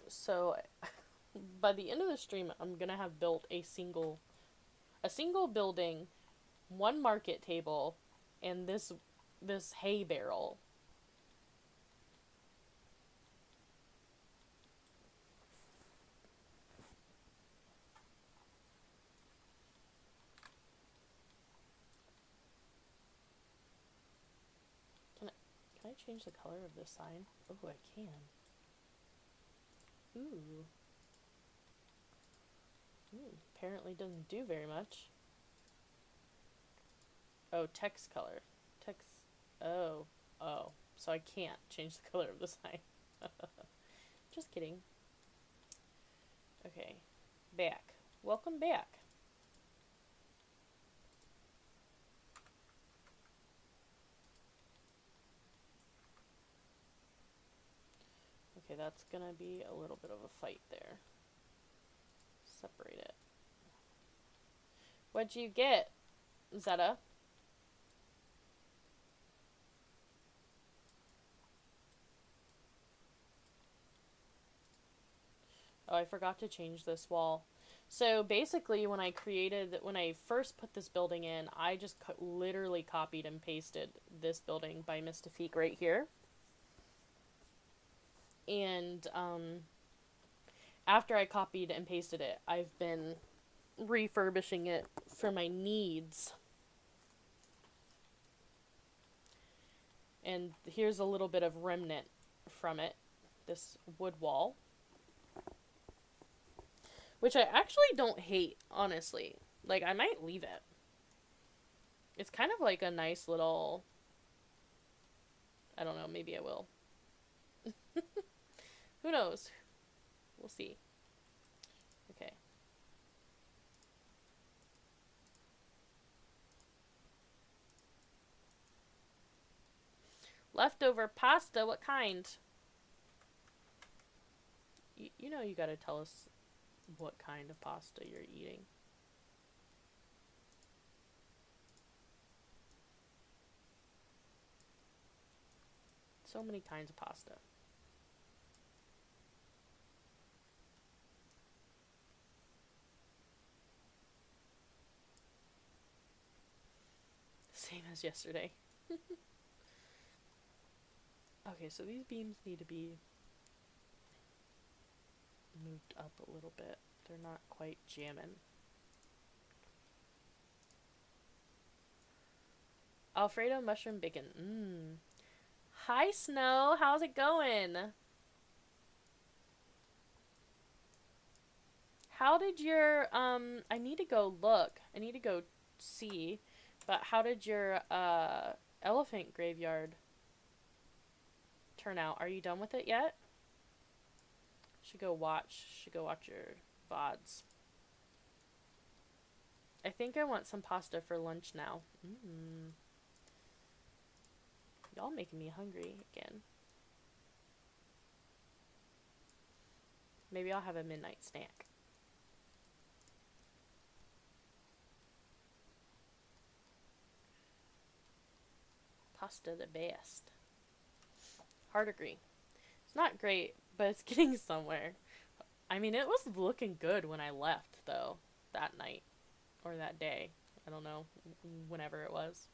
So, by the end of the stream, I'm gonna have built a single building, one market table, and this hay barrel. Can I change the color of this sign? Oh, I can. Ooh. Apparently doesn't do very much. Oh, text color. Text. Oh. So I can't change the color of the sign. Just kidding. Okay. Back. Welcome back. Okay, that's gonna be a little bit of a fight there. Separate it. What'd you get, Zeta? Oh, I forgot to change this wall. So basically, when I first put this building in, I just literally copied and pasted this building by Mystifiq right here. And after I copied and pasted it, I've been refurbishing it for my needs. And here's a little bit of remnant from it, this wood wall. Which I actually don't hate, honestly. Like, I might leave it. It's kind of like a nice little... I don't know, maybe I will. Who knows? We'll see. Okay. Leftover pasta, what kind? You know you gotta tell us what kind of pasta you're eating. So many kinds of pasta. same as yesterday. Okay, so these beams need to be moved up a little bit. They're not quite jamming. Alfredo mushroom bacon. Mmm. Hi, Snow. How's it going? How did your, I need to go look. I need to go see. But how did your, elephant graveyard turn out? Are you done with it yet? Should go watch your VODs. I think I want some pasta for lunch now. Mmm. Y'all making me hungry again. Maybe I'll have a midnight snack. Pasta the best. Hard agree. It's not great, but it's getting somewhere. I mean, it was looking good when I left, though, that night. Or that day. I don't know. Whenever it was.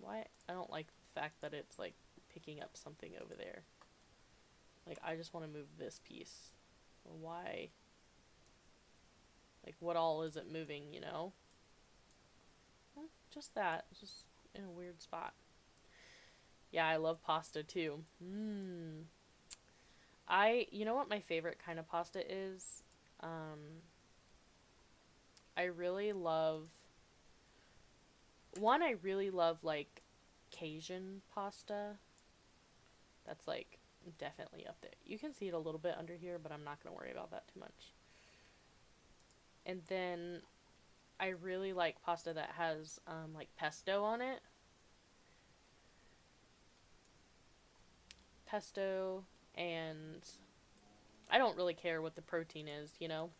Why? I don't like the fact that it's, like, picking up something over there. Like, I just want to move this piece. Why? Like, what all is it moving, you know? Well, just that. It's just in a weird spot. Yeah, I love pasta, too. Mmm. You know what my favorite kind of pasta is? I really love, I really love, like, Cajun pasta. That's, like, definitely up there. You can see it a little bit under here, but I'm not going to worry about that too much. And then I really like pasta that has, like, pesto on it. Pesto, and I don't really care what the protein is, you know?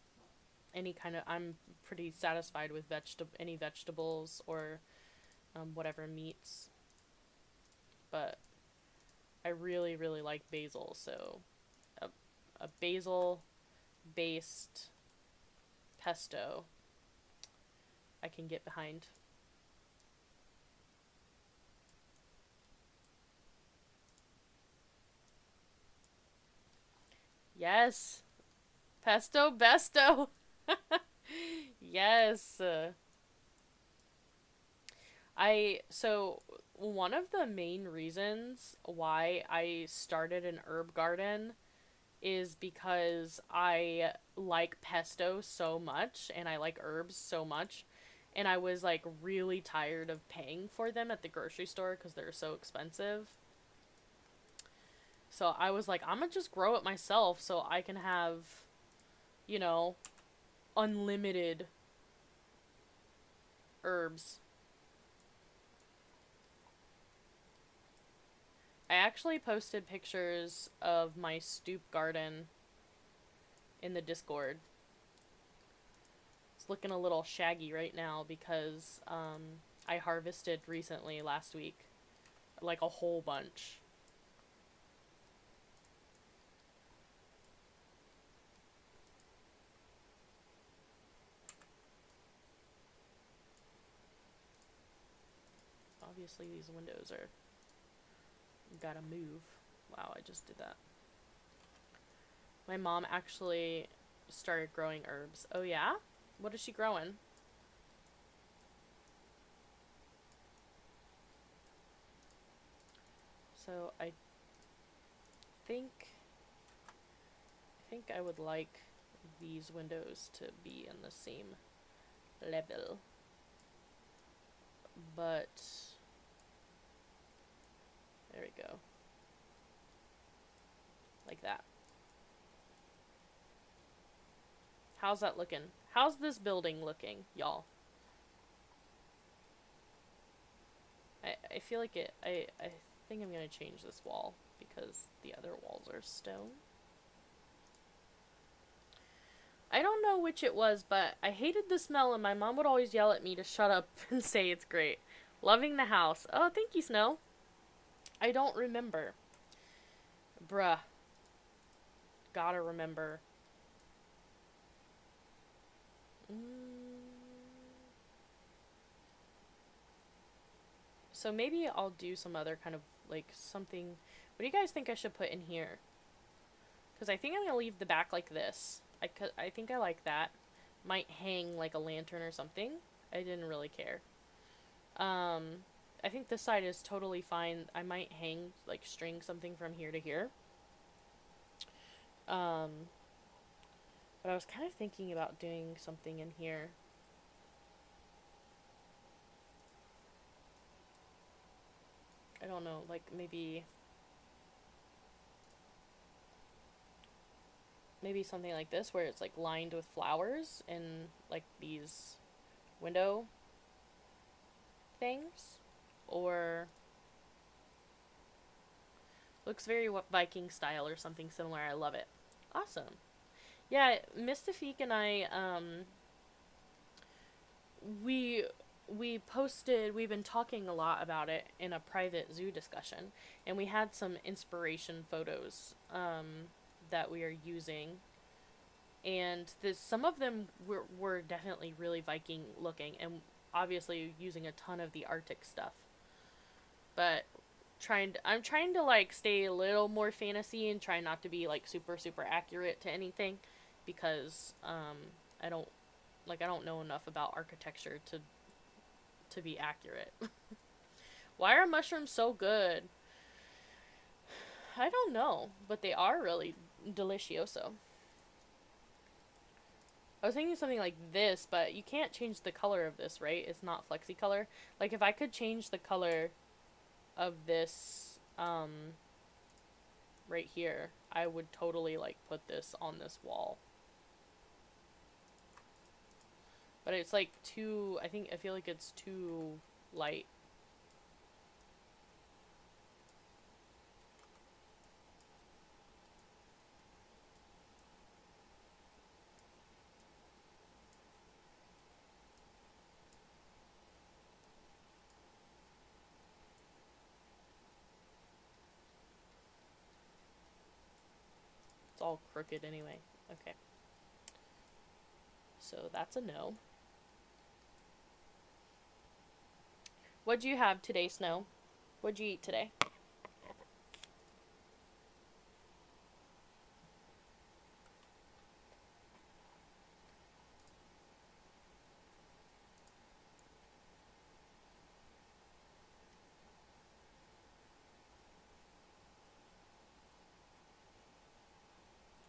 I'm pretty satisfied with any vegetables or whatever meats. But I really, really like basil, so a basil-based pesto I can get behind. Yes! Pesto besto! Yes! So one of the main reasons why I started an herb garden is because I like pesto so much and I like herbs so much, and I was like really tired of paying for them at the grocery store because they're so expensive. So I was like, I'm gonna just grow it myself so I can have, you know, unlimited herbs. I actually posted pictures of my stoop garden in the Discord. It's looking a little shaggy right now because I harvested recently last week. Like a whole bunch. Obviously these windows are gotta move. Wow, I just did that. My mom actually started growing herbs. Oh yeah? What is she growing? So I think I would like these windows to be in the same level. But there we go. Like that. How's that looking? How's this building looking, y'all? I feel like I think I'm gonna change this wall because the other walls are stone. I don't know which it was, but I hated the smell and my mom would always yell at me to shut up and say it's great. Loving the house. Oh, thank you, Snow. I don't remember. Bruh. Gotta remember. So maybe I'll do some other kind of, like, something. What do you guys think I should put in here? Because I think I'm going to leave the back like this. I think I like that. Might hang like a lantern or something. I didn't really care. I think this side is totally fine. I might hang, like, string something from here to here. But I was kind of thinking about doing something in here. I don't know, like, maybe something like this where it's, like, lined with flowers and, like, these window things. Or looks very Viking style or something similar. I love it. Awesome. Yeah, Mystifiq and I, we've been talking a lot about it in a private zoo discussion, and we had some inspiration photos that we are using, and some of them were definitely really Viking looking, and obviously using a ton of the Arctic stuff. But I'm trying to, like, stay a little more fantasy and try not to be, like, super accurate to anything, because I don't know enough about architecture to be accurate. Why are mushrooms so good? I don't know, but they are really delicioso. I was thinking something like this, but you can't change the color of this, right? It's not flexi color. Like, if I could change the color of this right here, I would totally, like, put this on this wall. But it's, like, too, I feel like it's too light. It's all crooked anyway. Okay. So that's a no. What'd you have today, Snow? What'd you eat today?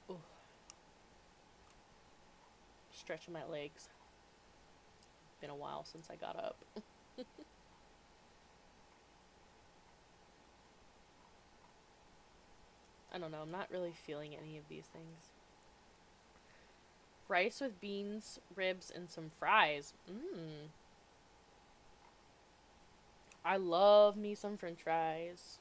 Ooh. Stretching my legs. Been a while since I got up. I don't know, I'm not really feeling any of these things. Rice with beans, ribs, and some fries. I love me some french fries.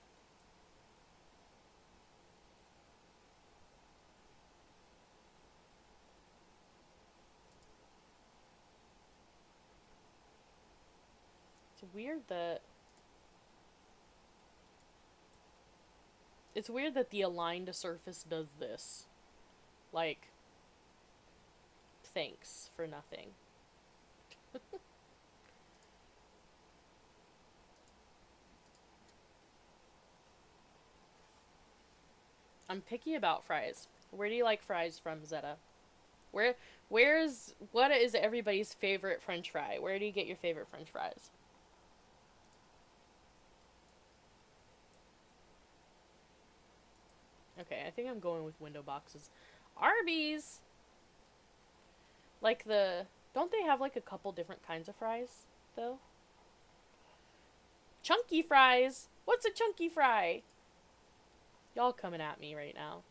It's weird that the aligned surface does this. Like, thanks for nothing. I'm picky about fries. Where do you like fries from, Zeta? What is everybody's favorite french fry? Where do you get your favorite french fries? Okay, I think I'm going with window boxes. Arby's! Like don't they have, like, a couple different kinds of fries, though? Chunky fries! What's a chunky fry? Y'all coming at me right now.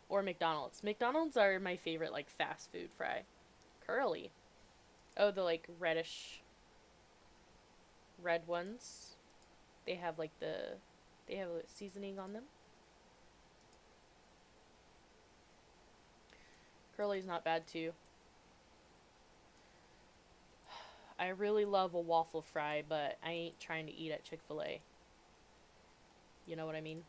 Or McDonald's. McDonald's are my favorite, like, fast food fry. Curly. Oh, the, like, red ones. They have, like, they have a seasoning on them. Curly's not bad, too. I really love a waffle fry, but I ain't trying to eat at Chick-fil-A. You know what I mean?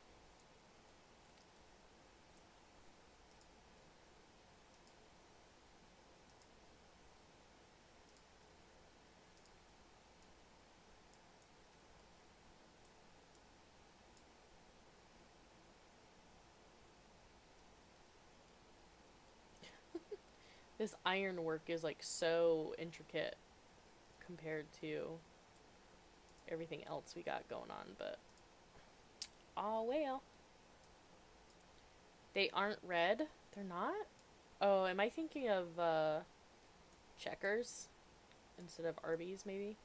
This ironwork is like so intricate compared to everything else we got going on, but oh well. They aren't red? They're not? Oh, am I thinking of Checkers instead of Arby's maybe?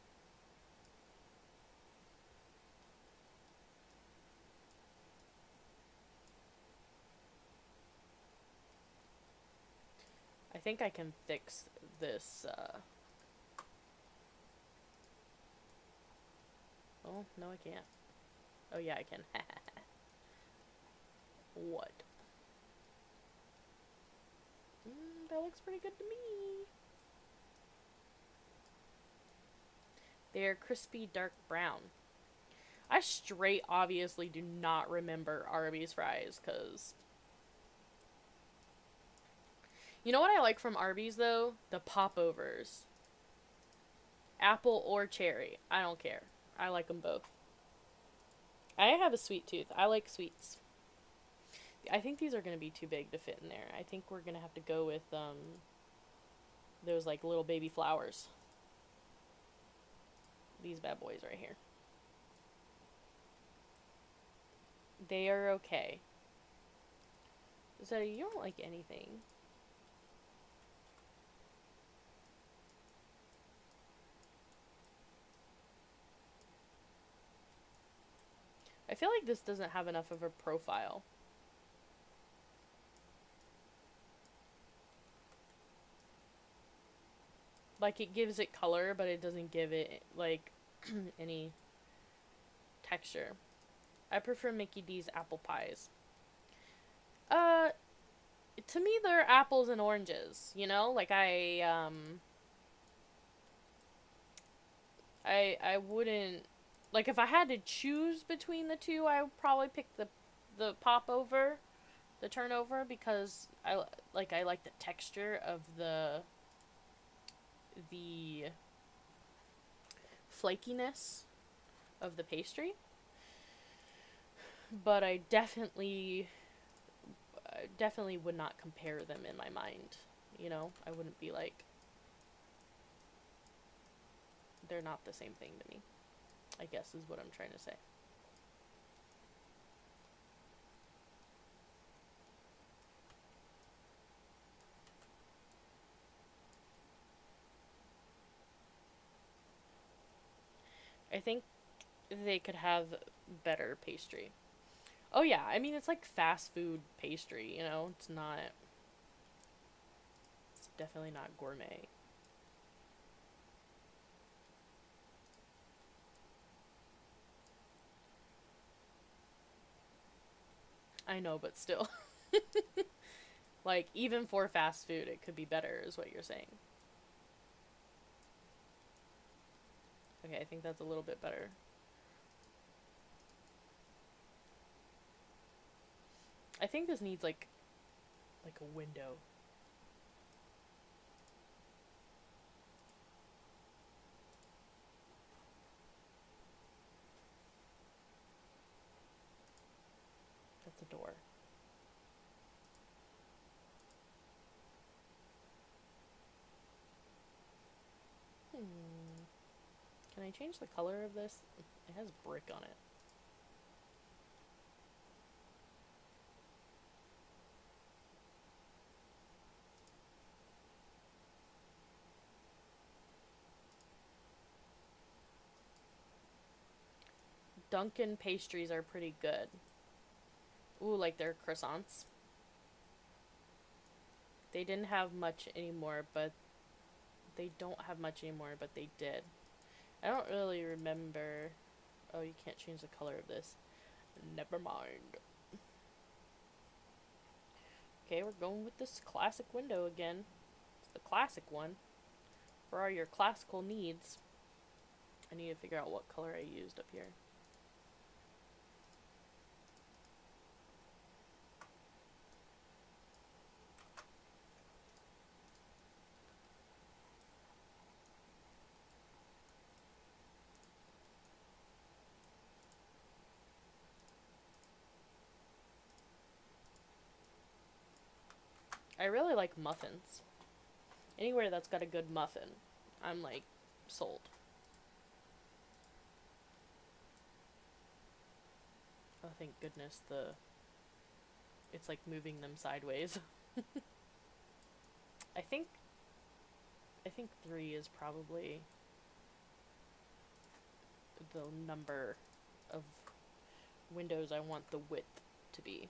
I think I can fix this oh, no I can't. Oh yeah, I can. What? That looks pretty good to me. They're crispy dark brown. I straight obviously do not remember Arby's fries, because you know what I like from Arby's though? The popovers. Apple or cherry. I don't care. I like them both. I have a sweet tooth. I like sweets. I think these are going to be too big to fit in there. I think we're going to have to go with those like little baby flowers. These bad boys right here. They are okay. So you don't like anything. I feel like this doesn't have enough of a profile. Like, it gives it color, but it doesn't give it, like, any texture. I prefer Mickey D's apple pies. Uh, to me, they're apples and oranges, you know? Like, I wouldn't, like, if I had to choose between the two, I would probably pick the popover, the turnover, because I like the texture of the flakiness of the pastry. But I definitely would not compare them in my mind. You know, I wouldn't be like, they're not the same thing to me, I guess is what I'm trying to say. I think they could have better pastry. Oh yeah, I mean it's like fast food pastry, you know? It's definitely not gourmet. I know, but still. Like, even for fast food, it could be better, is what you're saying. Okay, I think that's a little bit better. I think this needs, like a window. That's a door. Hmm. Can I change the color of this? It has brick on it. Dunkin' pastries are pretty good. Ooh, like their croissants. They didn't have much anymore, but they don't have much anymore, but they did. I don't really remember. Oh, you can't change the color of this. Never mind. Okay, we're going with this classic window again. It's the classic one. For all your classical needs. I need to figure out what color I used up here. I really like muffins. Anywhere that's got a good muffin, I'm like sold. Oh, thank goodness it's like moving them sideways. I think 3 is probably the number of windows I want the width to be.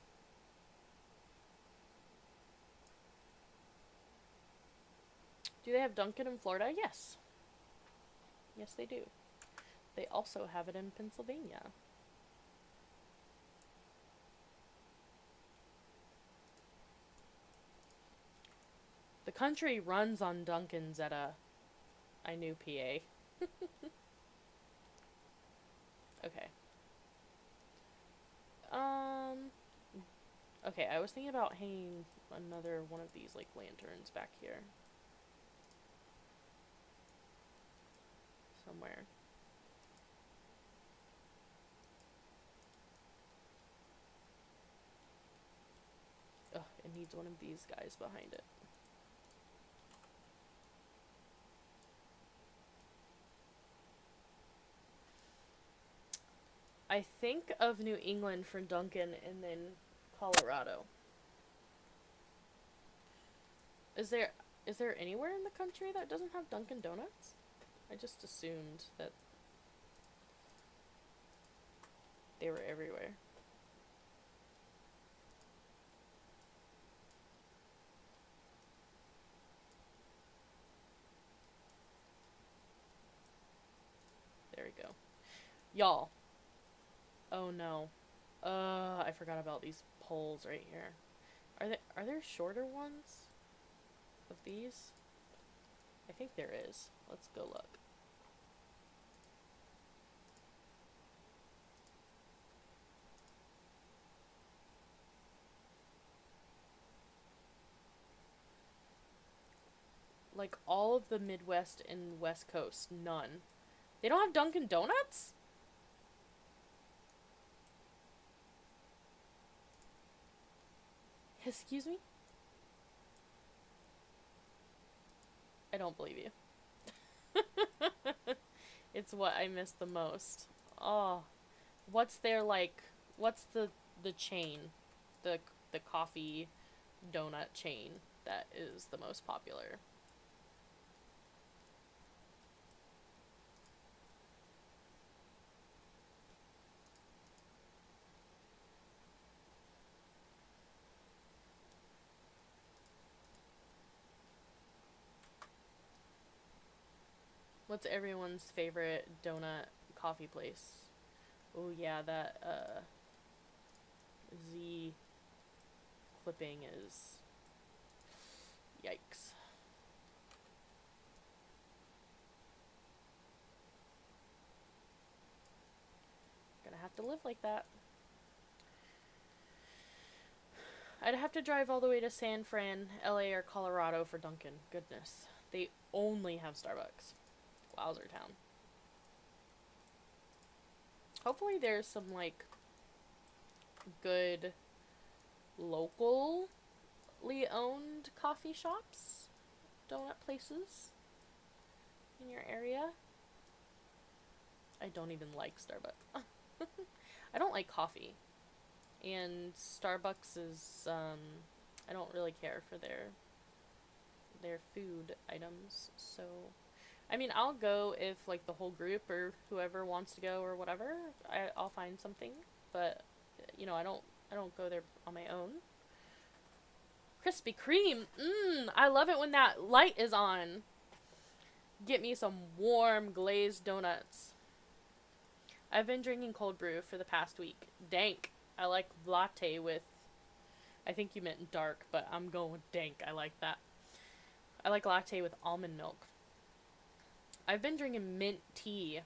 Do they have Dunkin' in Florida? Yes. Yes, they do. They also have it in Pennsylvania. The country runs on Dunkin's at I knew PA. Okay. Okay, I was thinking about hanging another one of these, like, lanterns back here. Somewhere. Ugh, it needs one of these guys behind it. I think of New England for Dunkin' and then Colorado. Is there anywhere in the country that doesn't have Dunkin' Donuts? I just assumed that they were everywhere. There we go. Y'all. Oh no. I forgot about these poles right here. Are there shorter ones of these? I think there is. Let's go look. Like all of the Midwest and West Coast, none. They don't have Dunkin' Donuts? Excuse me? I don't believe you. It's what I miss the most. Oh, what's the chain? The coffee donut chain that is the most popular? What's everyone's favorite donut coffee place? Oh yeah, that Z clipping is yikes. Gonna have to live like that. I'd have to drive all the way to San Fran, LA, or Colorado for Dunkin'. Goodness. They only have Starbucks. Wowzer town. Hopefully there's some, like, good locally owned coffee shops, donut places in your area. I don't even like Starbucks. I don't like coffee. And Starbucks is, I don't really care for their food items, so I mean, I'll go if, like, the whole group or whoever wants to go or whatever. I'll find something, but you know, I don't go there on my own. Krispy Kreme, I love it when that light is on. Get me some warm glazed donuts. I've been drinking cold brew for the past week. Dank. I like latte with, I think you meant dark, but I'm going with dank. I like that. I like latte with almond milk. I've been drinking mint tea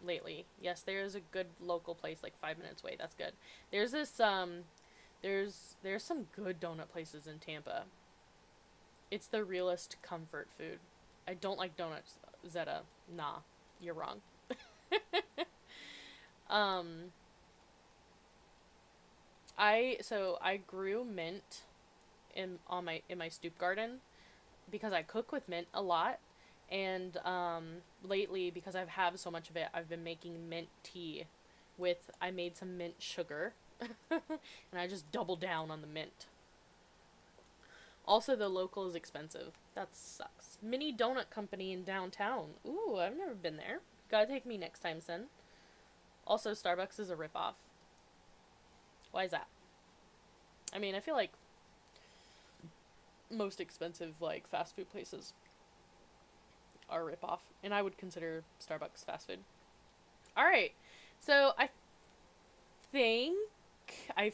lately. Yes, there is a good local place like 5 minutes away. That's good. There's this there's some good donut places in Tampa. It's the realest comfort food. I don't like donuts, Zeta. Nah, you're wrong. um, I grew mint in my stoop garden because I cook with mint a lot, and lately because I've had so much of it, I've been making mint tea with I made some mint sugar, and I just double down on the mint. Also, the local is expensive. That sucks. Mini Donut Company in downtown. Ooh, I've never been there. Gotta take me next time, son. Also, Starbucks is a ripoff. Why is that? I mean, I feel like most expensive, like, fast food places are a ripoff. And I would consider Starbucks fast food. Alright. So, think I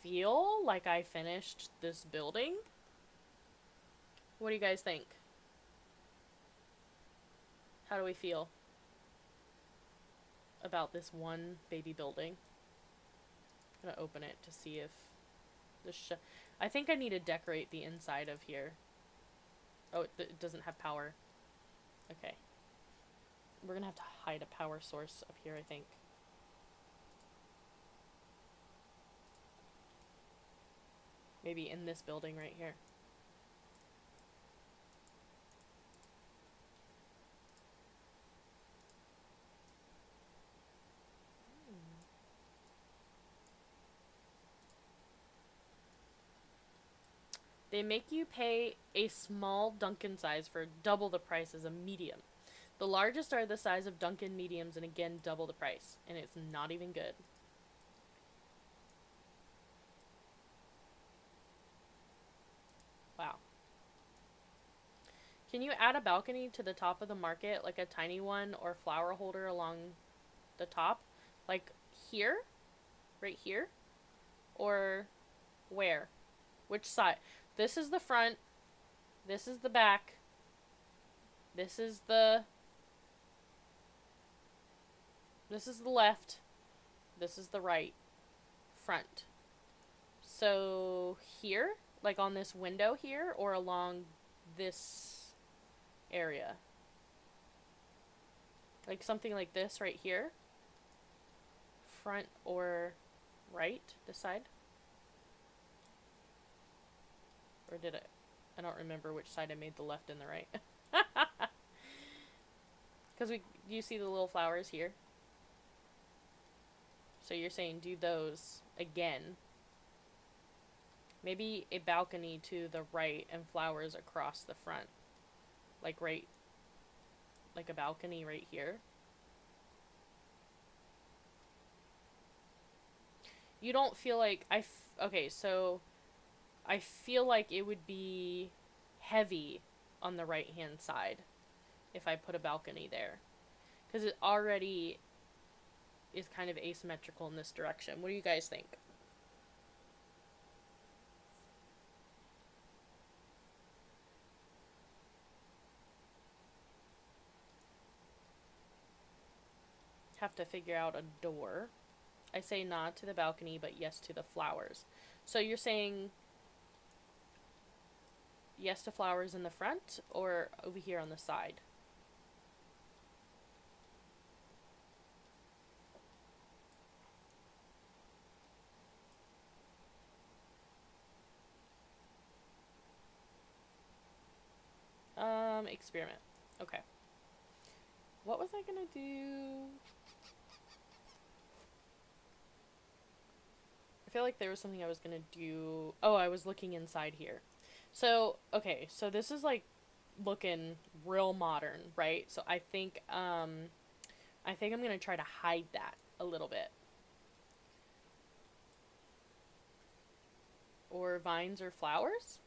feel like I finished this building. What do you guys think? How do we feel about this one baby building? I'm gonna open it to see if the I think I need to decorate the inside of here. Oh, it doesn't have power. Okay. We're gonna have to hide a power source up here, I think. Maybe in this building right here. They make you pay a small Dunkin' size for double the price as a medium. The largest are the size of Dunkin' mediums and again double the price. And it's not even good. Wow. Can you add a balcony to the top of the market, like a tiny one or flower holder along the top? Like here? Right here? Or where? Which side? This is the front. This is the back. This is the left. This is the right. Front. So here? Like on this window here? Or along this area? Like something like this right here? Front or right? This side? Or did it? I don't remember which side I made the left and the right. Because you see the little flowers here? So you're saying do those again. Maybe a balcony to the right and flowers across the front. Like a balcony right here. You don't feel like, okay, so I feel like it would be heavy on the right hand side if I put a balcony there. Because it already is kind of asymmetrical in this direction. What do you guys think? Have to figure out a door. I say not to the balcony, but yes to the flowers. So you're saying yes to flowers in the front or over here on the side? Experiment. Okay. What was I gonna do? I feel like there was something I was gonna do. Oh, I was looking inside here. So, okay, so this is like looking real modern, right? So I think I'm gonna try to hide that a little bit. Or vines or flowers?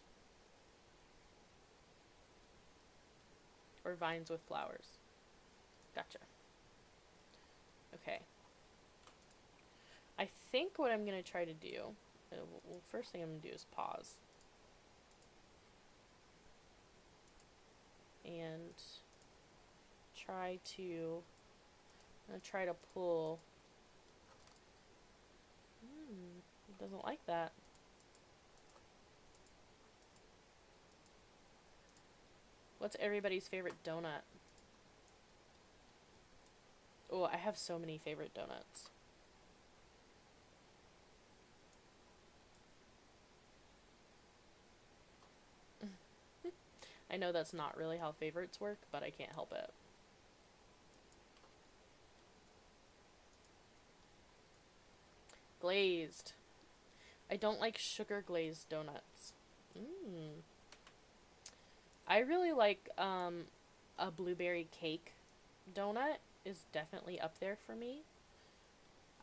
Or vines with flowers. Gotcha. Okay. I think what I'm going to try to do, well, first thing I'm going to do is pause. And try to... I'm gonna try to pull... it doesn't like that. What's everybody's favorite donut? Oh, I have so many favorite donuts. I know that's not really how favorites work, but I can't help it. Glazed. I don't like sugar glazed donuts. I really like a blueberry cake donut is definitely up there for me.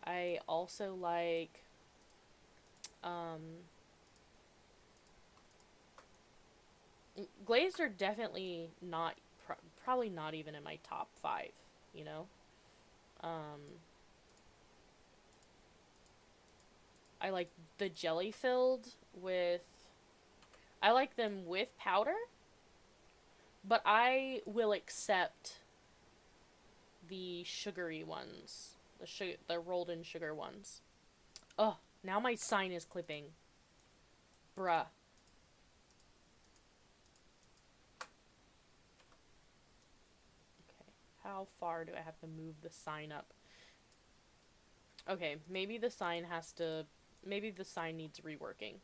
I also like glazed are definitely not probably not even in my top 5, you know. I like the jelly filled with I like them with powder, but I will accept the sugary ones. The rolled in sugar ones. Oh, now my sign is clipping. Bruh. Okay, how far do I have to move the sign up? Okay, maybe the sign needs reworking.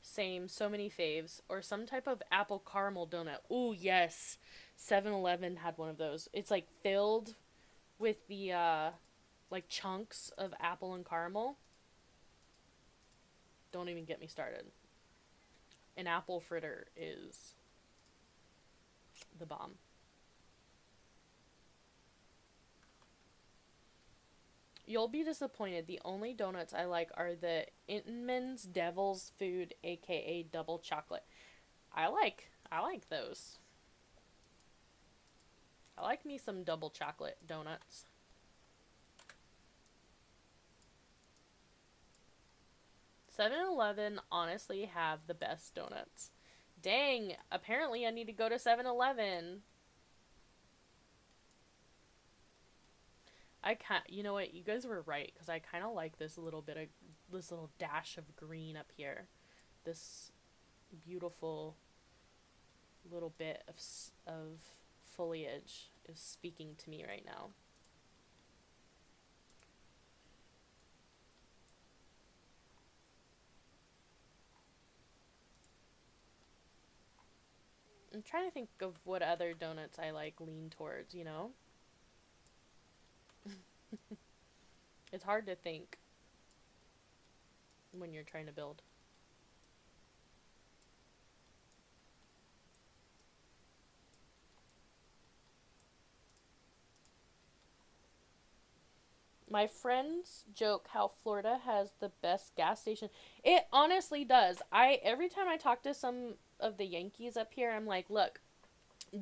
Same, so many faves. Or some type of apple caramel donut. Ooh, yes. 7-Eleven had one of those. It's like filled with the like chunks of apple and caramel. Don't even get me started. An apple fritter is the bomb. You'll be disappointed. The only donuts I like are the Inman's Devil's Food, aka double chocolate. I like those. I like me some double chocolate donuts. 7-Eleven honestly have the best donuts. Dang, apparently I need to go to 7-Eleven. You know what, you guys were right, because I kind of like this little dash of green up here. This beautiful little bit of foliage is speaking to me right now. I'm trying to think of what other donuts I like lean towards, you know? It's hard to think when you're trying to build. My friends joke how Florida has the best gas station. It honestly does. Every time I talk to some of the Yankees up here, I'm like, look,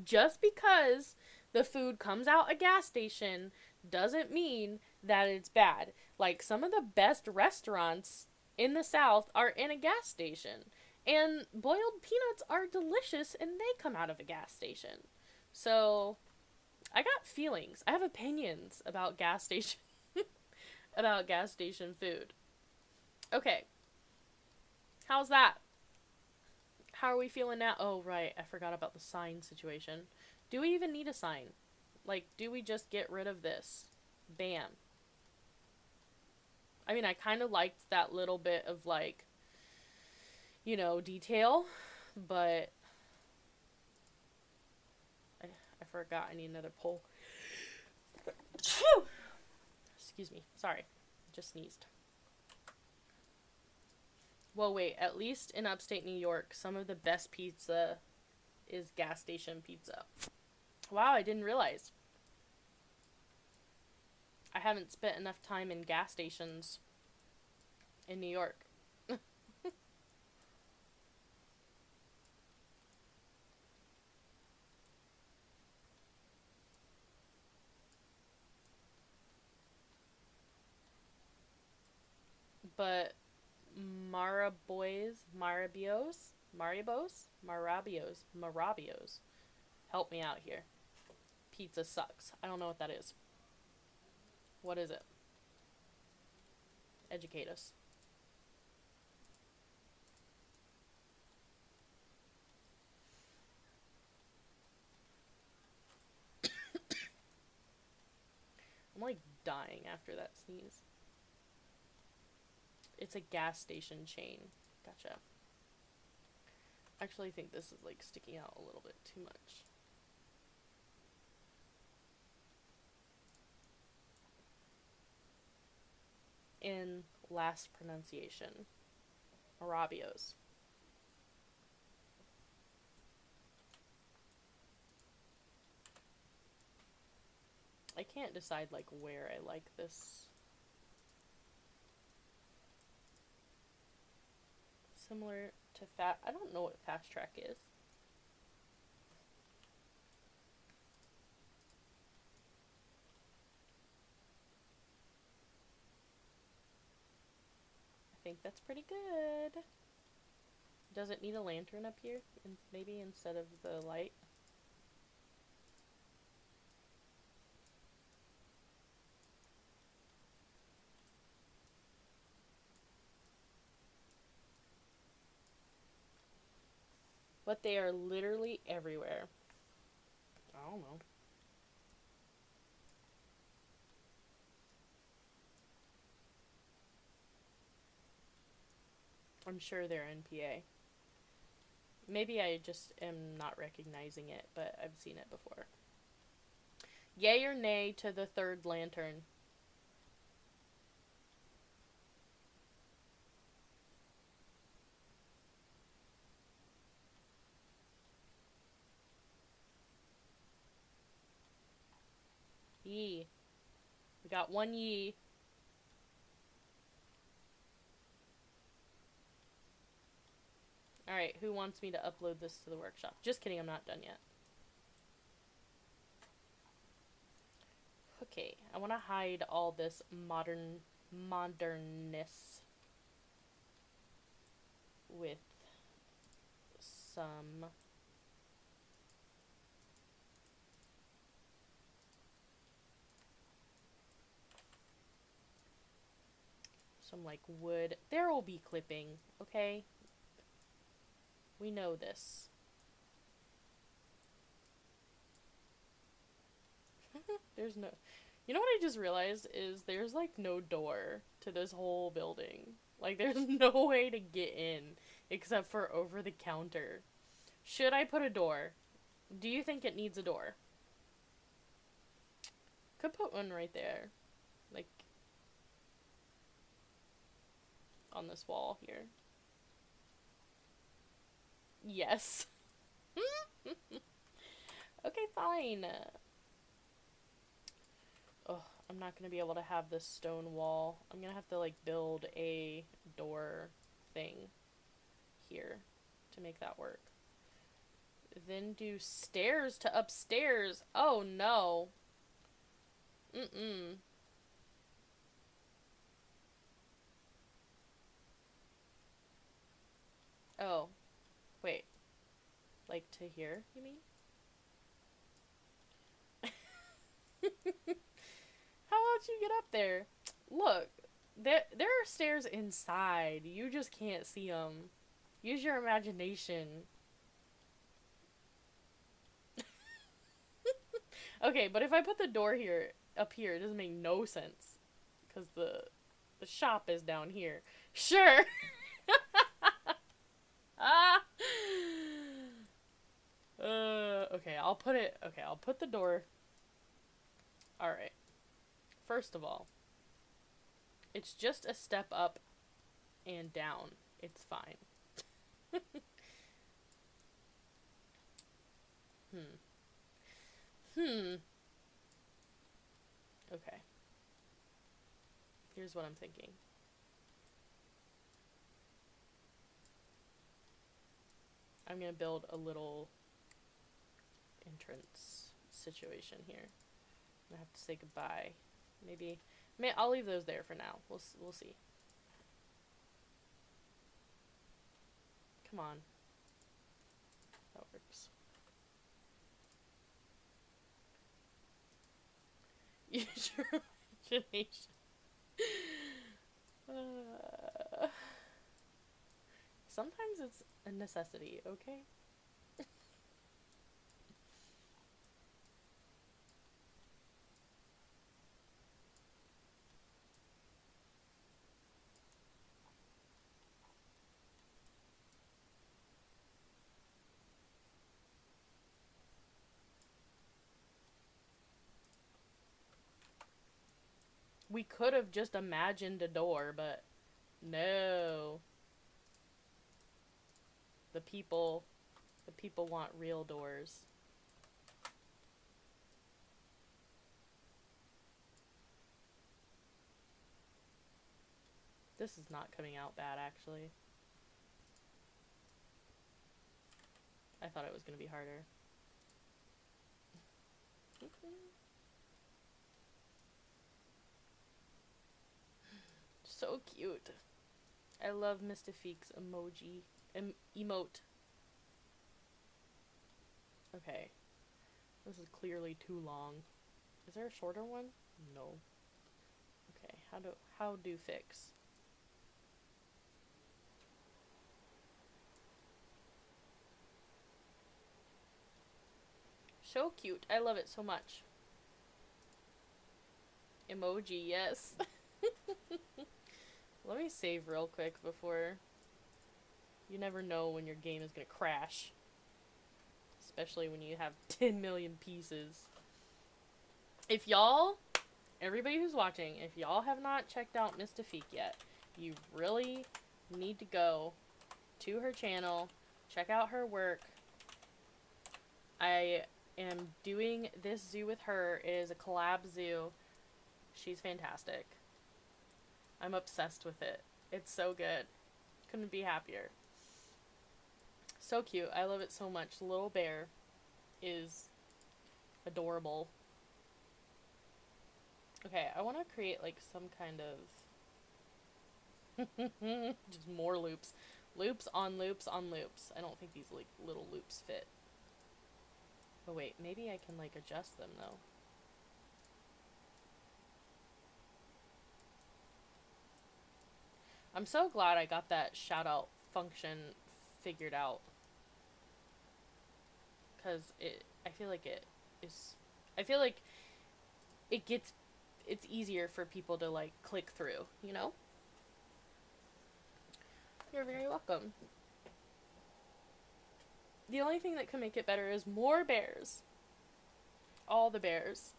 just because the food comes out a gas station doesn't mean that it's bad. Like, some of the best restaurants in the South are in a gas station. And boiled peanuts are delicious and they come out of a gas station. So, I got feelings. I have opinions about gas station about gas station food. Okay. How's that? How are we feeling now? Oh, right. I forgot about the sign situation. Do we even need a sign? Like, do we just get rid of this? Bam. I mean, I kind of liked that little bit of, like, you know, detail, but I forgot I need another pole. Excuse me. Sorry. Just sneezed. Well, wait. At least in upstate New York, some of the best pizza is gas station pizza. Wow, I didn't realize. I haven't spent enough time in gas stations in New York. But Marabios Help me out here. Pizza sucks. I don't know what that is. What is it? Educate us. I'm like dying after that sneeze. It's a gas station chain. Gotcha. Actually, I think this is like sticking out a little bit too much. In last pronunciation, Arabios. I can't decide like where I like this. Similar to I don't know what fast track is. I think that's pretty good. Does it need a lantern up here? Maybe instead of the light? But they are literally everywhere. I don't know. I'm sure they're NPA. Maybe I just am not recognizing it, but I've seen it before. Yay or nay to the third lantern? Yee. We got one yee. Alright, who wants me to upload this to the workshop? Just kidding, I'm not done yet. Okay, I want to hide all this modernness with some like wood. There will be clipping, okay? We know this. There's no... You know what I just realized is there's like no door to this whole building. Like there's no way to get in except for over the counter. Should I put a door? Do you think it needs a door? Could put one right there. Like on this wall here. Yes. Okay, fine. Oh, I'm not gonna be able to have this stone wall. I'm gonna have to like build a door thing here to make that work. Then do stairs to upstairs. Oh no. Mm-mm. Oh. Wait. Like to here, you mean? How about you get up there? Look, there are stairs inside. You just can't see them. Use your imagination. Okay, but if I put the door here, up here, it doesn't make no sense. Because the shop is down here. Sure. Ah. Okay, I'll put the door. Alright. First of all, it's just a step up and down. It's fine. Okay. Here's what I'm thinking. I'm gonna build a little entrance situation here. I have to say goodbye. Maybe I'll leave those there for now. We'll see. Come on. That works. Use your imagination. Uh, sometimes it's a necessity, okay? We could have just imagined a door, but no. The people the people want real doors. This is not coming out bad, actually. I thought it was going to be harder. So cute. I love Mystifiq's emoji. Emote. Okay. This is clearly too long. Is there a shorter one? No. Okay, how do fix? So cute. I love it so much. Emoji, yes. Let me save real quick before... You never know when your game is gonna crash. Especially when you have 10 million pieces. If y'all, everybody who's watching, if y'all have not checked out Mystifiq yet, you really need to go to her channel, check out her work. I am doing this zoo with her. It is a collab zoo. She's fantastic. I'm obsessed with it. It's so good. Couldn't be happier. So cute. I love it so much. The little bear is adorable. Okay, I want to create like some kind of just more loops. Loops on loops on loops. I don't think these like little loops fit. Oh wait, maybe I can like adjust them though. I'm so glad I got that shout out function figured out. Cause I feel like it's easier for people to like click through, you know? You're very welcome. The only thing that could make it better is more bears. All the bears.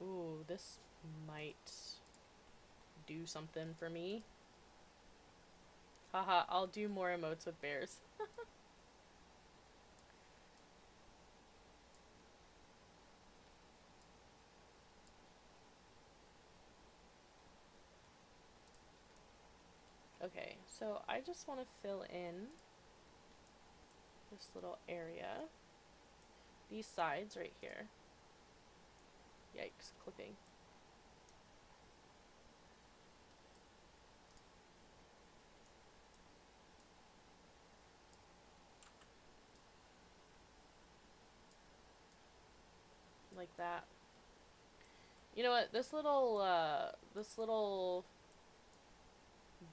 Ooh, this might do something for me. Haha, I'll do more emotes with bears. Okay, so I just want to fill in this little area. These sides right here. Yikes, clipping. Like that. You know what, this little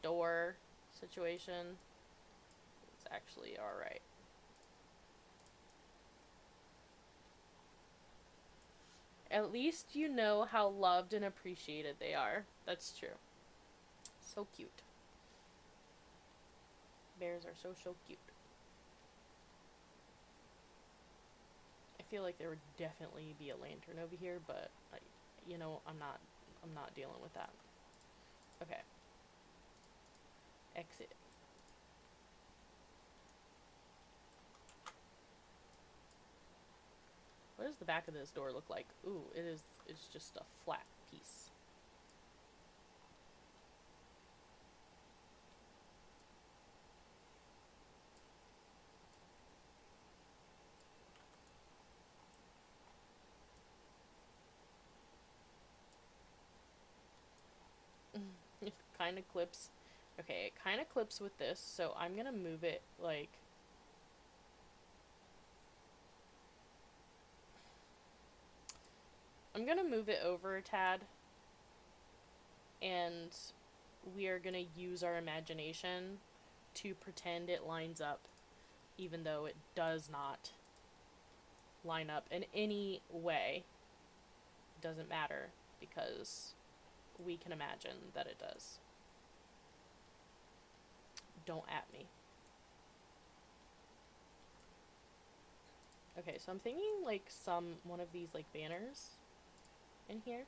door situation is actually alright. At least you know how loved and appreciated they are. That's true. So cute. Bears are so cute. I feel like there would definitely be a lantern over here, but you know, I'm not dealing with that. Okay. Exit. What does the back of this door look like? Ooh, it's just a flat piece. It kind of clips. Okay, it kind of clips with this, so I'm gonna move it like I'm gonna move it over a tad, and we are gonna use our imagination to pretend it lines up, even though it does not line up in any way. It doesn't matter, because we can imagine that it does. Don't at me. Okay, so I'm thinking like one of these like banners in here.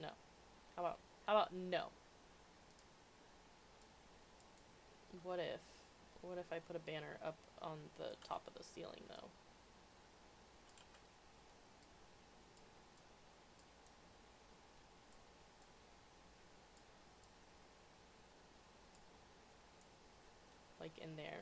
No. How about no? What if I put a banner up on the top of the ceiling though? Like in there.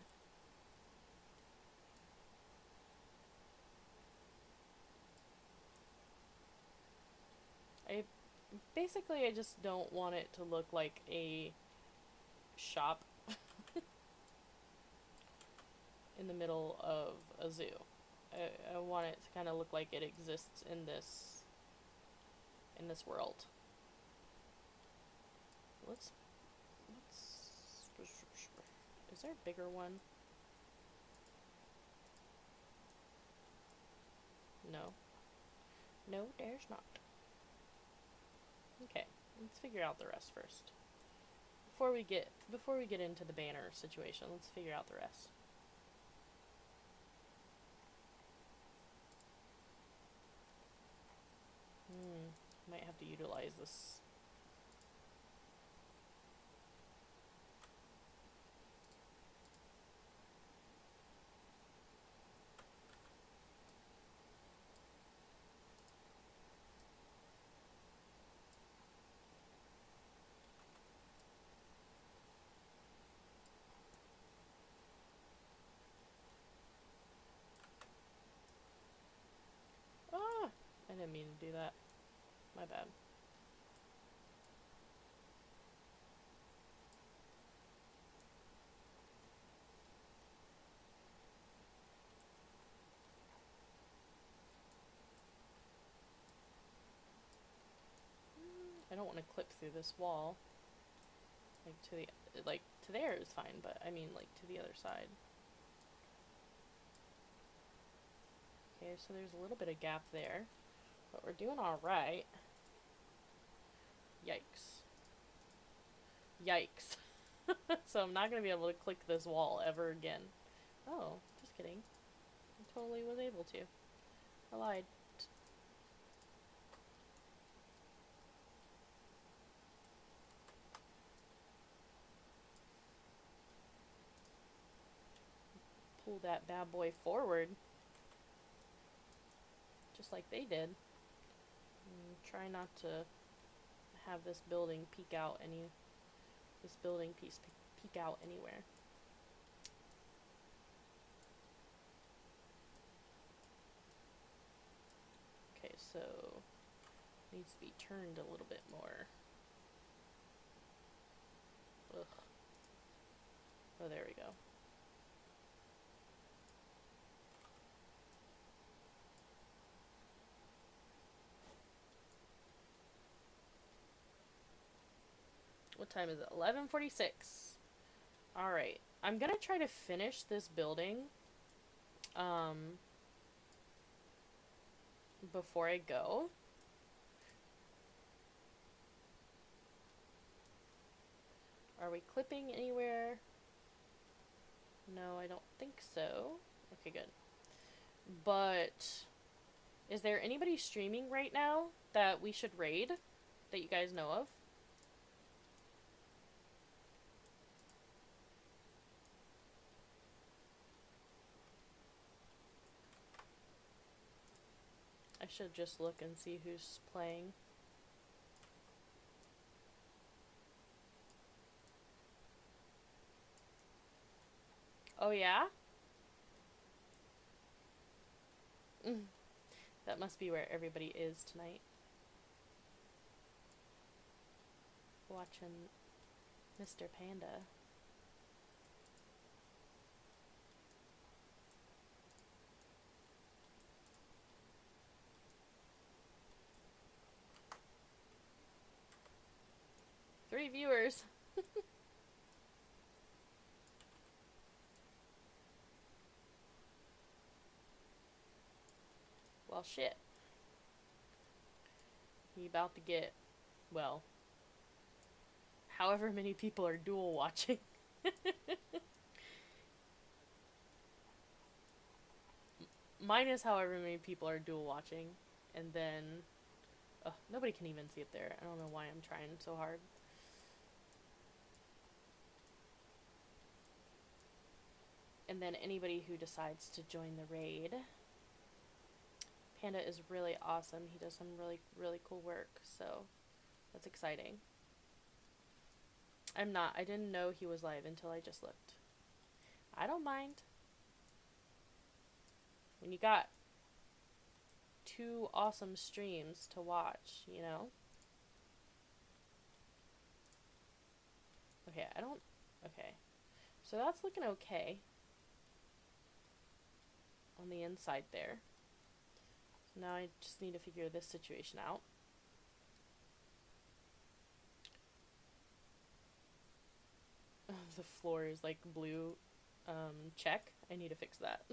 I just don't want it to look like a shop in the middle of a zoo. I want it to kind of look like it exists in this world. Let's is there a bigger one? No. No, there's not. Okay, let's figure out the rest first. Before we get into the banner situation, let's figure out the rest. Might have to utilize this. Ah! I didn't mean to do that. My bad. I don't want to clip through this wall. Like to there is fine, but I mean like to the other side. Okay, so there's a little bit of gap there, but we're doing all right. Yikes. Yikes. So I'm not gonna be able to click this wall ever again. Oh, just kidding. I totally was able to. I lied. Pull that bad boy forward. Just like they did. Try not to have this building peek out anywhere. Okay, so needs to be turned a little bit more. Ugh. Oh, there we go. What time is it? 11:46. Alright. I'm gonna try to finish this building before I go. Are we clipping anywhere? No, I don't think so. Okay, good. But is there anybody streaming right now that we should raid that you guys know of? I should just look and see who's playing. Oh, yeah? That must be where everybody is tonight. Watching Mr. Panda. Three viewers. Well, shit. He about to get, well, however many people are dual watching. Minus however many people are dual watching. And then, nobody can even see it there. I don't know why I'm trying so hard. And then anybody who decides to join the raid. Panda is really awesome. He does some really, really cool work, so that's exciting. I didn't know he was live until I just looked. I don't mind. When you got two awesome streams to watch, you know? Okay, okay. So that's looking okay. On the inside there. Now I just need to figure this situation out. The floor is like blue. Check. I need to fix that.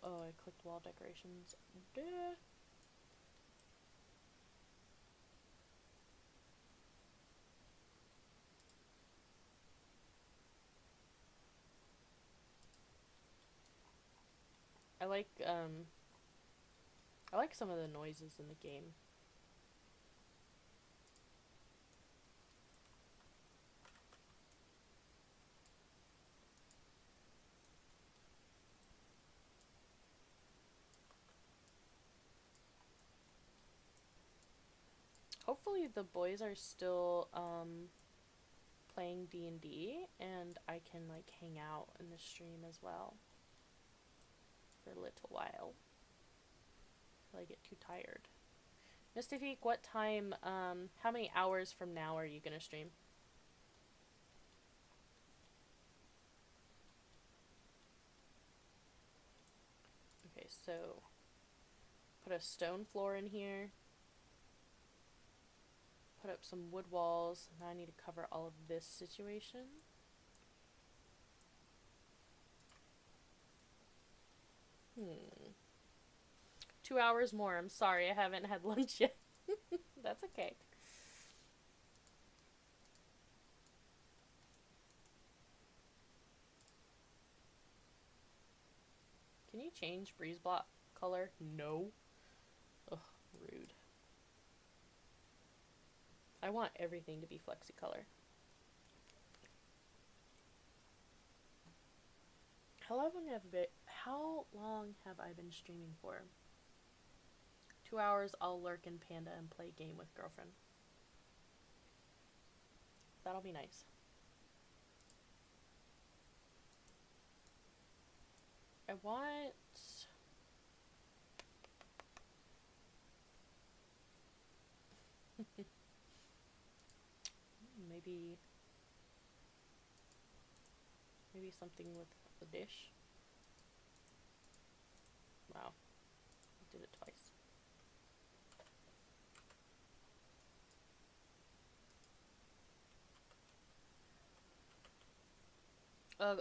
Oh, I clicked wall decorations. Duh. I like some of the noises in the game. Hopefully the boys are still playing D&D and I can like hang out in the stream as well for a little while until I get too tired. Mystifiq, what time, how many hours from now are you gonna stream? Okay, so put a stone floor in here. Put up some wood walls. Now I need to cover all of this situation. 2 hours more. I'm sorry, I haven't had lunch yet. That's okay. Can you change breeze block color? No. Ugh, rude. I want everything to be flexicolor. How long have I been streaming for? 2 hours, I'll lurk in Panda and play game with girlfriend. That'll be nice. I want... maybe something with the dish. Wow. I did it twice.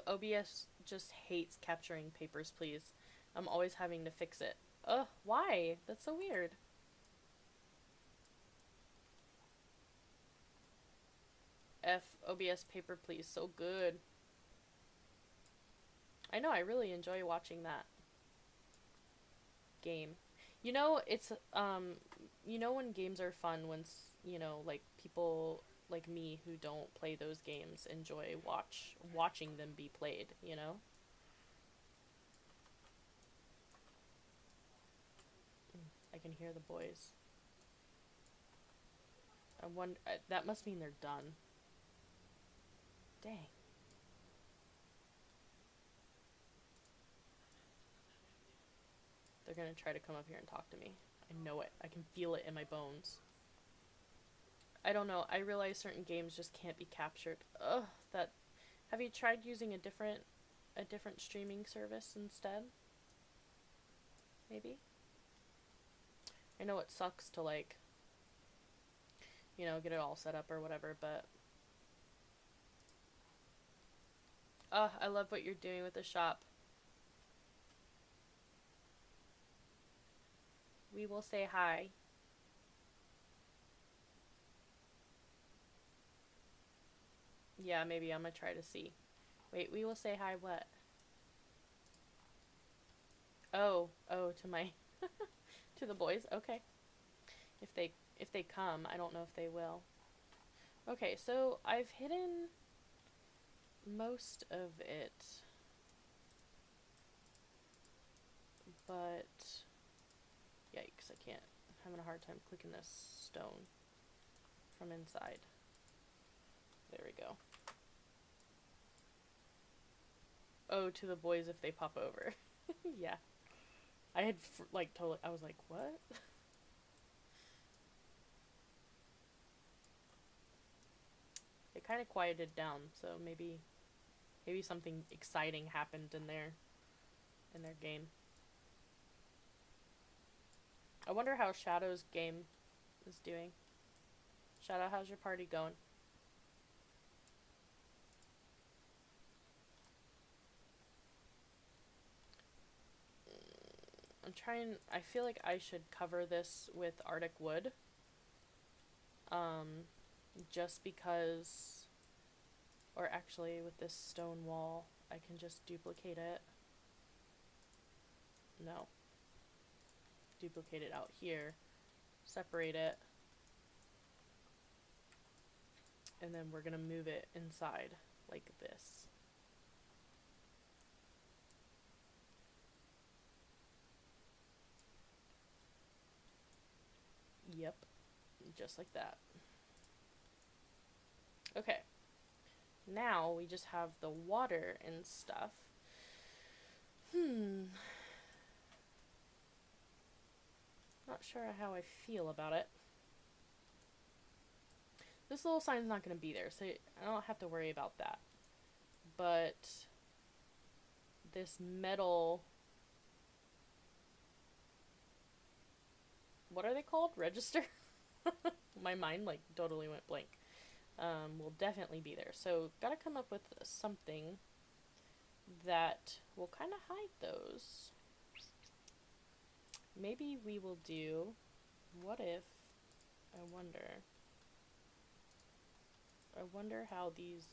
OBS just hates capturing papers, please. I'm always having to fix it. Why? That's so weird. OBS paper, please. So good. I know, I really enjoy watching that game. You know, it's, you know when games are fun when, you know, like, people like me who don't play those games enjoy watching them be played, you know? I can hear the boys. I wonder, that must mean they're done. Dang. They're gonna try to come up here and talk to me. I know it. I can feel it in my bones. I don't know. I realize certain games just can't be captured. Ugh, that. Have you tried using a different streaming service instead? Maybe? I know it sucks to, like, you know, get it all set up or whatever, but I love what you're doing with the shop. We will say hi. Yeah, maybe I'm gonna try to see. Wait, we will say hi what? Oh, to my to the boys. Okay. If they come, I don't know if they will. Okay, so I've hidden most of it. But yikes, I can't. I'm having a hard time clicking this stone from inside. There we go. Oh, to the boys if they pop over. Yeah. I had, like, totally, I was like, what? It kind of quieted down, so maybe something exciting happened in their game. I wonder how Shadow's game is doing. Shadow, how's your party going? I feel like I should cover this with Arctic wood. Just because, or actually with this stone wall, I can just duplicate it. No. Duplicate it out here, separate it, and then we're gonna move it inside like this. Yep, just like that. Okay, now we just have the water and stuff. Not sure how I feel about it. This little sign's not going to be there, so I don't have to worry about that. But this metal... What are they called? Register? My mind, like, totally went blank. Will definitely be there. So, gotta come up with something that will kind of hide those. Maybe we will do... What if... I wonder how these,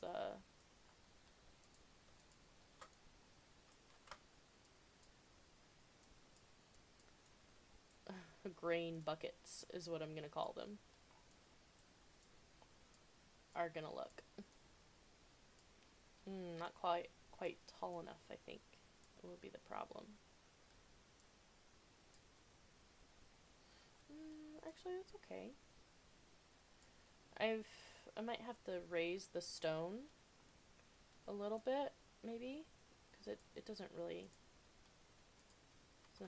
grain buckets is what I'm gonna call them, are gonna look. Not quite tall enough, I think, will be the problem. Actually, that's okay. I might have to raise the stone a little bit, maybe, because it doesn't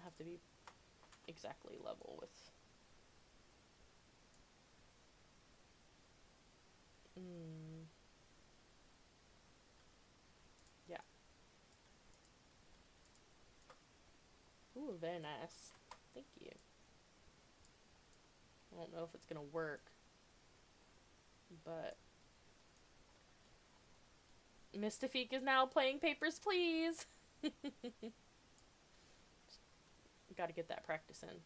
have to be exactly level with. Yeah. Ooh, very nice. Thank you. I don't know if it's gonna work, but Mystifiq is now playing Papers, Please. Gotta get that practice in.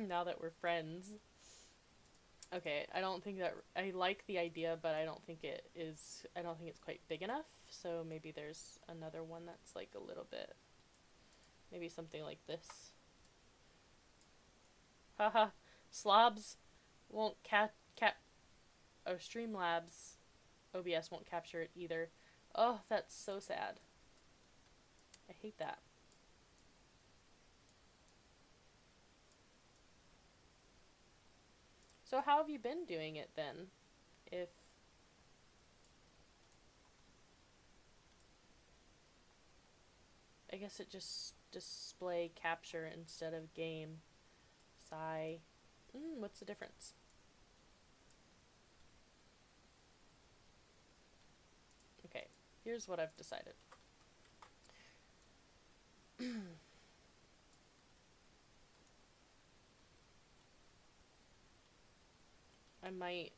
Now that we're friends. Okay, I don't think that... I like the idea, but I don't think it is... I don't think it's quite big enough, so maybe there's another one that's, like, a little bit... Maybe something like this. Haha. Slobs won't Oh, Streamlabs OBS won't capture it either. Oh, that's so sad. I hate that. So how have you been doing it then? If I guess it just display capture instead of game. Sigh. What's the difference? Okay, here's what I've decided. I might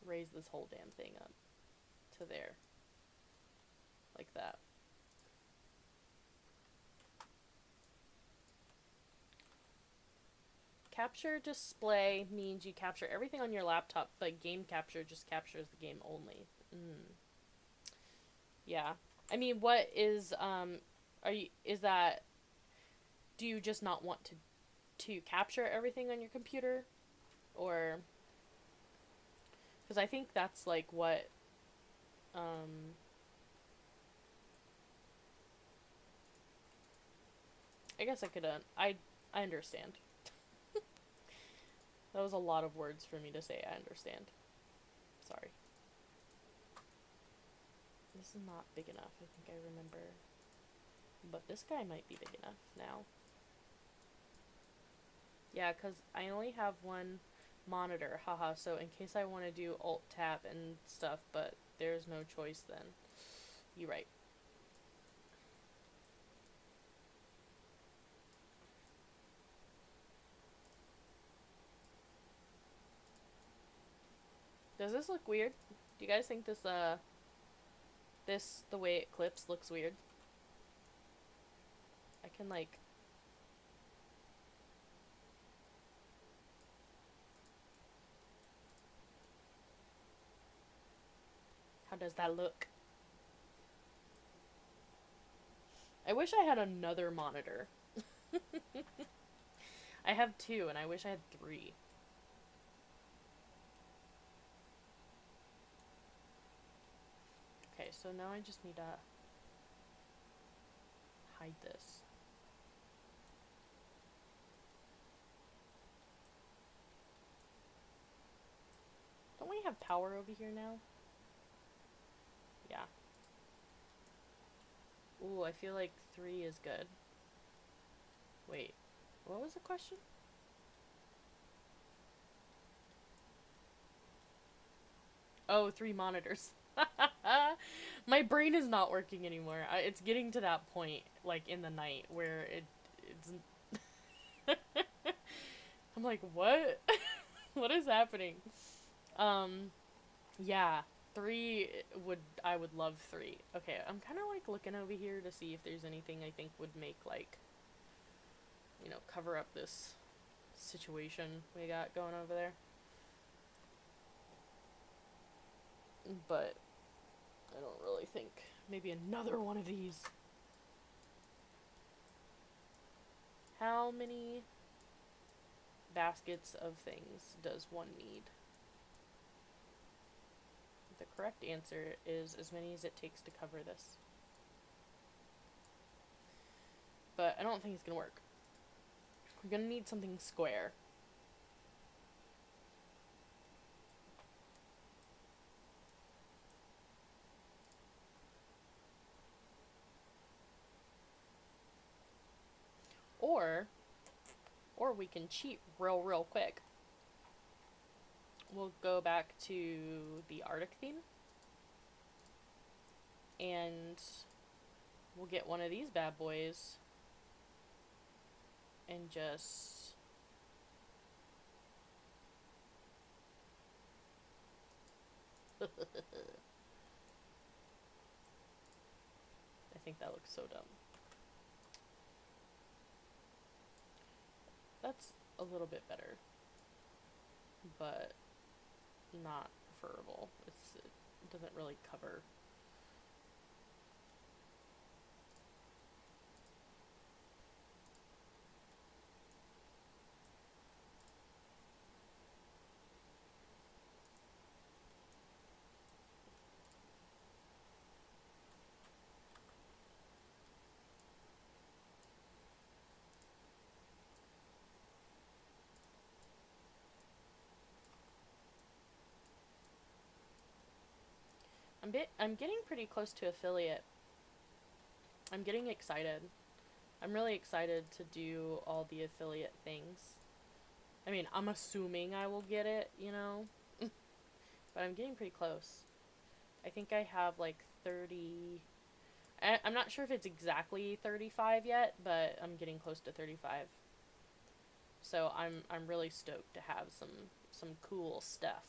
raise this whole damn thing up to there. Like that. Capture display means you capture everything on your laptop, but game capture just captures the game only. Yeah. I mean, what is is that, do you just not want to capture everything on your computer, or because I think that's like what I guess I could I understand. That was a lot of words for me to say. I understand. Sorry. This is not big enough. I think I remember. But this guy might be big enough now. Yeah, because I only have one monitor. Haha, so in case I want to do Alt-Tab and stuff, but there's no choice then. You're right. Does this look weird? Do you guys think this, the way it clips looks weird? I can, like... How does that look? I wish I had another monitor. I have two, and I wish I had three. Okay, so now I just need to hide this. Don't we have power over here now? Yeah. Ooh, I feel like 3 is good. Wait, what was the question? Oh, 3 monitors. My brain is not working anymore. It's getting to that point, like, in the night, where it's... I'm like, what? What is happening? Yeah. 3 I would love 3. Okay, I'm kind of, like, looking over here to see if there's anything I think would make, like, you know, cover up this situation we got going over there. But I don't really think. Maybe another one of these. How many baskets of things does one need? The correct answer is as many as it takes to cover this. But I don't think it's gonna work. We're gonna need something square. Or we can cheat real quick. We'll go back to the Arctic theme. And we'll get one of these bad boys and just... I think that looks so dumb. That's a little bit better, but not preferable. It doesn't really cover. I'm getting pretty close to affiliate. I'm getting excited. I'm really excited to do all the affiliate things. I mean, I'm assuming I will get it, you know? But I'm getting pretty close. I think I have like 30... I'm not sure if it's exactly 35 yet, but I'm getting close to 35. So I'm really stoked to have some cool stuff.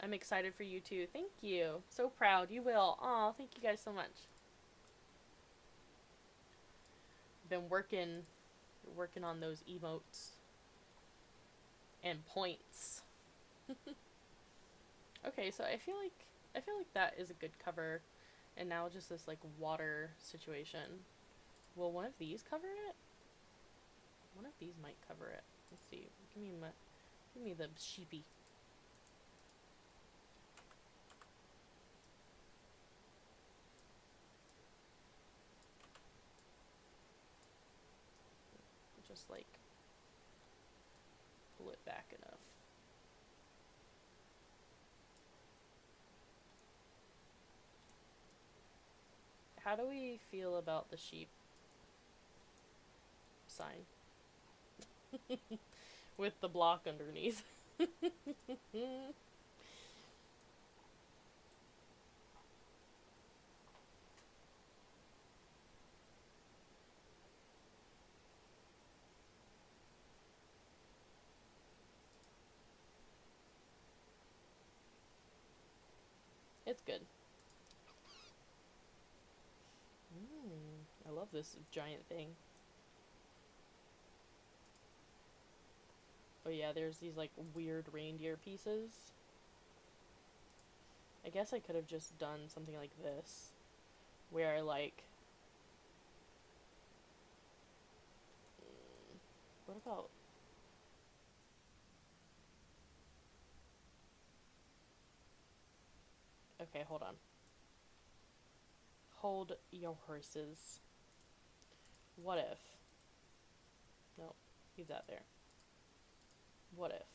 I'm excited for you too. Thank you. So proud. You will. Aw, thank you guys so much. Been working on those emotes and points. Okay, so I feel like that is a good cover, and now just this like water situation. Will one of these cover it? One of these might cover it. Let's see. Give me the sheepy. Just like pull it back enough. How do we feel about the sheep sign? With the block underneath. It's good. I love this giant thing. Oh yeah, there's these like weird reindeer pieces. I guess I could have just done something like this, where like, what about, okay, hold on. Hold your horses. What if, no, leave that there. What if,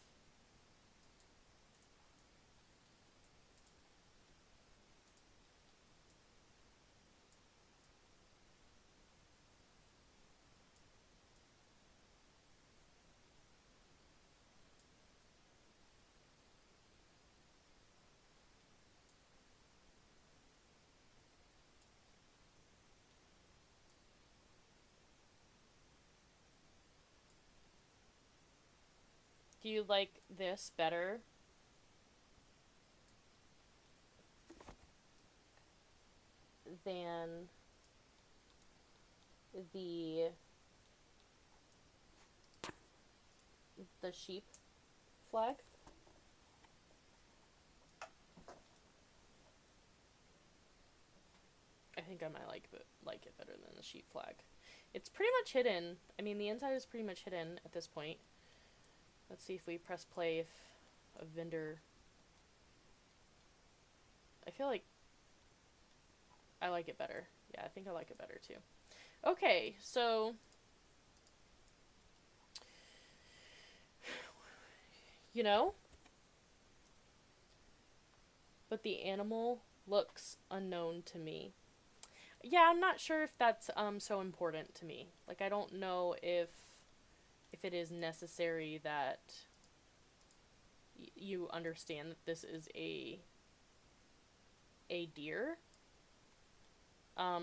do you like this better than the sheep flag? I think I might like it better than the sheep flag. It's pretty much hidden. I mean, the inside is pretty much hidden at this point. Let's see if we press play if a vendor... I feel like I like it better. Yeah, I think I like it better too. Okay, so... You know? But the animal looks unknown to me. Yeah, I'm not sure if that's so important to me. Like, I don't know if it is necessary that you understand that this is a deer,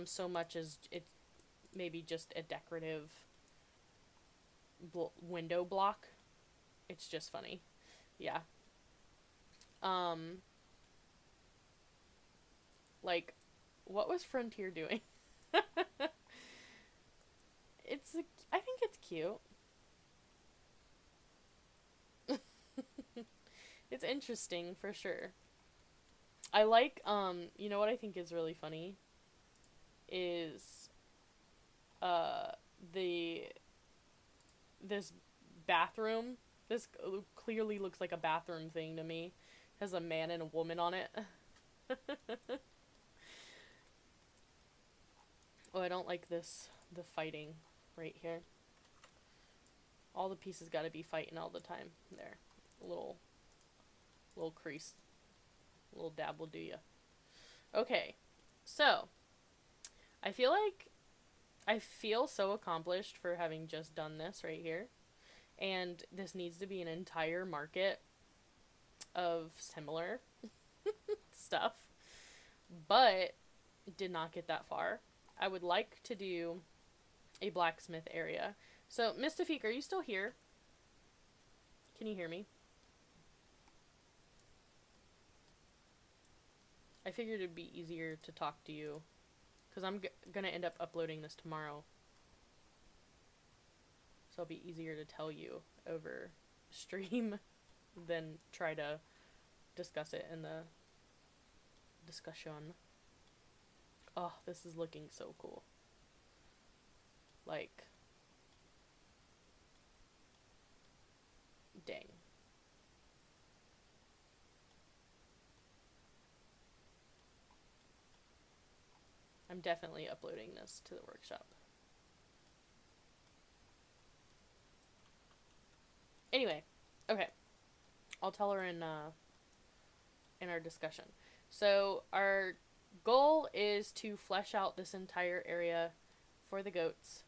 so much as it's maybe just a decorative window block. It's just funny. Yeah. Like, what was Frontier doing? I think it's cute. It's interesting for sure. I like, you know what I think is really funny? Is, this bathroom. This clearly looks like a bathroom thing to me. It has a man and a woman on it. Oh, I don't like the fighting right here. All the pieces gotta be fighting all the time. There. Little crease. A little dab will do ya. Okay, so I feel so accomplished for having just done this right here. And this needs to be an entire market of similar stuff. But did not get that far. I would like to do a blacksmith area. So, Mystifiq, are you still here? Can you hear me? I figured it'd be easier to talk to you because I'm gonna end up uploading this tomorrow. So it'll be easier to tell you over stream than try to discuss it in the discussion. Oh, this is looking so cool. Like, dang. I'm definitely uploading this to the workshop. Anyway, okay. I'll tell her in our discussion. So our goal is to flesh out this entire area for the goats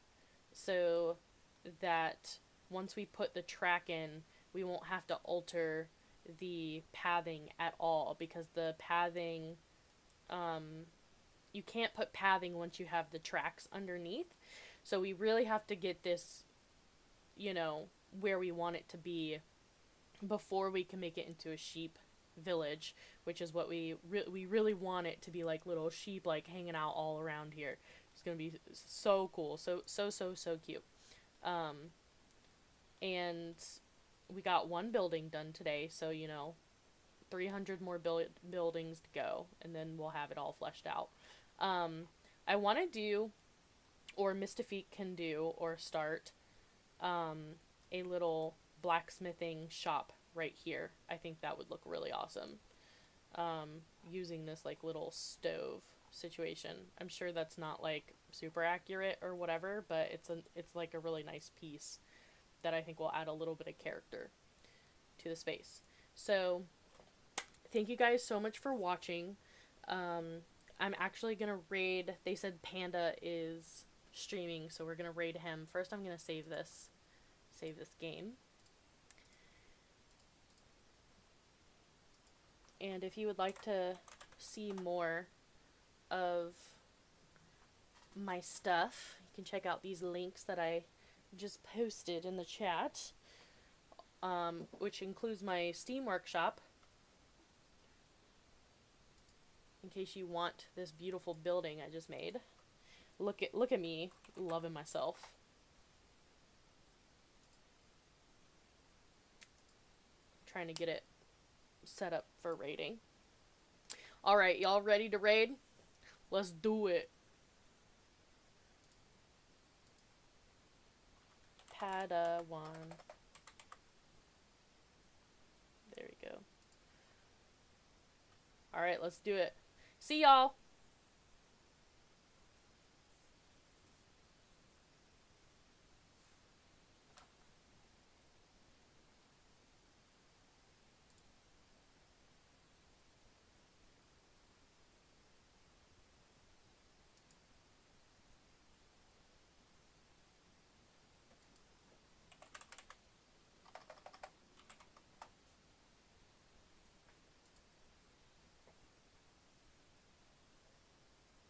so that once we put the track in, we won't have to alter the pathing at all, because the pathing, you can't put pathing once you have the tracks underneath. So we really have to get this, you know, where we want it to be before we can make it into a sheep village, which is what we really want it to be, like little sheep like hanging out all around here. It's gonna be so cool, so cute. And we got one building done today, so 300 more buildings to go, and then we'll have it all fleshed out. I want to do, or Mystifiq can do, or start a little blacksmithing shop right here. I think that would look really awesome. Using this like little stove situation. I'm sure that's not like super accurate or whatever, but it's like a really nice piece that I think will add a little bit of character to the space. So thank you guys so much for watching. I'm actually gonna raid. They said Panda is streaming, so we're gonna raid him. First I'm gonna save this game. And if you would like to see more of my stuff, you can check out these links that I just posted in the chat, which includes my Steam workshop, in case you want this beautiful building I just made. Look at me loving myself. Trying to get it set up for raiding. Alright, y'all ready to raid? Let's do it. Padawan. There we go. Alright, let's do it. See y'all.